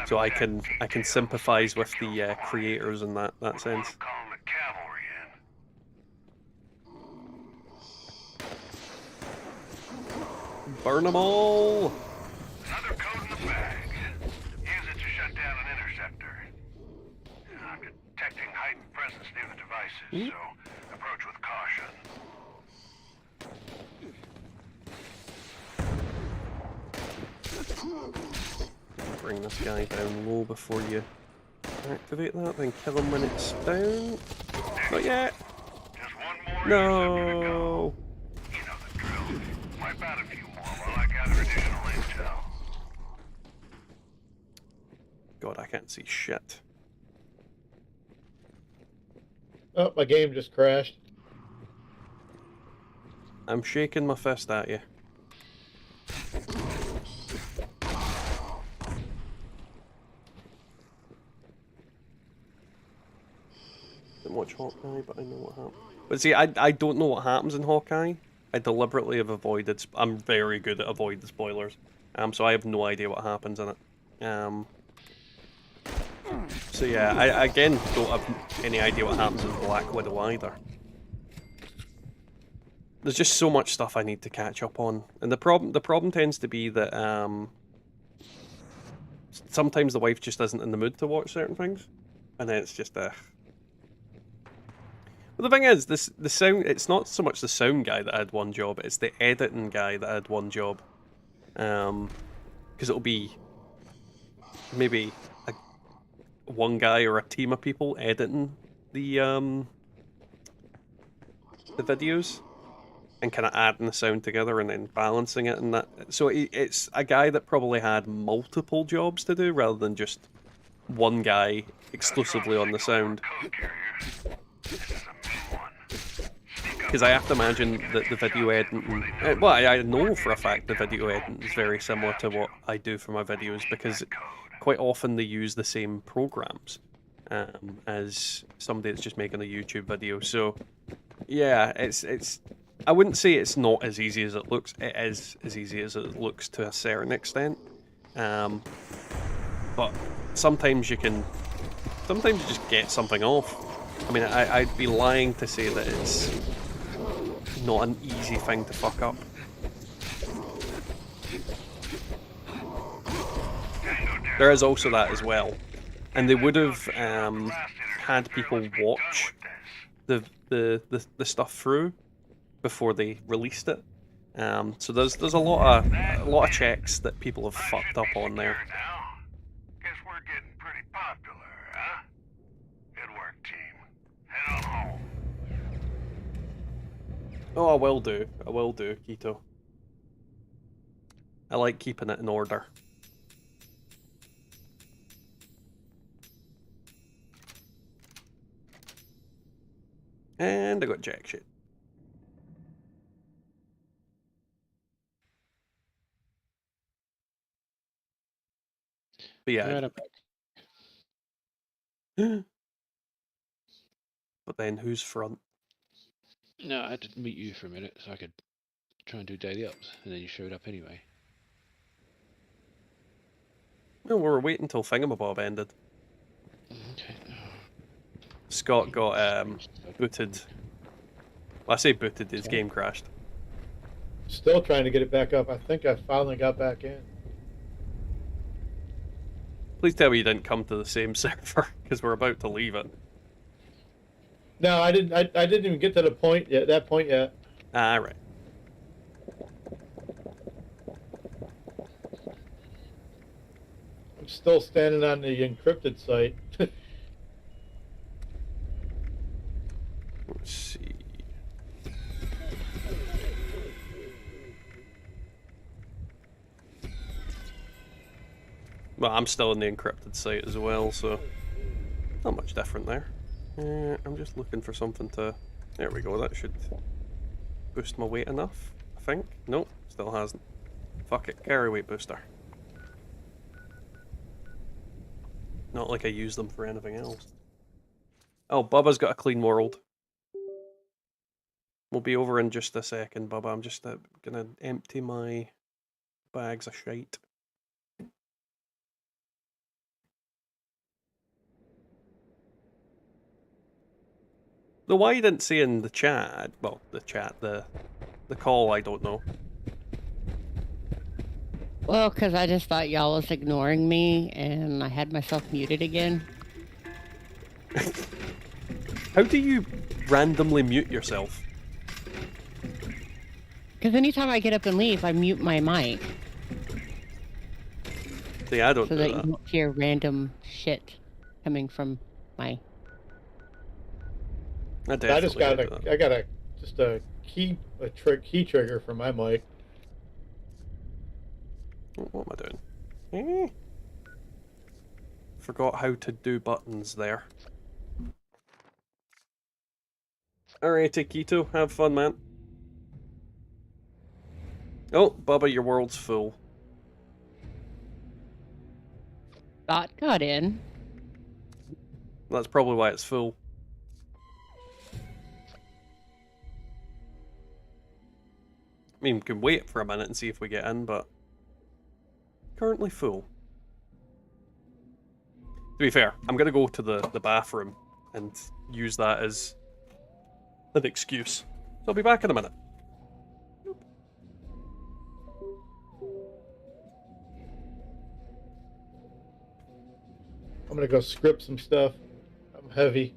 [SPEAKER 1] So I can sympathise with the creators in that sense. Burn them all!
[SPEAKER 10] Another code in the bag. Use it to shut down an interceptor. I'm detecting heightened presence near the devices, so approach with caution.
[SPEAKER 1] Bring this guy down low before you activate that, then kill him when it's down. Not yet!
[SPEAKER 10] Just one more
[SPEAKER 1] No!
[SPEAKER 10] You know the drill. Wipe out a few more while I gather additional intel.
[SPEAKER 1] God, I can't see shit.
[SPEAKER 9] Oh, my game just crashed.
[SPEAKER 1] I'm shaking my fist at you. Didn't watch Hawkeye, but I know what happened. But see, I don't know what happens in Hawkeye. I deliberately have avoided. I'm very good at avoiding spoilers. So I have no idea what happens in it. So yeah, I again don't have any idea what happens in Black Widow either. There's just so much stuff I need to catch up on, and the problem tends to be that sometimes the wife just isn't in the mood to watch certain things, and then it's just Well, the thing is, the sound. It's not so much the sound guy that had one job; it's the editing guy that had one job. Because it'll be maybe one guy or a team of people editing the videos and kind of adding the sound together and then balancing it and that. So it's a guy that probably had multiple jobs to do rather than just one guy exclusively on the sound. Because I have to imagine that the video editing... Well, I know for a fact the video editing is very similar to what I do for my videos, because quite often they use the same programs as somebody that's just making a YouTube video. So, yeah, it's... I wouldn't say it's not as easy as it looks. It is as easy as it looks to a certain extent. But sometimes you can... Sometimes you just get something off. I mean, I'd be lying to say that it's not an easy thing to fuck up. There is also that as well. And they would have had people watch the stuff through before they released it. So there's a lot of checks that people have fucked up on there.
[SPEAKER 10] Guess we're getting pretty popular, huh? Good work, team. Head on home.
[SPEAKER 1] Oh, I will do. I will do, Keto. I like keeping it in order. And I got jack shit. But yeah.
[SPEAKER 2] Right, I'm back.
[SPEAKER 1] But then who's front?
[SPEAKER 2] No, I had to meet you for a minute so I could try and do daily ups, and then you showed up anyway.
[SPEAKER 1] No, we were waiting until Thingamabob ended.
[SPEAKER 2] Okay.
[SPEAKER 1] Scott got booted. Well, I say booted, his
[SPEAKER 2] Sorry?
[SPEAKER 1] game crashed.
[SPEAKER 9] Still trying to get it back up. I think I finally got back in.
[SPEAKER 1] Please tell me you didn't come to the same server, because we're about to leave it.
[SPEAKER 9] No, I didn't. I didn't even get to the point yet. That point yet.
[SPEAKER 1] Ah, right.
[SPEAKER 9] I'm still standing on the encrypted site.
[SPEAKER 1] Let's see. Well, I'm still in the encrypted site as well, so not much different there. I'm just looking for something to... There we go, that should boost my weight enough, I think. Nope, still hasn't. Fuck it, carry weight booster. Not like I use them for anything else. Oh, Bubba's got a clean world. We'll be over in just a second, Bubba. I'm just gonna empty my bags of shite. Though why you didn't say in the chat, well, the call, I don't know.
[SPEAKER 4] Well, because I just thought y'all was ignoring me, and I had myself muted again.
[SPEAKER 1] How do you randomly mute yourself?
[SPEAKER 4] Because anytime I get up and leave, I mute my mic.
[SPEAKER 1] See, I don't
[SPEAKER 4] so
[SPEAKER 1] do
[SPEAKER 4] that
[SPEAKER 1] that.
[SPEAKER 4] you don't hear random shit coming from my...
[SPEAKER 1] I
[SPEAKER 9] just got a key trigger for my mic.
[SPEAKER 1] What am I doing? Forgot how to do buttons there. Alright, Keto, have fun, man. Oh, Bubba, your world's full.
[SPEAKER 4] Got in.
[SPEAKER 1] That's probably why it's full. I mean, we can wait for a minute and see if we get in, but... Currently full. To be fair, I'm gonna go to the bathroom and use that as an excuse. So I'll be back in a minute.
[SPEAKER 9] I'm gonna go script some stuff. I'm heavy.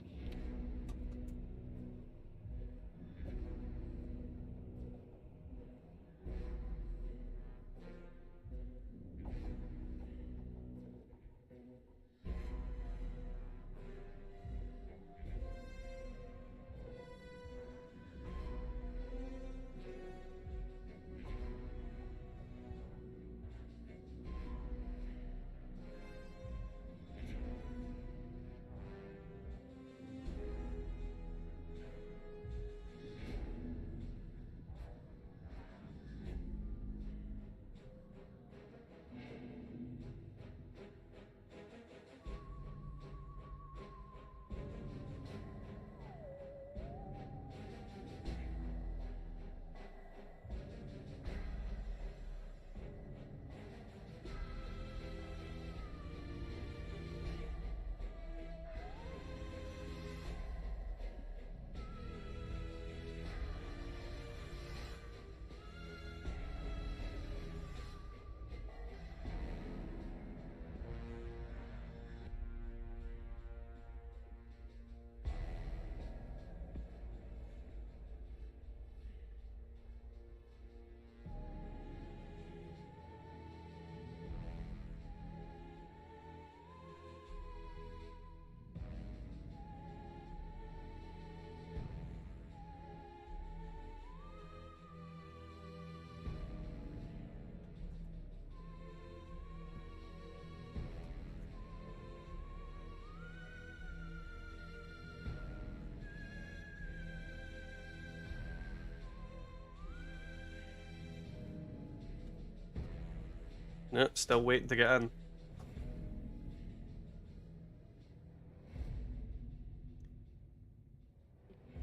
[SPEAKER 1] No, still waiting to get in.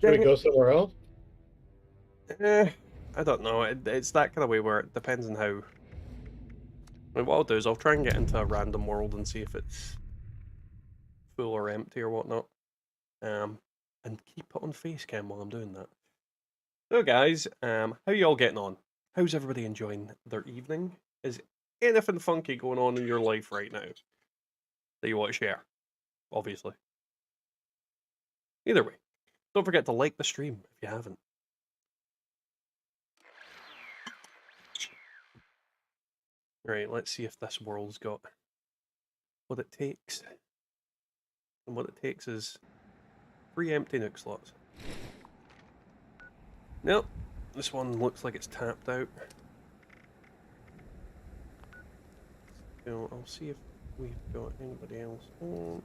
[SPEAKER 9] Should we go somewhere else?
[SPEAKER 1] I don't know. It's that kind of way where it depends on how. I mean, what I'll do is I'll try and get into a random world and see if it's full or empty or whatnot. And keep it on face cam while I'm doing that. So guys, how you all getting on? How's everybody enjoying their evening? Is anything funky going on in your life right now that you want to share? Obviously. Either way, don't forget to like the stream if you haven't. Right, let's see if this world's got what it takes. And what it takes is 3 empty nuke slots. Nope, this one looks like it's tapped out. So I'll see if we've got anybody else on.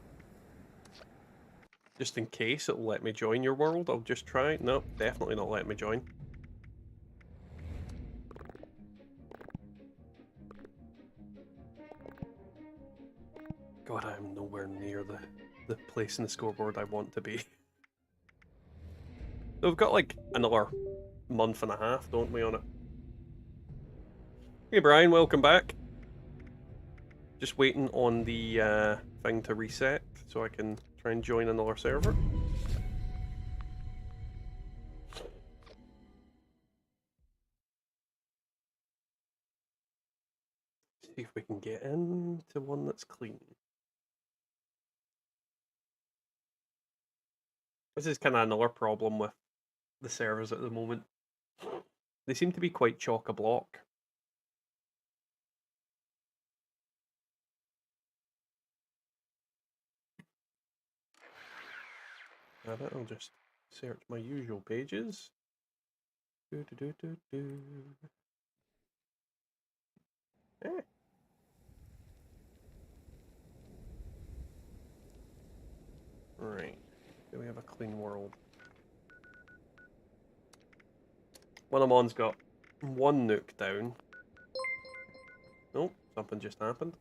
[SPEAKER 1] Just in case it'll let me join your world, I'll just try. Nope, definitely not letting me join. God, I'm nowhere near the place in the scoreboard I want to be. So we've got like another month and a half, don't we, on it? Hey Brian, welcome back. Just waiting on the thing to reset so I can try and join another server. See if we can get into one that's clean. This is kind of another problem with the servers at the moment. They seem to be quite chock-a-block. I'll just search my usual pages. Eh. Right. Do we have a clean world? One of mine's got 1 nuke down. Nope, something just happened.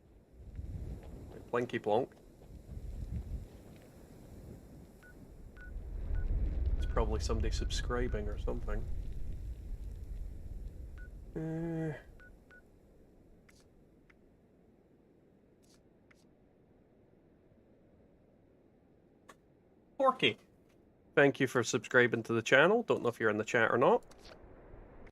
[SPEAKER 1] Plinky plonk. It's probably somebody subscribing or something. Porky, thank you for subscribing to the channel. Don't know if you're in the chat or not.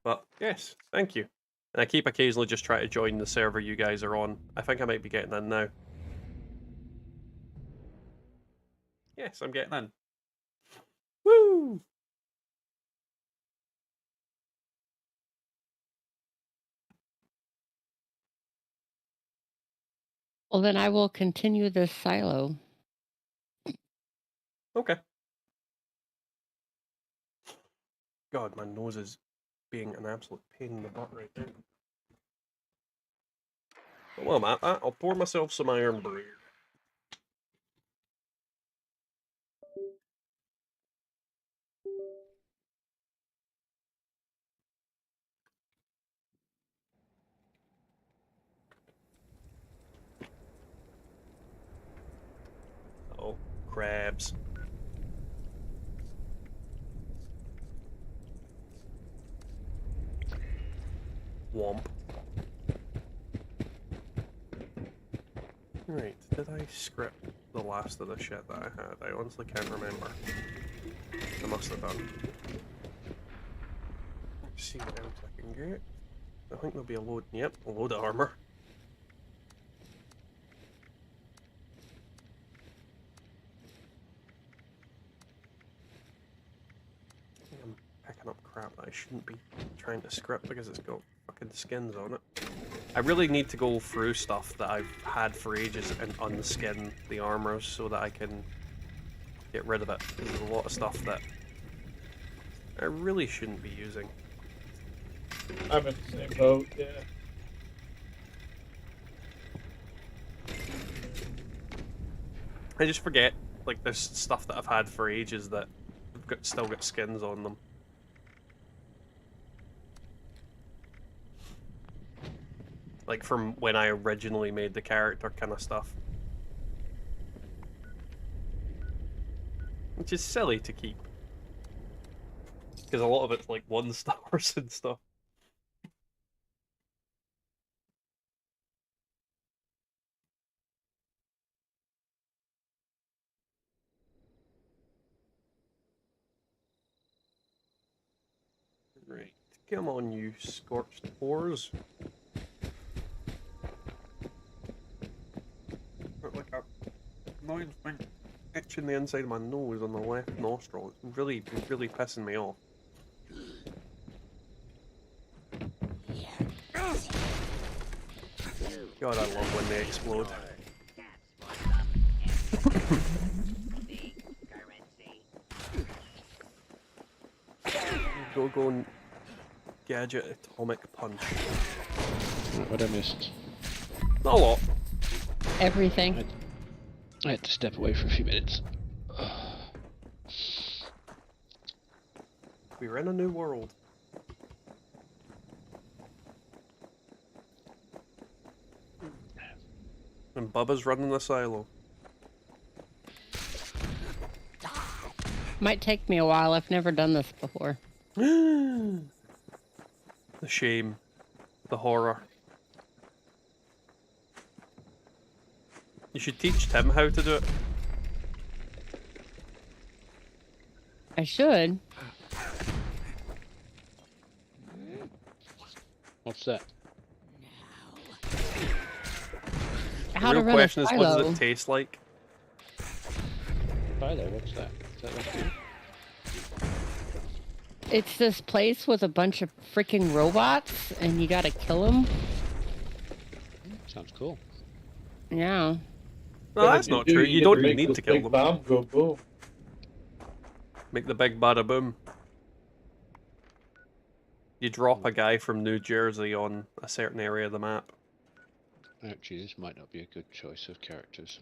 [SPEAKER 1] But yes, thank you. And I keep occasionally just try to join the server you guys are on. I think I might be getting in now. Yes, I'm getting in. Woo!
[SPEAKER 4] Well, then I will continue this silo.
[SPEAKER 1] Okay. God, my nose is being an absolute pain in the butt right now. But while I'm at that, I'll pour myself some iron brew. Oh, crabs. Womp. Right, did I script the last of the shit that I had? I honestly can't remember. I must have done. Let's see what else I can get. I think there'll be a load. Yep, a load of armor. I'm picking up crap that I shouldn't be trying to script because it's got fucking skins on it. I really need to go through stuff that I've had for ages and unskin the armors so that I can get rid of it. There's a lot of stuff that I really shouldn't be using.
[SPEAKER 9] I'm in the same boat, yeah.
[SPEAKER 1] I just forget, like, there's stuff that I've had for ages that have still got skins on them. Like from when I originally made the character kind of stuff. Which is silly to keep. Because a lot of it's like 1 stars and stuff. Right. Come on, you scorched whores. Got like a annoying thing itching the inside of my nose on the left nostril. It's really pissing me off. God, I love when they explode. Go and gadget atomic punch.
[SPEAKER 2] What I missed?
[SPEAKER 1] Not a lot.
[SPEAKER 4] Everything.
[SPEAKER 2] I had to step away for a few minutes.
[SPEAKER 1] We're in a new world. And Bubba's running the silo.
[SPEAKER 4] Might take me a while. I've never done this before.
[SPEAKER 1] The shame. The horror. You should teach Tim how to do it.
[SPEAKER 4] I should.
[SPEAKER 2] What's that?
[SPEAKER 4] How
[SPEAKER 1] The
[SPEAKER 4] to
[SPEAKER 1] real
[SPEAKER 4] run
[SPEAKER 1] question
[SPEAKER 4] a
[SPEAKER 1] is, what does
[SPEAKER 4] silo.
[SPEAKER 1] it taste like?
[SPEAKER 2] Philo, what's that? Is that like you?
[SPEAKER 4] It's this place with a bunch of freaking robots, and you gotta kill them.
[SPEAKER 2] Sounds cool.
[SPEAKER 4] Yeah.
[SPEAKER 1] No, that's not true. You don't need
[SPEAKER 9] this
[SPEAKER 1] to kill
[SPEAKER 9] big
[SPEAKER 1] them.
[SPEAKER 9] bomb go boom.
[SPEAKER 1] Make the big bada boom. You drop a guy from New Jersey on a certain area of the map.
[SPEAKER 2] Actually, this might not be a good choice of characters.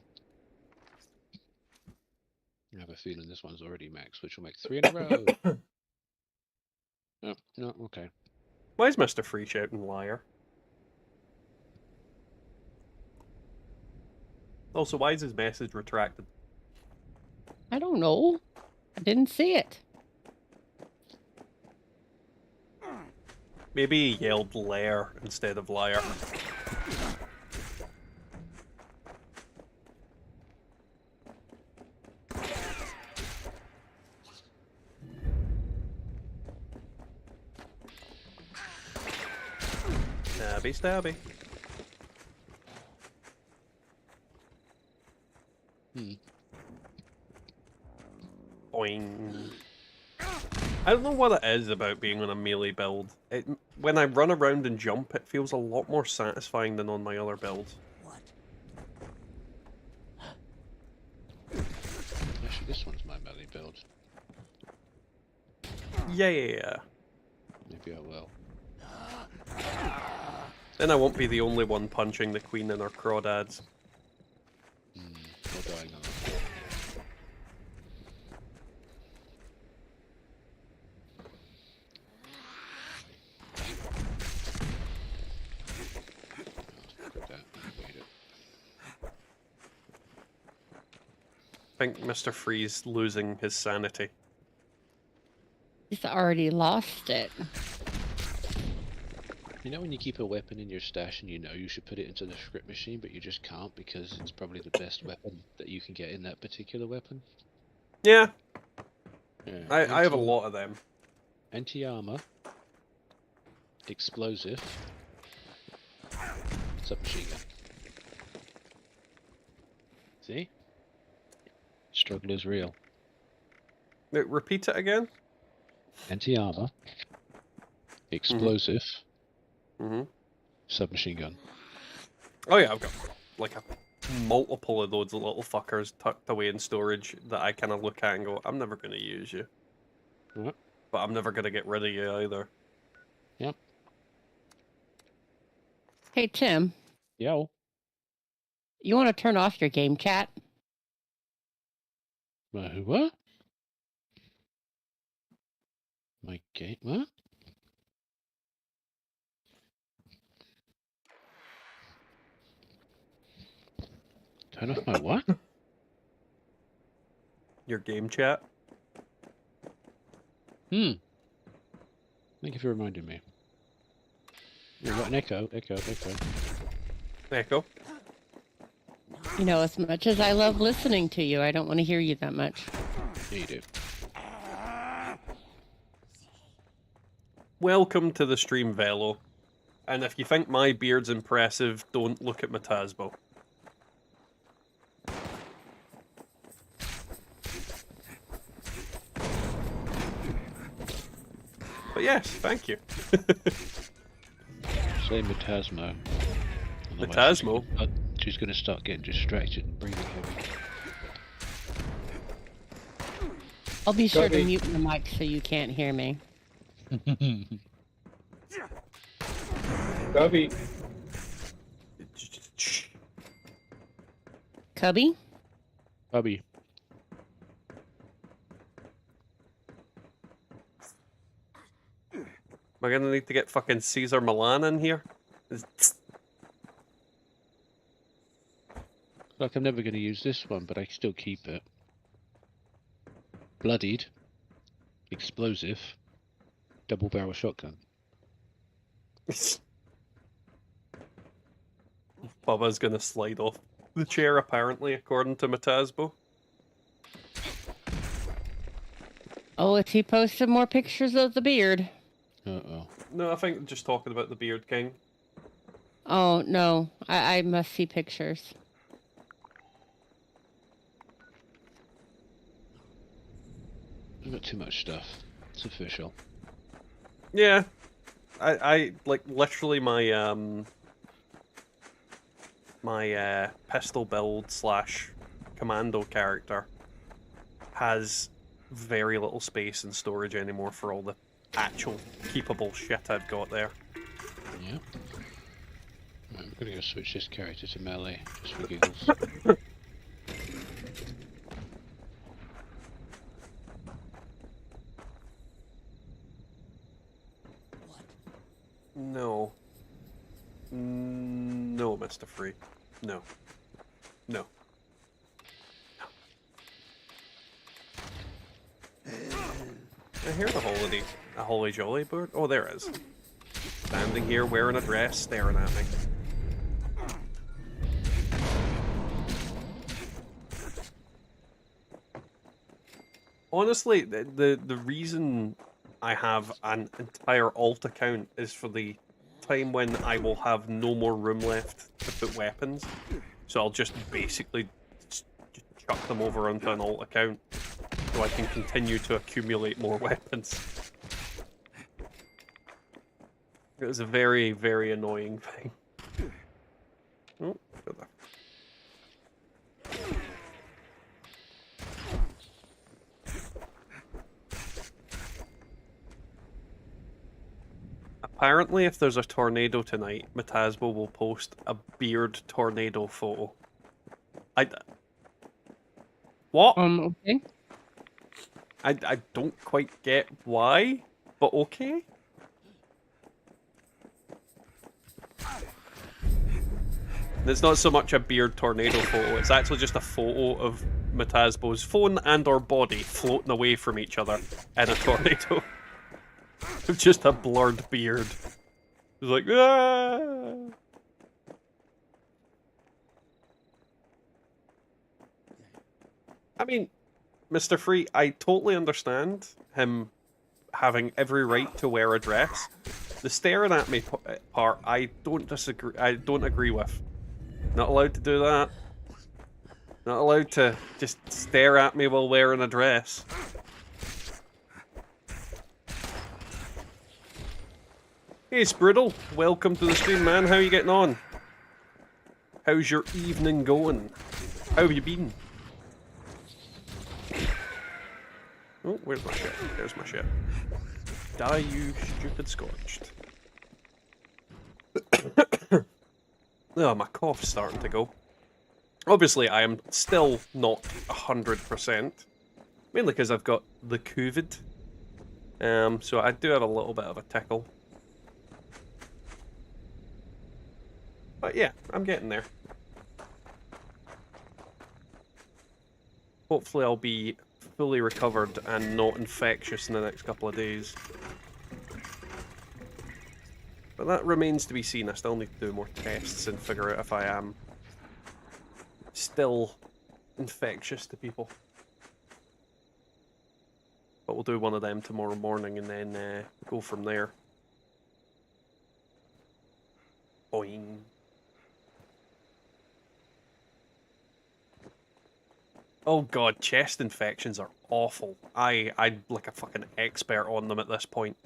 [SPEAKER 2] I have a feeling this one's already maxed, which will make 3 in a row. Oh, no, okay.
[SPEAKER 1] Why is Mr. Free shouting liar? Also, why is his message retracted?
[SPEAKER 4] I don't know. I didn't see it.
[SPEAKER 1] Maybe he yelled lair instead of liar. Stabby, stabby. Boing. I don't know what it is about being on a melee build. When I run around and jump, it feels a lot more satisfying than on my other builds.
[SPEAKER 2] Actually, this one's my melee build.
[SPEAKER 1] Yeah.
[SPEAKER 2] Maybe I will.
[SPEAKER 1] Then I won't be the only one punching the queen in her crawdads.
[SPEAKER 2] Or dying on the
[SPEAKER 1] I think Mr. Free's losing his sanity.
[SPEAKER 4] He's already lost it.
[SPEAKER 2] You know when you keep a weapon in your stash and you know you should put it into the script machine, but you just can't because it's probably the best weapon that you can get in that particular weapon?
[SPEAKER 1] Yeah.
[SPEAKER 2] Yeah.
[SPEAKER 1] I have a lot of them.
[SPEAKER 2] Anti-armor, explosive, submachine gun. See? Struggle is real.
[SPEAKER 1] Repeat it again?
[SPEAKER 2] Anti-armor, explosive, submachine gun.
[SPEAKER 1] Oh yeah, I've got like a multiple of those little fuckers tucked away in storage that I kind of look at and go, I'm never going to use you.
[SPEAKER 2] What?
[SPEAKER 1] But I'm never going to get rid of you either.
[SPEAKER 2] Yep.
[SPEAKER 4] Hey, Tim.
[SPEAKER 2] Yo.
[SPEAKER 4] You want to turn off your game chat?
[SPEAKER 2] What? My game? What? Turn off my what?
[SPEAKER 1] Your game chat.
[SPEAKER 2] Thank you for reminding me. You got an echo.
[SPEAKER 1] Echo.
[SPEAKER 4] You know, as much as I love listening to you, I don't want to hear you that much.
[SPEAKER 2] Yeah, you do.
[SPEAKER 1] Welcome to the stream, Velo. And if you think my beard's impressive, don't look at Matasbo. But yes, thank you.
[SPEAKER 2] Say Matasmo.
[SPEAKER 1] Matasmo?
[SPEAKER 2] She's going to start getting distracted and breathing heavy.
[SPEAKER 4] I'll be sure to
[SPEAKER 9] Copy.
[SPEAKER 4] mute the mic so you can't hear me.
[SPEAKER 9] Copy.
[SPEAKER 4] Cubby?
[SPEAKER 2] Bubby.
[SPEAKER 1] Am I gonna need to get fucking Caesar Milan in here?
[SPEAKER 2] Like, I'm never going to use this one, but I still keep it. Bloodied. Explosive. Double barrel shotgun.
[SPEAKER 1] Bubba's gonna slide off the chair, apparently, according to Matasbo.
[SPEAKER 4] Oh, if he posted more pictures of the beard.
[SPEAKER 2] Uh-oh.
[SPEAKER 1] No, I think just talking about the Beard King.
[SPEAKER 4] Oh, no. I must see pictures.
[SPEAKER 2] I've got too much stuff. It's official.
[SPEAKER 1] Yeah. I like, literally my, pistol build / commando character has very little space and storage anymore for all the actual keepable shit I've got there.
[SPEAKER 2] Yeah. Right, I'm gonna go switch this character to melee, just for giggles.
[SPEAKER 1] No. No, Mr. Free. No. No. I hear a holy jolly bird. Oh, there it is. Standing here wearing a dress, staring at me. Honestly, the reason I have an entire alt account is for the time when I will have no more room left to put weapons. So I'll just basically just chuck them over onto an alt account so I can continue to accumulate more weapons. It was a very, very annoying thing. Oh, got that. Apparently, if there's a tornado tonight, Matasbo will post a beard tornado photo. What?
[SPEAKER 4] Okay.
[SPEAKER 1] I don't quite get why, but okay. It's not so much a beard tornado photo, it's actually just a photo of Matasbo's phone and or body floating away from each other in a tornado. Just a blurred beard. It's like, ah! I mean, Mr. Free, I totally understand him having every right to wear a dress. The staring at me part, I don't disagree. I don't agree with. Not allowed to do that. Not allowed to just stare at me while wearing a dress. Hey, Spriddle, welcome to the stream, man. How are you getting on? How's your evening going? How have you been? Oh, where's my shit? There's my shit. Die, you stupid scorched. Oh, my cough's starting to go. Obviously, I am still not 100%. Mainly because I've got the COVID. So I do have a little bit of a tickle. But yeah, I'm getting there. hopefully I'll be fully recovered and not infectious in the next couple of days. But that remains to be seen. I still need to do more tests and figure out if I am still infectious to people. But we'll do one of them tomorrow morning and then go from there. Boing. Oh god, chest infections are awful. I'm like a fucking expert on them at this point.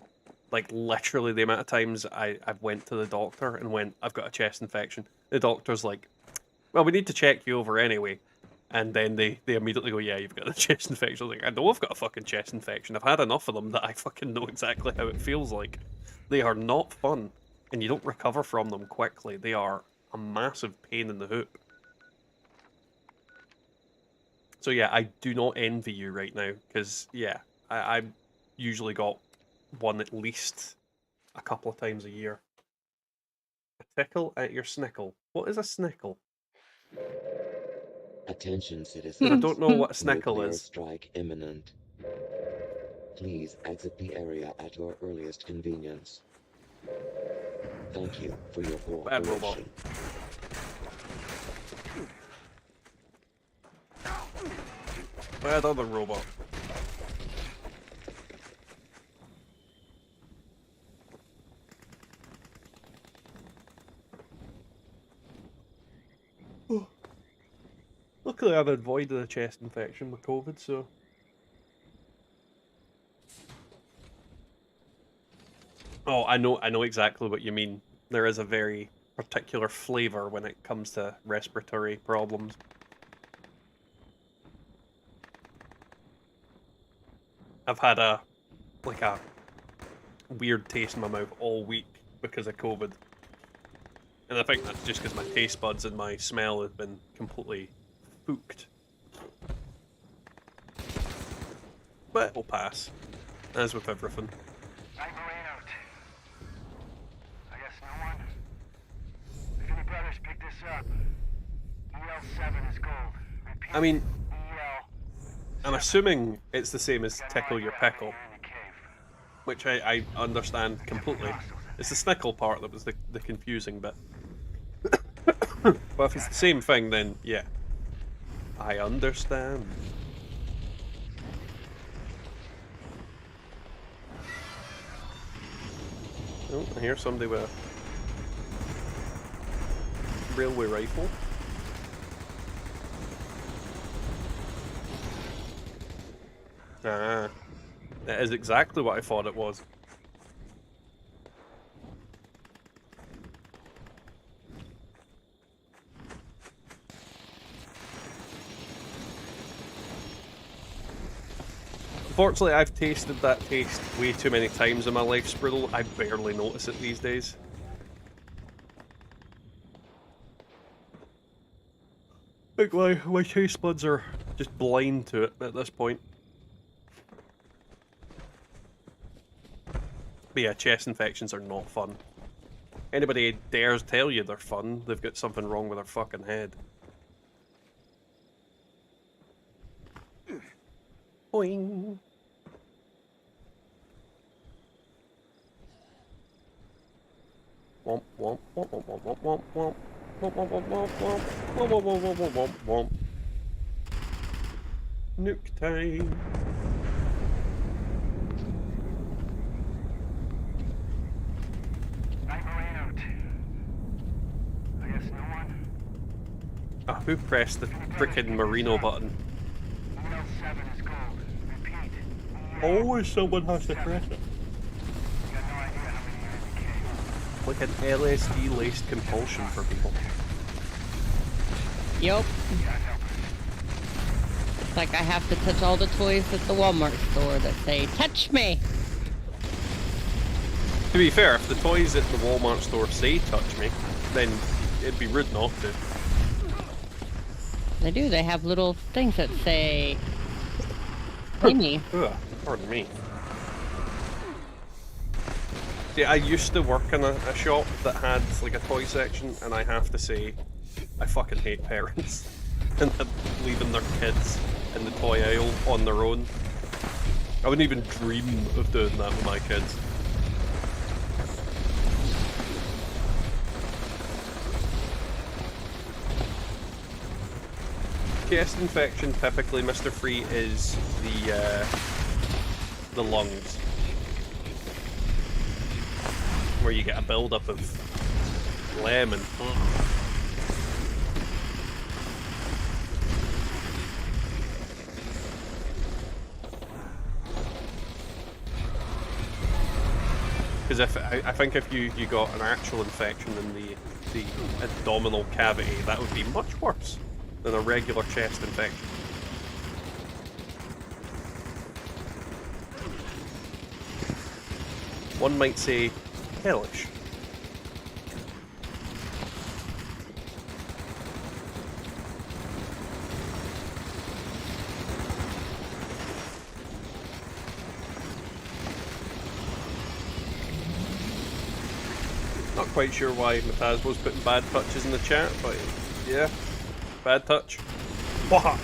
[SPEAKER 1] Like, literally the amount of times I've went to the doctor and went, I've got a chest infection. The doctor's like, well, we need to check you over anyway. And then they immediately go, yeah, you've got a chest infection. I was like, I know I've got a fucking chest infection. I've had enough of them that I fucking know exactly how it feels like. They are not fun, and you don't recover from them quickly. They are a massive pain in the hoop. So yeah, I do not envy you right now, because yeah, I've usually got one at least a couple of times a year. A tickle at your snickle. What is a snickle?
[SPEAKER 5] Attention, citizens.
[SPEAKER 1] I don't know what a snickle
[SPEAKER 5] Nuclear
[SPEAKER 1] is.
[SPEAKER 5] strike imminent. Please exit the area at your earliest convenience. Thank you for your
[SPEAKER 1] Bad robot.
[SPEAKER 5] cooperation.
[SPEAKER 1] Bad other robot. Luckily, I've avoided a chest infection with COVID, so. Oh, I know exactly what you mean. There is a very particular flavor when it comes to respiratory problems. I've had a weird taste in my mouth all week because of COVID. And I think that's just because my taste buds and my smell have been completely spooked. But it'll pass, as with everything.
[SPEAKER 10] Night Marine out. I guess no one. If any brothers pick this up, EL7 is gold. Repeat,
[SPEAKER 1] I mean,
[SPEAKER 10] EL.
[SPEAKER 1] I'm assuming it's the same as tickle your pickle, which I understand completely. It's the snickle part that was the confusing bit. But if it's the same thing, then yeah, I understand. Oh, I hear somebody with a railway rifle. Ah, that is exactly what I thought it was. Unfortunately, I've tasted that taste way too many times in my life, Sprudel. I barely notice it these days. Like my taste buds are just blind to it at this point. But yeah, chest infections are not fun. Anybody dares tell you they're fun, they've got something wrong with their fucking head. Boing. Womp womp womp womp womp womp womp womp womp womp womp womp womp womp womp womp womp womp. Nuke time.
[SPEAKER 10] Night Marine out. I guess no one.
[SPEAKER 1] Ah, who pressed the frickin' Marino button?
[SPEAKER 10] EL7 is gold. Repeat.
[SPEAKER 1] Always someone has to press it.
[SPEAKER 10] Got no idea how many are in the cave.
[SPEAKER 1] Like an LSD-laced compulsion for people.
[SPEAKER 4] Yep. It's like I have to touch all the toys at the Walmart store that say, touch me!
[SPEAKER 1] To be fair, if the toys at the Walmart store say touch me, then it'd be rude not to.
[SPEAKER 4] They do, they have little things that say, play me.
[SPEAKER 1] Ugh, pardon me. See, I used to work in a shop that had like a toy section, and I have to say, I fucking hate parents and leaving their kids in the toy aisle on their own. I wouldn't even dream of doing that with my kids. Chest infection, typically, Mr. Free, is the lungs, where you get a build-up of phlegm and because I think if you got an actual infection in the abdominal cavity, that would be much worse than a regular chest infection. One might say hellish. Not quite sure why Matazbo's putting bad touches in the chat, but yeah, bad touch. Waha!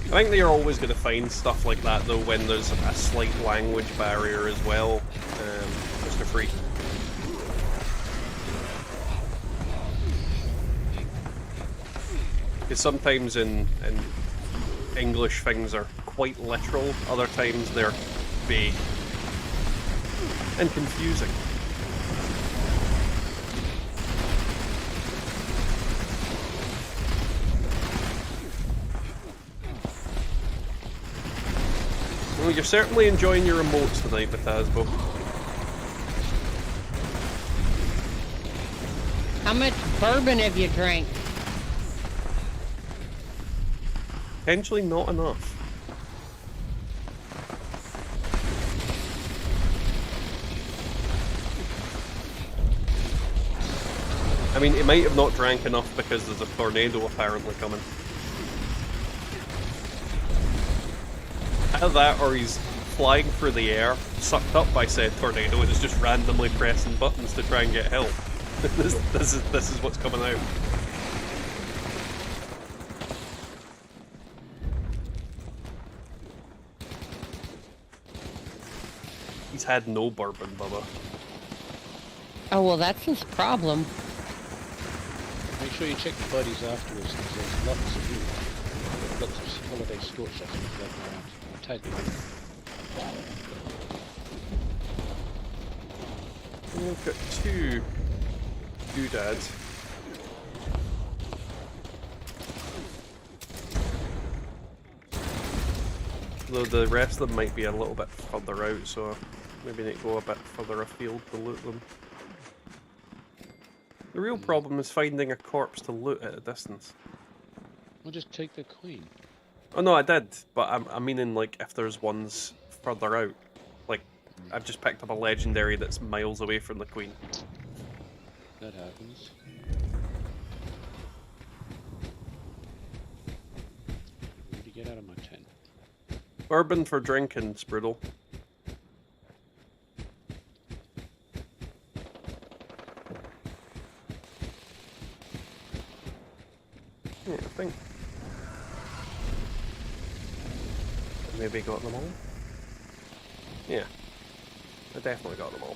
[SPEAKER 1] I think they're always going to find stuff like that though when there's a slight language barrier as well, Mr. Free. Because sometimes in English things are quite literal, other times they're vague and confusing. Well, you're certainly enjoying your emotes tonight, Matazbo.
[SPEAKER 4] How much bourbon have you drank?
[SPEAKER 1] Potentially not enough. I mean, he might have not drank enough because there's a tornado apparently coming. Either that, or he's flying through the air, sucked up by said tornado, and is just randomly pressing buttons to try and get help. This is what's coming out. He's had no bourbon, Bubba.
[SPEAKER 4] Oh, well, that's his problem.
[SPEAKER 2] Make sure you check the buddies afterwards, because there's lots of you. Lots of holiday scorch I think floating around. I'll tag you.
[SPEAKER 1] We've got two doodads. Though the rest of them might be a little bit further out, so maybe need to go a bit further afield to loot them. The real problem is finding a corpse to loot at a distance.
[SPEAKER 2] We'll just take the queen.
[SPEAKER 1] Oh no, I did, but I'm meaning like if there's ones further out. Like, I've just picked up a legendary that's miles away from the queen.
[SPEAKER 2] That happens. I need to get out of my tent.
[SPEAKER 1] Bourbon for drinking, Sprudel. Yeah, I think maybe got them all. Yeah, I definitely got them all.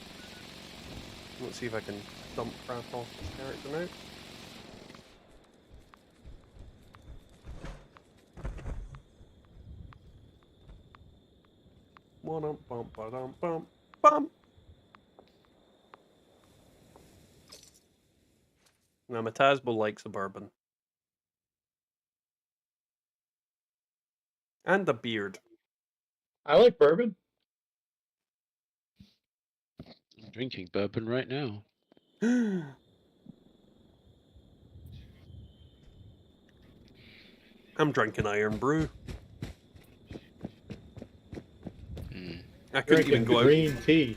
[SPEAKER 1] Let's see if I can dump crap off this character now. Bum. Now, Matazbo likes a bourbon. And a beard.
[SPEAKER 9] I like bourbon.
[SPEAKER 2] I'm drinking bourbon right now.
[SPEAKER 1] I'm drinking Iron Brew. I couldn't
[SPEAKER 9] Drinking
[SPEAKER 1] even go
[SPEAKER 9] green
[SPEAKER 1] out.
[SPEAKER 9] tea.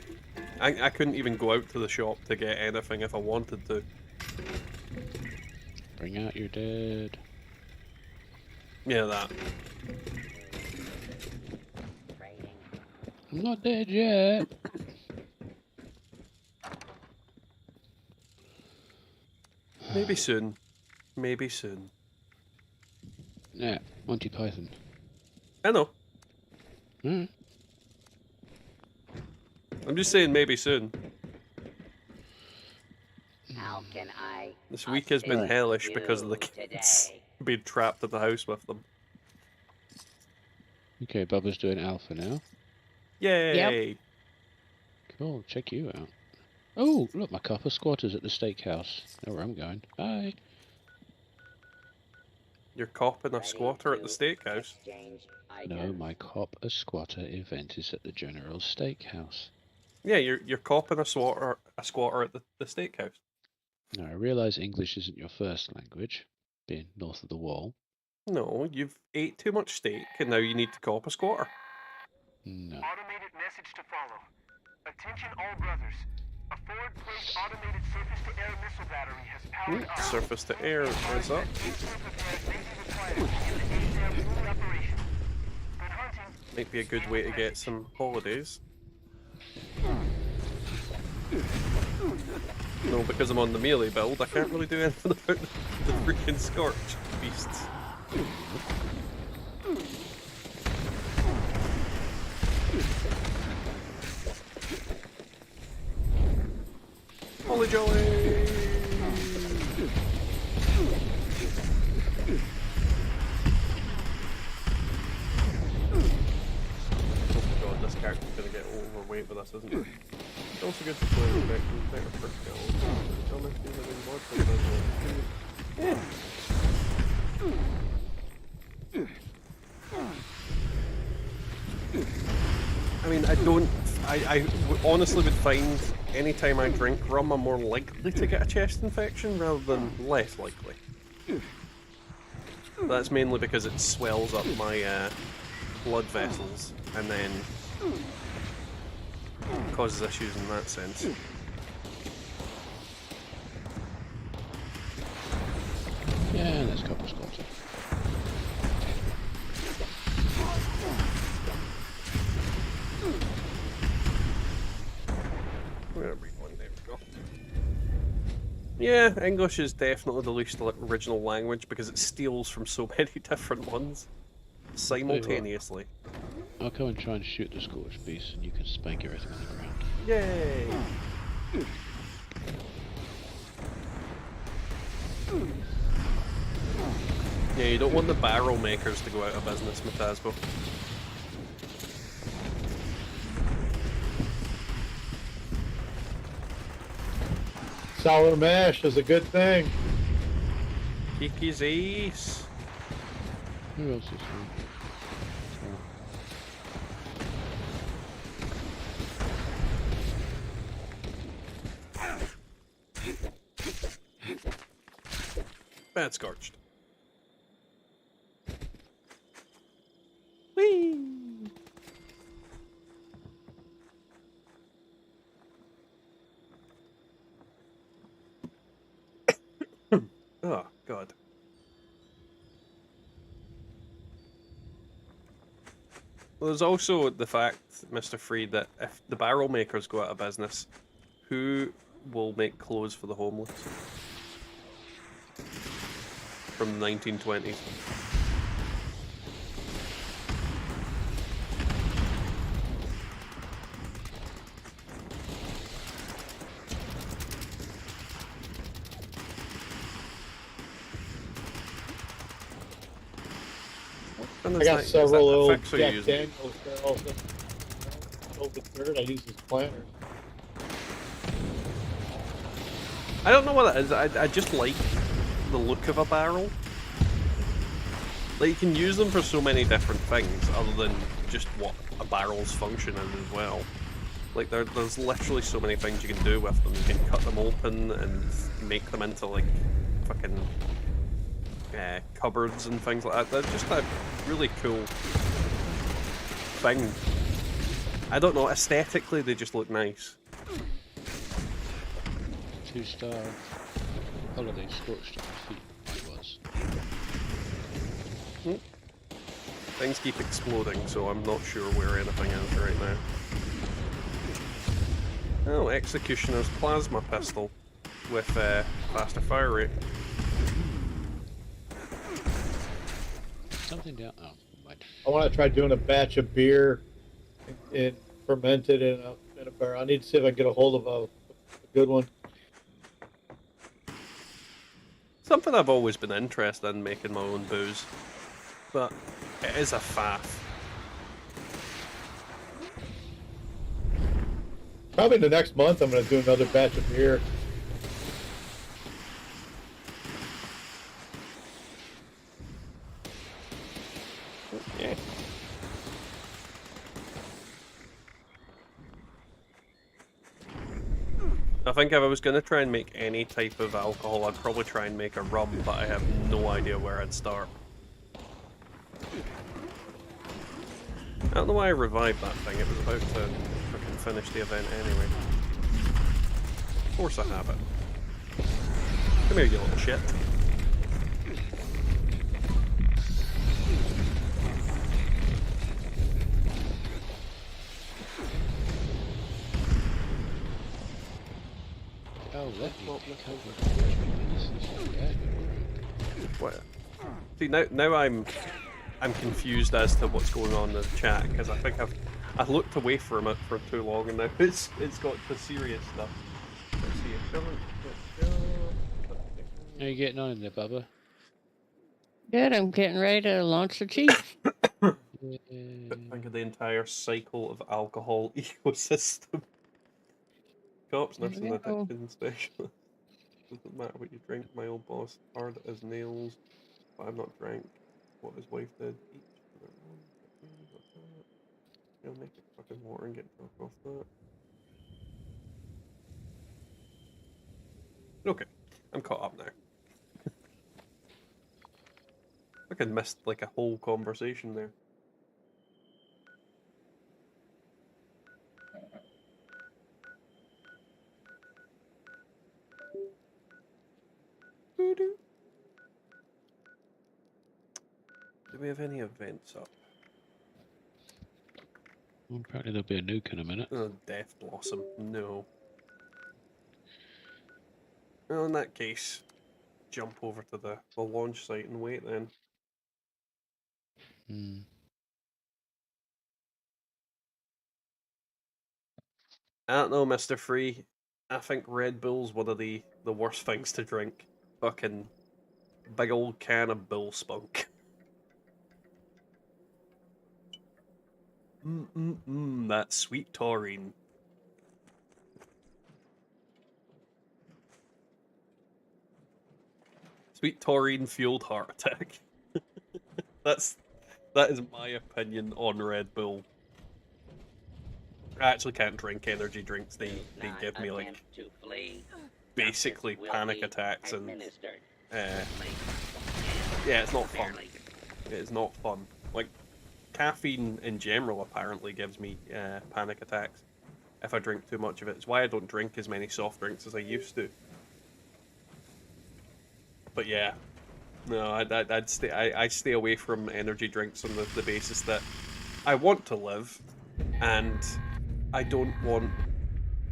[SPEAKER 1] I couldn't even go out to the shop to get anything if I wanted to.
[SPEAKER 2] Bring out your dead.
[SPEAKER 1] Yeah, that.
[SPEAKER 2] I'm not dead yet.
[SPEAKER 1] Maybe soon. Maybe soon.
[SPEAKER 2] Yeah, Monty Python.
[SPEAKER 1] I know.
[SPEAKER 2] Hmm.
[SPEAKER 1] I'm just saying maybe soon.
[SPEAKER 6] How can I
[SPEAKER 1] This week has been
[SPEAKER 6] assist
[SPEAKER 1] hellish
[SPEAKER 6] you
[SPEAKER 1] because of the kids
[SPEAKER 6] today?
[SPEAKER 1] being trapped at the house with them.
[SPEAKER 2] Okay, Bubba's doing alpha now.
[SPEAKER 1] Yay!
[SPEAKER 2] Cool, check you out. Oh, look, my copper squatters at the steakhouse. Know where I'm going. Bye.
[SPEAKER 1] You're copping a
[SPEAKER 6] Ready
[SPEAKER 1] squatter at the
[SPEAKER 6] to
[SPEAKER 1] steakhouse.
[SPEAKER 6] exchange
[SPEAKER 2] No,
[SPEAKER 6] items?
[SPEAKER 2] my cop a squatter event is at the General Steakhouse.
[SPEAKER 1] Yeah, you're copping a squatter at the steakhouse.
[SPEAKER 2] Now, I realise English isn't your first language, being north of the wall.
[SPEAKER 1] No, you've ate too much steak and now you need to cop a squatter.
[SPEAKER 2] No.
[SPEAKER 10] Automated message to follow. Attention all brothers. A forward-placed automated surface-to-air missile battery has powered up.
[SPEAKER 1] Surface to air is up. Might be a good way to get some holidays. No, because I'm on the melee build, I can't really do anything about the freaking scorched beasts. Holy jolly! Oh god, this character's gonna get overweight with us, isn't it? It's also good to play with better for skills. I mean, I honestly would find anytime I drink rum, I'm more likely to get a chest infection rather than less likely. That's mainly because it swells up my blood vessels and then causes issues in that sense.
[SPEAKER 2] Yeah, let's copper squatter.
[SPEAKER 1] We're gonna read one, there we go. Yeah, English is definitely the least original language because it steals from so many different ones simultaneously.
[SPEAKER 2] I'll go and try and shoot the scorched beast and you can spank everything on the ground.
[SPEAKER 1] Yay! Yeah, you don't want the barrel makers to go out of business, Matasbo.
[SPEAKER 9] Sour mash is a good thing.
[SPEAKER 1] Kiki's ace.
[SPEAKER 2] Who else is here?
[SPEAKER 1] Bad scorched. Whee! Oh, God. Well, there's also the fact, Mr. Freed, that if the barrel makers go out of business, who will make clothes for the homeless? From the 1920s.
[SPEAKER 9] I got several old Jack Daniels barrels in over third. I use as planters.
[SPEAKER 1] I don't know what it is. I just like the look of a barrel. Like, you can use them for so many different things other than just what a barrel's function is as well. Like, there's literally so many things you can do with them. You can cut them open and make them into, like, fucking cupboards and things like that. They're just a really cool thing. I don't know, aesthetically they just look nice.
[SPEAKER 2] 2-star holiday scorched on my feet. I was.
[SPEAKER 1] Things keep exploding, so I'm not sure where anything is right now. Oh, Executioner's plasma pistol with faster fire rate.
[SPEAKER 2] Something down. Oh, mind.
[SPEAKER 9] I want to try doing a batch of beer and ferment it in a barrel. I need to see if I can get a hold of a good one.
[SPEAKER 1] Something I've always been interested in, making my own booze, but it is a faff.
[SPEAKER 9] Probably in the next month, I'm going to do another batch of beer.
[SPEAKER 1] Yeah. I think if I was going to try and make any type of alcohol, I'd probably try and make a rum, but I have no idea where I'd start. I don't know why I revived that thing. It was about to freaking finish the event anyway. Of course I have it. Come here, you little shit.
[SPEAKER 2] Oh, let me cover.
[SPEAKER 1] What? See, now I'm confused as to what's going on in the chat, because I think I've looked away from it for too long, and now it's got the serious stuff. Let's see,
[SPEAKER 2] How you getting on there, Bubba?
[SPEAKER 4] Good, I'm getting ready to launch the chief.
[SPEAKER 1] think of the entire cycle of alcohol ecosystem. Cops, nurse, and addiction specialist. Doesn't matter what you drink. My old boss, hard as nails, but I'm not drank. What his wife did. Each for their own. He'll make it fucking water and get drunk off that. Okay, I'm caught up now. I could missed like a whole conversation there. Do we have any events up?
[SPEAKER 2] Well, apparently there'll be a nuke in a minute.
[SPEAKER 1] Oh, Death Blossom. No. Well, in that case, jump over to the launch site and wait then. I don't know, Mr. Free. I think Red Bull's one of the worst things to drink. Fucking big old can of bull spunk. That sweet taurine. Sweet taurine fueled heart attack. That is my opinion on Red Bull. I actually can't drink energy drinks. They give me like basically panic attacks and yeah, it's not fun. It's not fun. Like caffeine in general apparently gives me panic attacks if I drink too much of it. It's why I don't drink as many soft drinks as I used to. But yeah, no, I stay away from energy drinks on the basis that I want to live, and I don't want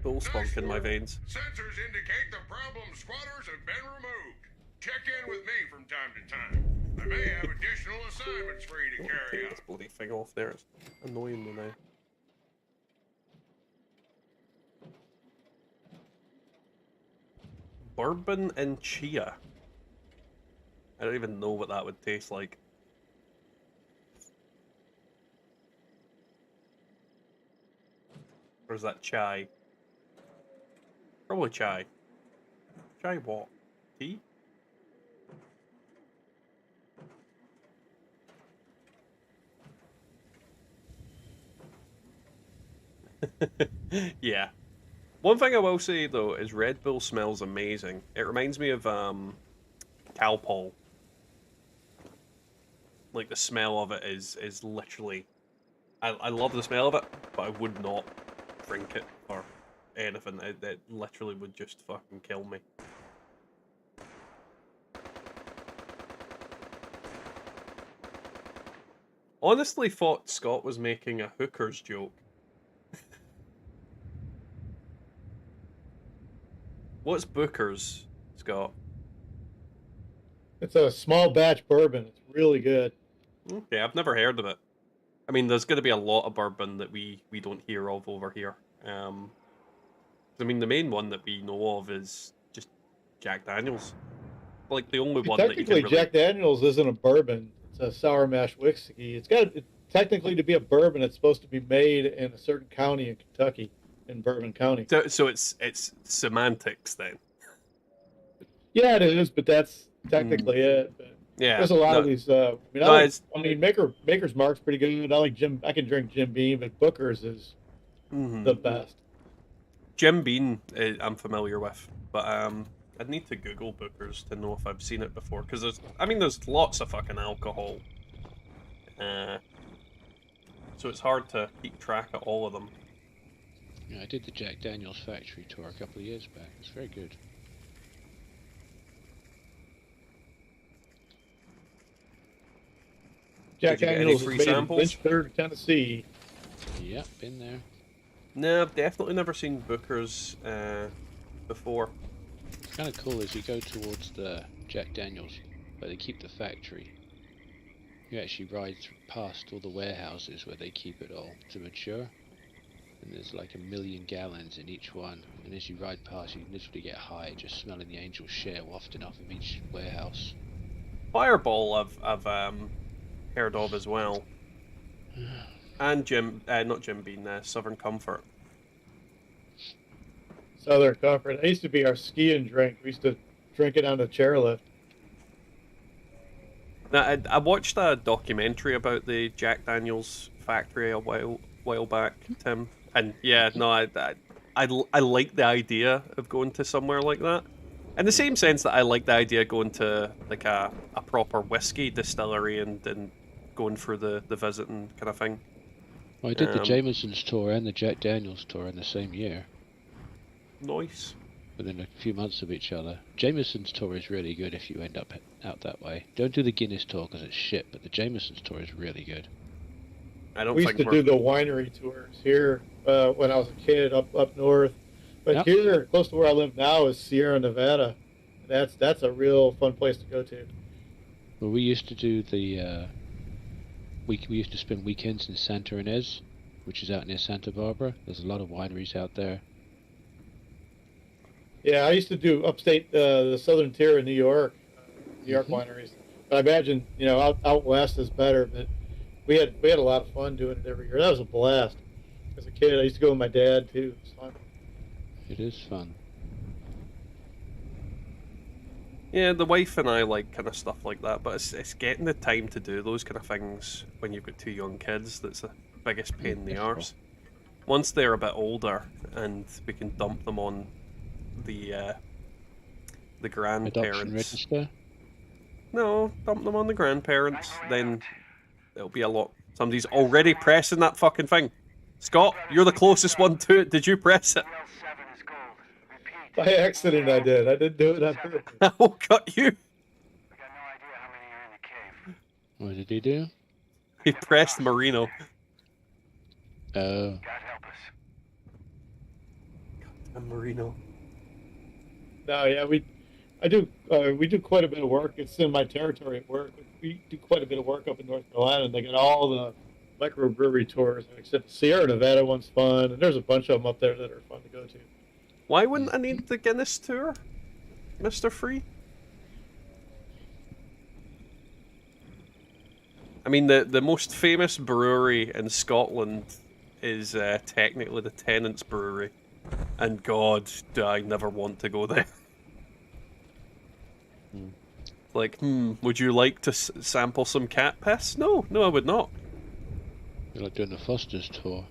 [SPEAKER 1] bull spunk in my veins.
[SPEAKER 11] Sensors indicate the problem squatters have been removed. Check in with me from time to time. I may have additional assignments for you to carry out.
[SPEAKER 1] This bloody thing off there. It's annoying me now. Bourbon and chia. I don't even know what that would taste like. Or is that chai? Probably chai. Chai what? Tea? Yeah. One thing I will say though is Red Bull smells amazing. It reminds me of Calpol. Like the smell of it is literally, I love the smell of it, but I would not drink it or anything. It literally would just fucking kill me. Honestly thought Scott was making a hooker's joke. What's Booker's, Scott?
[SPEAKER 9] It's a small batch bourbon. It's really good.
[SPEAKER 1] Okay, I've never heard of it. I mean, there's going to be a lot of bourbon that we don't hear of over here. I mean, the main one that we know of is just Jack Daniels. Like the only one that you can
[SPEAKER 9] Technically,
[SPEAKER 1] really...
[SPEAKER 9] Jack Daniels isn't a bourbon. It's a sour mash whiskey. Technically, to be a bourbon, it's supposed to be made in a certain county in Kentucky, in Bourbon County.
[SPEAKER 1] So it's semantics then.
[SPEAKER 9] Yeah, it is, but that's technically it. But
[SPEAKER 1] Yeah,
[SPEAKER 9] there's a lot of these. I mean, Maker's Mark's pretty good. I like Jim. I can drink Jim Beam, but Booker's is the best.
[SPEAKER 1] Jim Beam, I'm familiar with, but I'd need to Google Booker's to know if I've seen it before, because there's lots of fucking alcohol, so it's hard to keep track of all of them.
[SPEAKER 2] Yeah, I did the Jack Daniels factory tour a couple of years back. It's very good.
[SPEAKER 9] Jack Daniels is
[SPEAKER 1] free
[SPEAKER 9] made in
[SPEAKER 1] samples?
[SPEAKER 9] Lynchburg, Tennessee.
[SPEAKER 2] Yep, been there.
[SPEAKER 1] No, I've definitely never seen Booker's before.
[SPEAKER 2] It's kind of cool as you go towards the Jack Daniels, but they keep the factory. You actually ride past all the warehouses where they keep it all to mature. And there's like 1 million gallons in each one. And as you ride past, you can literally get high just smelling the angel share wafting off of each warehouse.
[SPEAKER 1] Fireball I've heard of as well. And not Jim Beam, Southern Comfort.
[SPEAKER 9] Southern Comfort. It used to be our skiing drink. We used to drink it on the chairlift.
[SPEAKER 1] Now, I watched a documentary about the Jack Daniels factory a while back, Tim. And yeah, no, I like the idea of going to somewhere like that. In the same sense that I like the idea of going to like a proper whiskey distillery and going through the visiting kind of thing.
[SPEAKER 2] Well, I did the Jameson's tour and the Jack Daniels tour in the same year.
[SPEAKER 1] Nice.
[SPEAKER 2] Within a few months of each other. Jameson's tour is really good if you end up out that way. Don't do the Guinness tour because it's shit, but the Jameson's tour is really good.
[SPEAKER 9] We used to do the winery tours here when I was a kid up north. But here, close to where I live now, is Sierra Nevada. That's a real fun place to go to.
[SPEAKER 2] Well, we used to do the... we used to spend weekends in Santa Ynez, which is out near Santa Barbara. There's a lot of wineries out there.
[SPEAKER 9] Yeah, I used to do upstate, the southern tier of New York wineries. But I imagine, out west is better. But we had a lot of fun doing it every year. That was a blast. As a kid, I used to go with my dad too. It was fun.
[SPEAKER 2] It is fun.
[SPEAKER 1] Yeah, the wife and I like kind of stuff like that, but it's getting the time to do those kind of things when you've got 2 young kids that's the biggest pain in the arse. Once they're a bit older and we can dump them on the grandparents.
[SPEAKER 2] Adoption register?
[SPEAKER 1] No, dump them on the grandparents, then it'll be a lot. Somebody's already pressing that fucking thing. Scott, you're the closest one to it. Did you press it?
[SPEAKER 9] By accident, I did. I didn't do it on purpose.
[SPEAKER 1] I'll cut you.
[SPEAKER 2] What did he do?
[SPEAKER 1] He pressed Marino.
[SPEAKER 2] Oh.
[SPEAKER 1] God damn Marino.
[SPEAKER 9] No, yeah, we do quite a bit of work. It's in my territory at work. We do quite a bit of work up in North Carolina, and they got all the microbrewery tours. Except Sierra Nevada one's fun, and there's a bunch of them up there that are fun to go to.
[SPEAKER 1] Why wouldn't I need the Guinness tour, Mr. Free? I mean, the most famous brewery in Scotland is technically the Tennant's Brewery. And God, do I never want to go there. Like, would you like to sample some cat piss? No, I would not.
[SPEAKER 2] You're like doing the Foster's tour.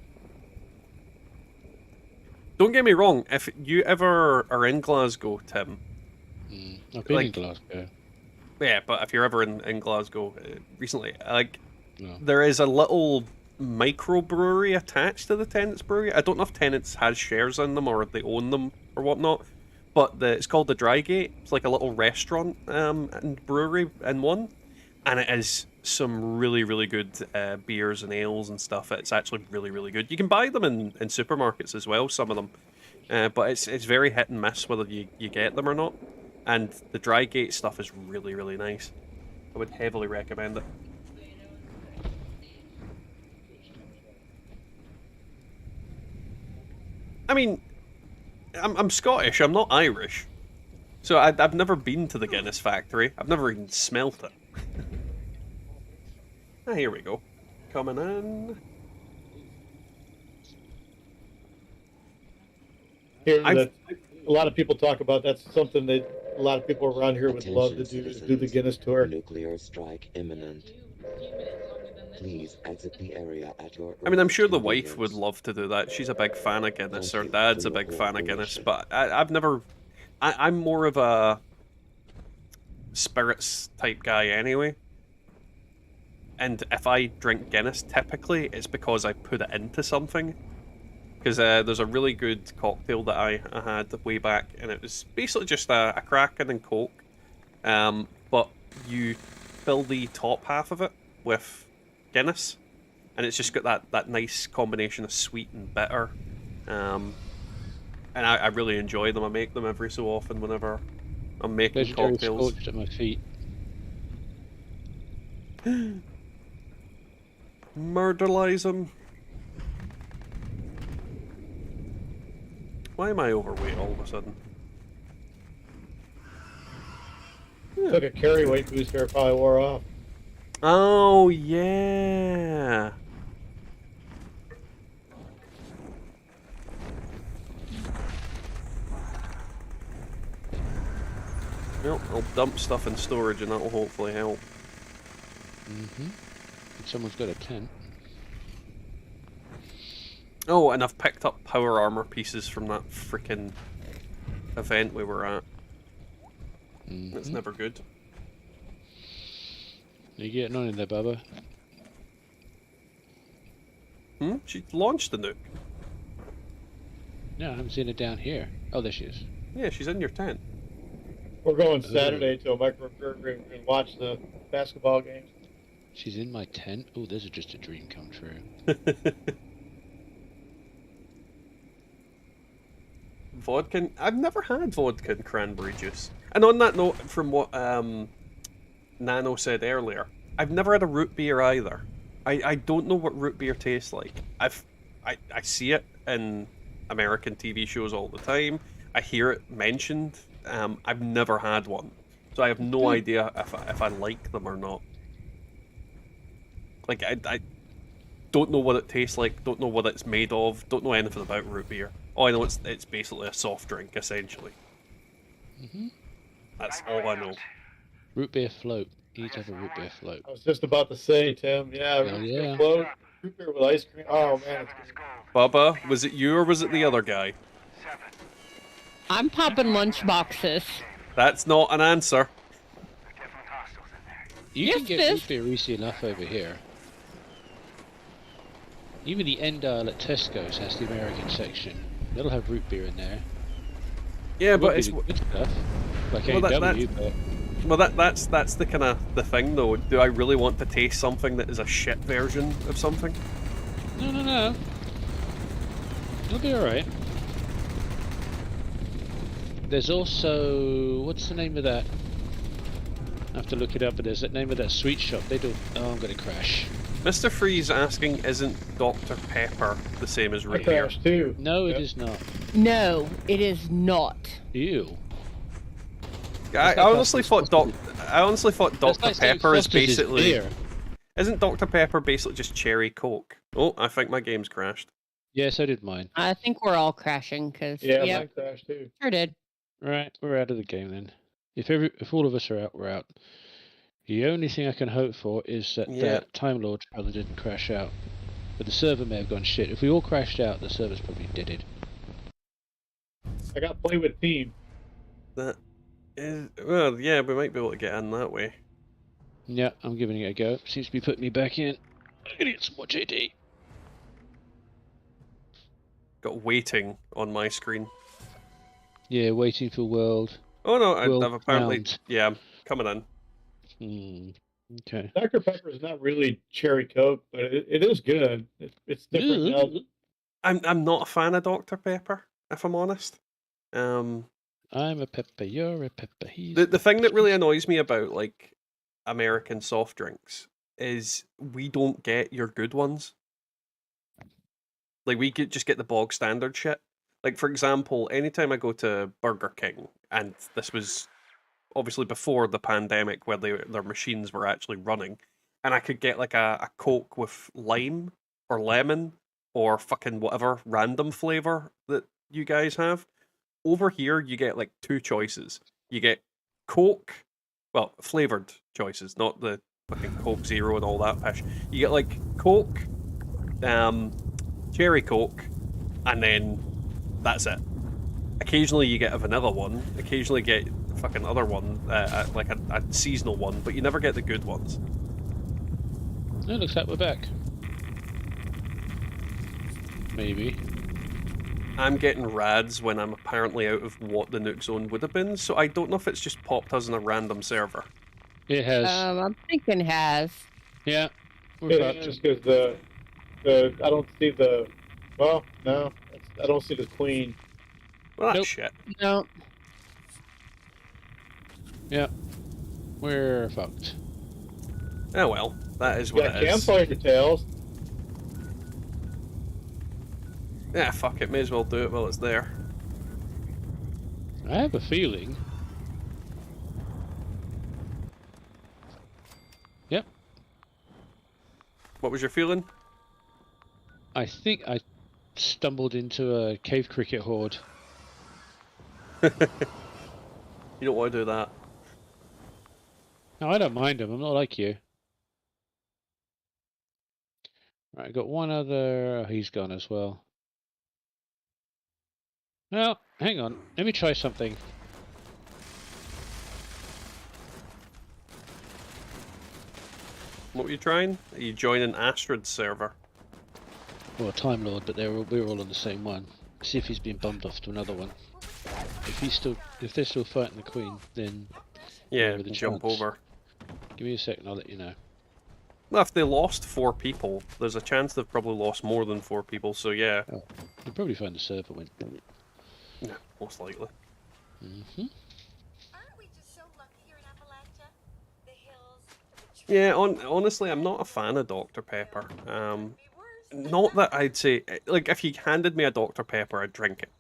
[SPEAKER 1] Don't get me wrong, if you ever are in Glasgow, Tim...
[SPEAKER 2] I've been in Glasgow.
[SPEAKER 1] Yeah, but if you're ever in Glasgow recently,
[SPEAKER 2] No.
[SPEAKER 1] there is a little microbrewery attached to the Tennant's Brewery. I don't know if Tennant's has shares in them or they own them or whatnot, but it's called the Drygate. It's like a little restaurant and brewery in one, and it is some really, really good beers and ales and stuff. It's actually really, really good. You can buy them in supermarkets as well, some of them. but it's very hit and miss whether you get them or not. And the dry gate stuff is really, really nice. I would heavily recommend it. I mean, I'm Scottish, I'm not Irish. So I've never been to the Guinness factory. I've never even smelt it. Ah, here we go. Coming in.
[SPEAKER 9] Here, that a lot of people talk about. That's something that a lot of people around here would love to do.
[SPEAKER 5] Attention,
[SPEAKER 9] Do the Guinness tour.
[SPEAKER 5] Nuclear strike imminent. Please exit the area at your
[SPEAKER 1] I mean, I'm sure the
[SPEAKER 5] earliest
[SPEAKER 1] wife would
[SPEAKER 5] convenience.
[SPEAKER 1] love to do that. She's a big fan of Guinness. Her
[SPEAKER 5] Thank you
[SPEAKER 1] dad's
[SPEAKER 5] for
[SPEAKER 1] a
[SPEAKER 5] your
[SPEAKER 1] big fan of Guinness,
[SPEAKER 5] cooperation.
[SPEAKER 1] but I've never. I'm more of a spirits type guy anyway. And if I drink Guinness, typically it's because I put it into something. Because there's a really good cocktail that I had way back, and it was basically just a Kraken and Coke. But you fill the top half of it with Guinness, and it's just got that nice combination of sweet and bitter. And I really enjoy them. I make them every so often whenever I'm making
[SPEAKER 2] Legendary
[SPEAKER 1] cocktails.
[SPEAKER 2] scorched at my feet.
[SPEAKER 1] Murderlize them. Why am I overweight all of a sudden?
[SPEAKER 9] Took a carry weight booster, it probably wore off.
[SPEAKER 1] Oh, yeah. Well, I'll dump stuff in storage and that'll hopefully help.
[SPEAKER 2] Mm-hmm. Someone's got a tent.
[SPEAKER 1] Oh, and I've picked up power armor pieces from that freaking event we were at.
[SPEAKER 2] Mm-hmm.
[SPEAKER 1] That's never good.
[SPEAKER 2] You getting on in there, Bubba?
[SPEAKER 1] Hmm? She launched the nuke.
[SPEAKER 2] No, I haven't seen it down here. Oh, there she is.
[SPEAKER 1] Yeah, she's in your tent.
[SPEAKER 9] We're going Saturday to a microbrewery and watch the basketball games.
[SPEAKER 2] She's in my tent. Oh, this is just a dream come true.
[SPEAKER 1] Vodka. I've never had vodka and cranberry juice. And on that note, from what Nano said earlier, I've never had a root beer either. I don't know what root beer tastes like. I see it in American TV shows all the time. I hear it mentioned. I've never had one, so I have no idea if I like them or not. Like I don't know what it tastes like. Don't know what it's made of. Don't know anything about root beer. All I know it's basically a soft drink essentially.
[SPEAKER 2] Mm-hmm.
[SPEAKER 1] That's all I know.
[SPEAKER 2] Root beer float. You need to have a root beer float.
[SPEAKER 9] I was just about to say, Tim. Yeah,
[SPEAKER 2] Oh,
[SPEAKER 9] root
[SPEAKER 2] yeah.
[SPEAKER 9] beer float, root beer with ice cream. Oh man, it's good.
[SPEAKER 1] Bubba, was it you or was it the other guy?
[SPEAKER 4] I'm popping lunch boxes.
[SPEAKER 1] That's not an answer.
[SPEAKER 2] You
[SPEAKER 4] Yes,
[SPEAKER 2] can get
[SPEAKER 4] Fizz.
[SPEAKER 2] root beer easy enough over here. Even the end aisle at Tesco's has the American section. It'll have root beer in there.
[SPEAKER 1] Yeah,
[SPEAKER 2] It
[SPEAKER 1] but
[SPEAKER 2] won't be
[SPEAKER 1] it's
[SPEAKER 2] the good stuff, like
[SPEAKER 1] well,
[SPEAKER 2] A&W, but
[SPEAKER 1] that's the kind of the thing though. Do I really want to taste something that is a shit version of something?
[SPEAKER 2] no. It'll be alright. There's also... what's the name of that? I have to look it up, but there's that name of that sweet shop. They do... oh, I'm gonna crash.
[SPEAKER 1] Mr. Freeze asking, isn't Dr. Pepper the same as
[SPEAKER 9] I
[SPEAKER 1] root beer?
[SPEAKER 9] crashed too.
[SPEAKER 2] No,
[SPEAKER 9] Yep.
[SPEAKER 2] it is not.
[SPEAKER 4] No, it is not.
[SPEAKER 2] Ew.
[SPEAKER 1] I honestly thought Dr.
[SPEAKER 2] That's like saying
[SPEAKER 1] Pepper is
[SPEAKER 2] Foster's
[SPEAKER 1] basically.
[SPEAKER 2] beer.
[SPEAKER 1] Isn't Dr. Pepper basically just cherry Coke? Oh, I think my game's crashed.
[SPEAKER 2] Yeah, so did mine.
[SPEAKER 4] I think we're all crashing because
[SPEAKER 9] Yeah,
[SPEAKER 4] yep,
[SPEAKER 9] mine crashed too.
[SPEAKER 4] sure did.
[SPEAKER 2] Right, we're out of the game then. If all of us are out, we're out. The only thing I can hope for is that
[SPEAKER 1] Yeah.
[SPEAKER 2] that Time Lord trailer didn't crash out. But the server may have gone shit. If we all crashed out, the server's probably deaded.
[SPEAKER 9] I got play with team.
[SPEAKER 1] That is well, yeah, we might be able to get in that way.
[SPEAKER 2] Yeah, I'm giving it a go. Seems to be putting me back in. I'm gonna get some more JD.
[SPEAKER 1] Got waiting on my screen.
[SPEAKER 2] Yeah, waiting for world.
[SPEAKER 1] Oh no,
[SPEAKER 2] World
[SPEAKER 1] I've apparently
[SPEAKER 2] round.
[SPEAKER 1] yeah, I'm coming in.
[SPEAKER 2] Okay.
[SPEAKER 9] Dr. Pepper is not really cherry Coke, but it is good. It's different now.
[SPEAKER 1] I'm not a fan of Dr. Pepper. if I'm honest.
[SPEAKER 2] I'm a pepper, you're a pepper, he's
[SPEAKER 1] The thing that really annoys me about like American soft drinks is we don't get your good ones. Like we just get the bog standard shit. Like for example, anytime I go to Burger King, and this was obviously before the pandemic where their machines were actually running, and I could get like a Coke with lime or lemon or fucking whatever random flavor that you guys have. Over here, you get like two choices. You get Coke, well, flavored choices, not the fucking Coke Zero and all that pish. You get like Coke, cherry Coke, and then that's it. Occasionally you get a vanilla one. Occasionally get a fucking other one, like a seasonal one, but you never get the good ones.
[SPEAKER 2] It looks like we're back. Maybe.
[SPEAKER 1] I'm getting rads when I'm apparently out of what the nuke zone would have been, so I don't know if it's just popped us in a random server.
[SPEAKER 2] It has.
[SPEAKER 4] I'm thinking has.
[SPEAKER 2] Yeah.
[SPEAKER 9] Yeah, just because the I don't see the, well, no, I don't see the queen.
[SPEAKER 1] Well, that's
[SPEAKER 2] Nope.
[SPEAKER 1] shit.
[SPEAKER 4] No.
[SPEAKER 2] Yeah. We're fucked.
[SPEAKER 1] Oh well, that is
[SPEAKER 9] You
[SPEAKER 1] what
[SPEAKER 9] got
[SPEAKER 1] it is.
[SPEAKER 9] campfire tails.
[SPEAKER 1] Yeah, fuck it, may as well do it while it's there.
[SPEAKER 2] I have a feeling. Yep.
[SPEAKER 1] What was your feeling?
[SPEAKER 2] I think I stumbled into a cave cricket horde.
[SPEAKER 1] You don't want to do that.
[SPEAKER 2] No, I don't mind them. I'm not like you. Right, I got one other. Oh, he's gone as well. Well, hang on. Let me try something.
[SPEAKER 1] What were you trying? Are you joining Astrid's server?
[SPEAKER 2] Well, a Time Lord, but we're all on the same one. See if he's been bummed off to another one. If they're still fighting the Queen, then
[SPEAKER 1] Yeah,
[SPEAKER 2] with a
[SPEAKER 1] jump
[SPEAKER 2] chance.
[SPEAKER 1] over.
[SPEAKER 2] Give me a second. I'll let you know.
[SPEAKER 1] Well, if they lost 4 people, there's a chance they've probably lost more than 4 people, so yeah.
[SPEAKER 2] Oh, you'll probably find the server went.
[SPEAKER 1] Yeah, most likely.
[SPEAKER 2] Mm-hmm.
[SPEAKER 1] Yeah, honestly, I'm not a fan of Dr. Pepper. Not that I'd say... Like, if you handed me a Dr. Pepper, I'd drink it.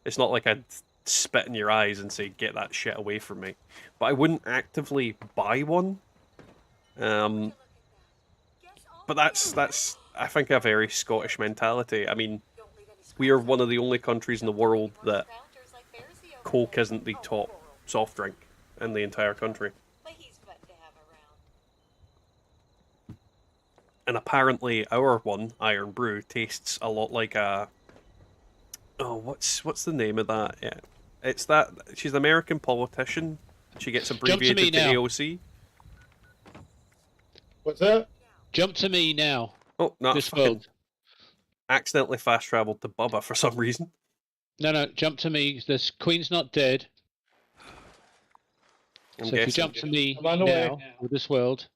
[SPEAKER 1] It's not like I'd spit in your eyes and say, get that shit away from me. But I wouldn't actively buy one. But that's I think, a very Scottish mentality. I mean, we are one of the only countries in the world that Coke isn't the top soft drink in the entire country. And apparently our one, Iron Brew, tastes a lot like a... Oh, what's the name of that? Yeah, it's that... She's an American politician. She gets abbreviated to AOC.
[SPEAKER 9] What's that?
[SPEAKER 2] Jump to me now.
[SPEAKER 1] Oh, no,
[SPEAKER 2] This
[SPEAKER 1] fucking
[SPEAKER 2] world.
[SPEAKER 1] accidentally fast-travelled to Bubba for some reason.
[SPEAKER 2] No, jump to me. This Queen's not dead.
[SPEAKER 1] I'm
[SPEAKER 2] So if you
[SPEAKER 1] guessing.
[SPEAKER 2] jump to me
[SPEAKER 9] I'm on the
[SPEAKER 2] now
[SPEAKER 9] way.
[SPEAKER 2] with this world,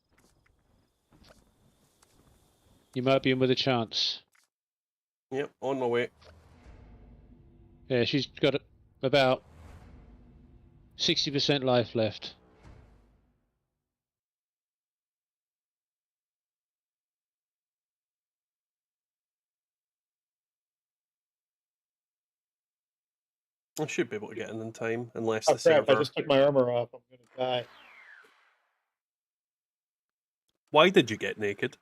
[SPEAKER 2] you might be in with a chance.
[SPEAKER 1] Yep, on my way.
[SPEAKER 2] Yeah, she's got about 60% life left.
[SPEAKER 1] I should be able to get in time, unless
[SPEAKER 9] Oh
[SPEAKER 1] the
[SPEAKER 9] crap! I
[SPEAKER 1] server...
[SPEAKER 9] just took my armor off. I'm gonna die.
[SPEAKER 1] Why did you get naked?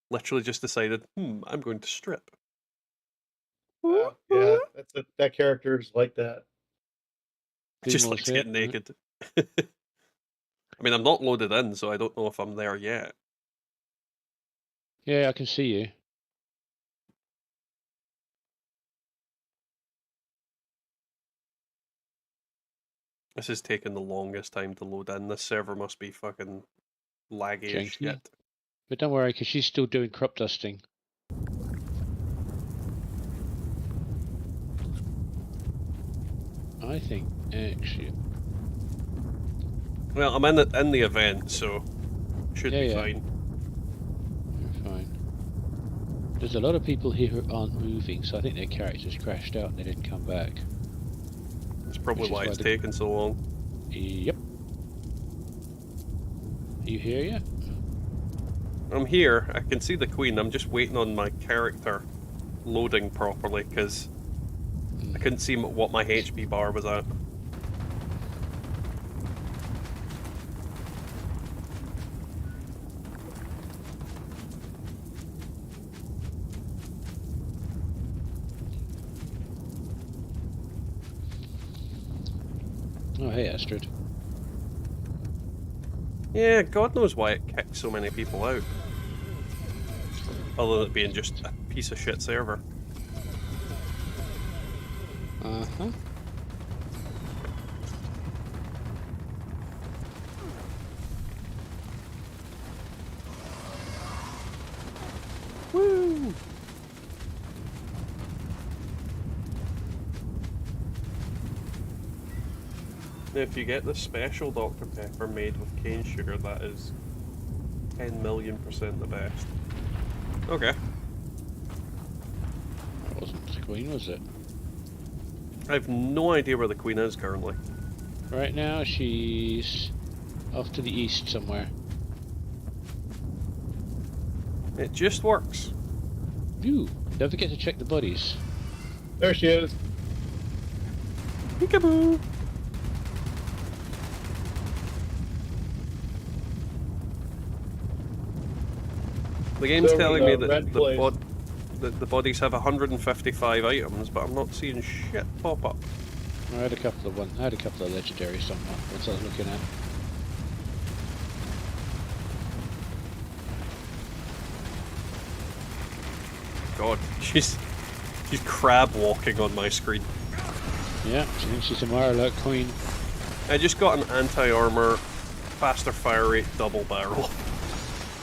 [SPEAKER 1] Literally just decided, I'm going to strip.
[SPEAKER 9] Yeah, that character's like that.
[SPEAKER 1] Just
[SPEAKER 2] Almost
[SPEAKER 1] likes
[SPEAKER 2] it,
[SPEAKER 1] getting naked. I mean, I'm not loaded in, so I don't know if I'm there yet.
[SPEAKER 2] Yeah, I can see you.
[SPEAKER 1] This is taking the longest time to load in. This server must be fucking laggy as
[SPEAKER 2] Janky.
[SPEAKER 1] shit.
[SPEAKER 2] But don't worry, because she's still doing crop dusting. I think, actually...
[SPEAKER 1] Well, I'm in the event, so should be
[SPEAKER 2] Yeah.
[SPEAKER 1] fine.
[SPEAKER 2] There's a lot of people here who aren't moving, so I think their characters crashed out and they didn't come back.
[SPEAKER 1] That's probably
[SPEAKER 2] Which is
[SPEAKER 1] why it's
[SPEAKER 2] why
[SPEAKER 1] taken so long.
[SPEAKER 2] Yep. Are you here yet?
[SPEAKER 1] I'm here. I can see the Queen. I'm just waiting on my character loading properly because I couldn't see what my HP bar was at.
[SPEAKER 2] Oh, hey, Astrid.
[SPEAKER 1] Yeah, God knows why it kicked so many people out. Other than it being just a piece of shit server.
[SPEAKER 2] Uh-huh.
[SPEAKER 1] Woo! If you get the special Dr. Pepper made with cane sugar, that is 10,000,000% the best. Okay.
[SPEAKER 2] That wasn't the Queen, was it?
[SPEAKER 1] I have no idea where the Queen is currently.
[SPEAKER 2] Right now, she's off to the east somewhere.
[SPEAKER 1] It just works.
[SPEAKER 2] Ooh, don't forget to check the bodies.
[SPEAKER 9] There she is.
[SPEAKER 1] Peekaboo! The game's
[SPEAKER 9] So
[SPEAKER 1] telling me
[SPEAKER 9] the
[SPEAKER 1] that
[SPEAKER 9] red place.
[SPEAKER 1] the bodies have 155 items, but I'm not seeing shit pop up.
[SPEAKER 2] I had a couple of legendaries somewhere. That's what I was looking at.
[SPEAKER 1] God, she's crab walking on my screen.
[SPEAKER 2] Yeah, she thinks she's a Marlock Queen.
[SPEAKER 1] I just got an anti-armor, faster fire rate double barrel,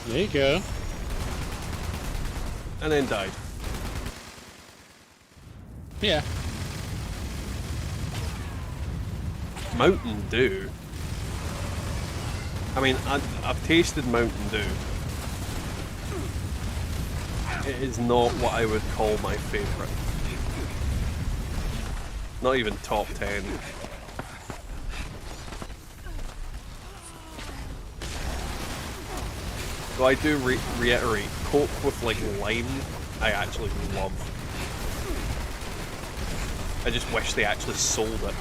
[SPEAKER 2] There you go.
[SPEAKER 1] and then died.
[SPEAKER 2] Yeah.
[SPEAKER 1] Mountain Dew. I mean, I've tasted Mountain Dew. It is not what I would call my favourite. Not even top 10. So I do reiterate, Coke with like lime, I actually love. I just wish they actually sold it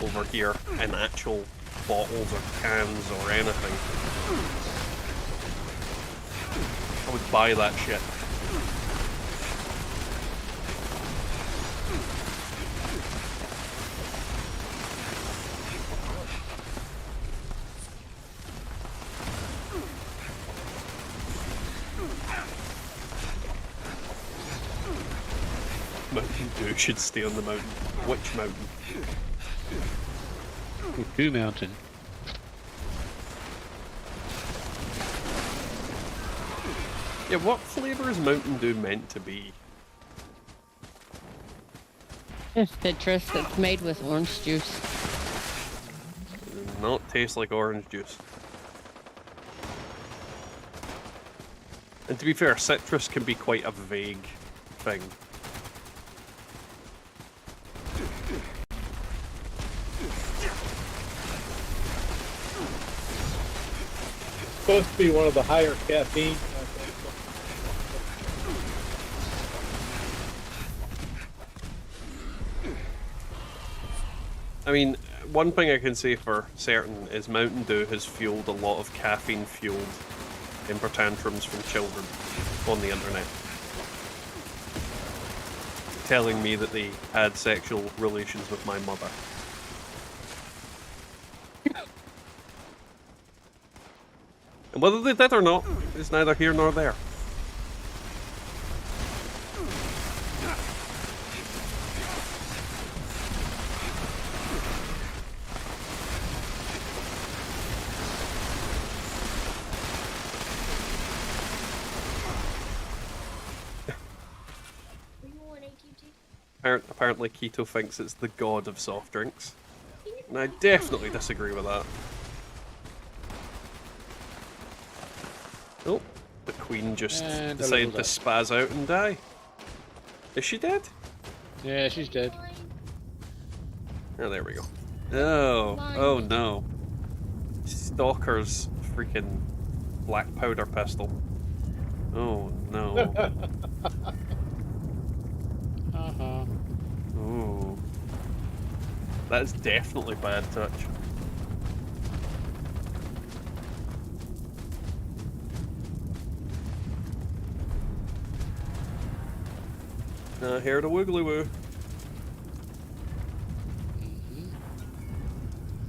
[SPEAKER 1] over here in actual bottles or cans or anything. I would buy that shit. Mountain Dew should stay on the mountain. Which mountain?
[SPEAKER 2] Dew Mountain.
[SPEAKER 1] Yeah, what flavour is Mountain Dew meant to be?
[SPEAKER 4] It's citrus that's made with orange juice.
[SPEAKER 1] Does not taste like orange juice. And to be fair, citrus can be quite a vague thing.
[SPEAKER 9] Supposed to be one of the higher caffeine.
[SPEAKER 1] I mean, one thing I can say for certain is Mountain Dew has fueled a lot of caffeine-fueled temper tantrums from children on the internet. Telling me that they had sexual relations with my mother. And whether they did or not is neither here nor there. Apparently Keto thinks it's the god of soft drinks. And I definitely disagree with that. Oh, the Queen just
[SPEAKER 2] And I
[SPEAKER 1] decided
[SPEAKER 2] leveled
[SPEAKER 1] to
[SPEAKER 2] up.
[SPEAKER 1] spaz out and die. Is she dead?
[SPEAKER 2] Yeah, she's dead.
[SPEAKER 1] Oh, there we go. Oh, oh no. Stalker's freaking black powder pistol. Oh no.
[SPEAKER 2] Uh-huh.
[SPEAKER 1] Oh. That is definitely bad touch. Here to Wiggly Woo.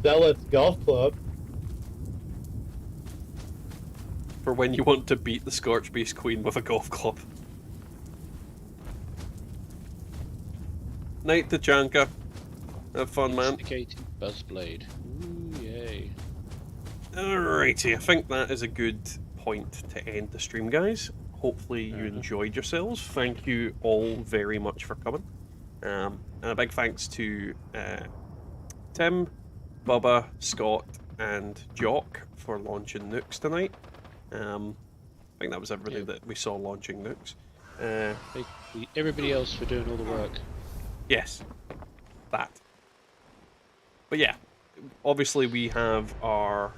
[SPEAKER 9] Zealot's Golf Club.
[SPEAKER 1] For when you want to beat the Scorch Beast Queen with a golf club. Night Tachanka. Have fun, man.
[SPEAKER 2] Instigating Buzzblade. Ooh, yay.
[SPEAKER 1] Alrighty, I think that is a good point to end the stream, guys. Hopefully you enjoyed yourselves. Thank you all very much for coming. And a big thanks to Tim, Bubba, Scott, and Jock for launching nukes tonight. I think that was everybody that we saw launching nukes.
[SPEAKER 2] Everybody else for doing all the work.
[SPEAKER 1] Yes, that. But yeah, obviously we have our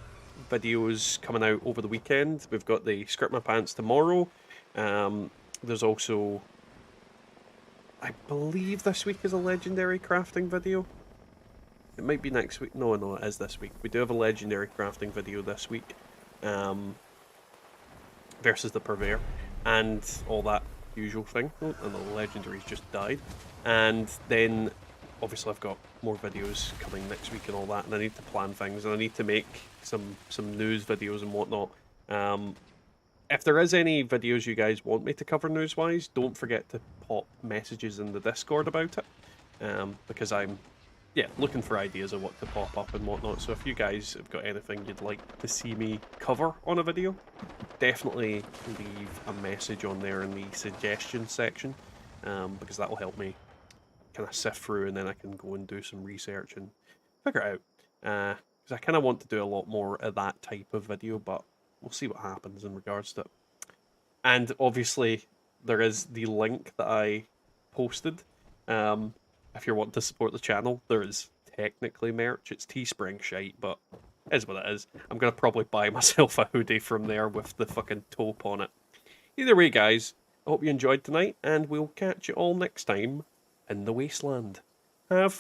[SPEAKER 1] videos coming out over the weekend. We've got the Script My Pants tomorrow. There's also, I believe this week is a legendary crafting video. It might be next week. No, it is this week. We do have a legendary crafting video this week. Versus the Purveyor. And all that usual thing. Oh, and the legendaries just died. And then, obviously I've got more videos coming next week and all that. And I need to plan things. And I need to make some news videos and whatnot. If there is any videos you guys want me to cover news-wise, don't forget to pop messages in the Discord about it. Because I'm looking for ideas of what to pop up and whatnot. So if you guys have got anything you'd like to see me cover on a video, definitely leave a message on there in the suggestions section, because that will help me kind of sift through, and then I can go and do some research and figure it out. Because I kind of want to do a lot more of that type of video, but we'll see what happens in regards to it. And obviously there is the link that I posted. If you're wanting to support the channel, there is technically merch. It's Teespring shite, but it is what it is. I'm going to probably buy myself a hoodie from there with the fucking taupe on it. Either way, guys, I hope you enjoyed tonight, and we'll catch you all next time in the Wasteland. Have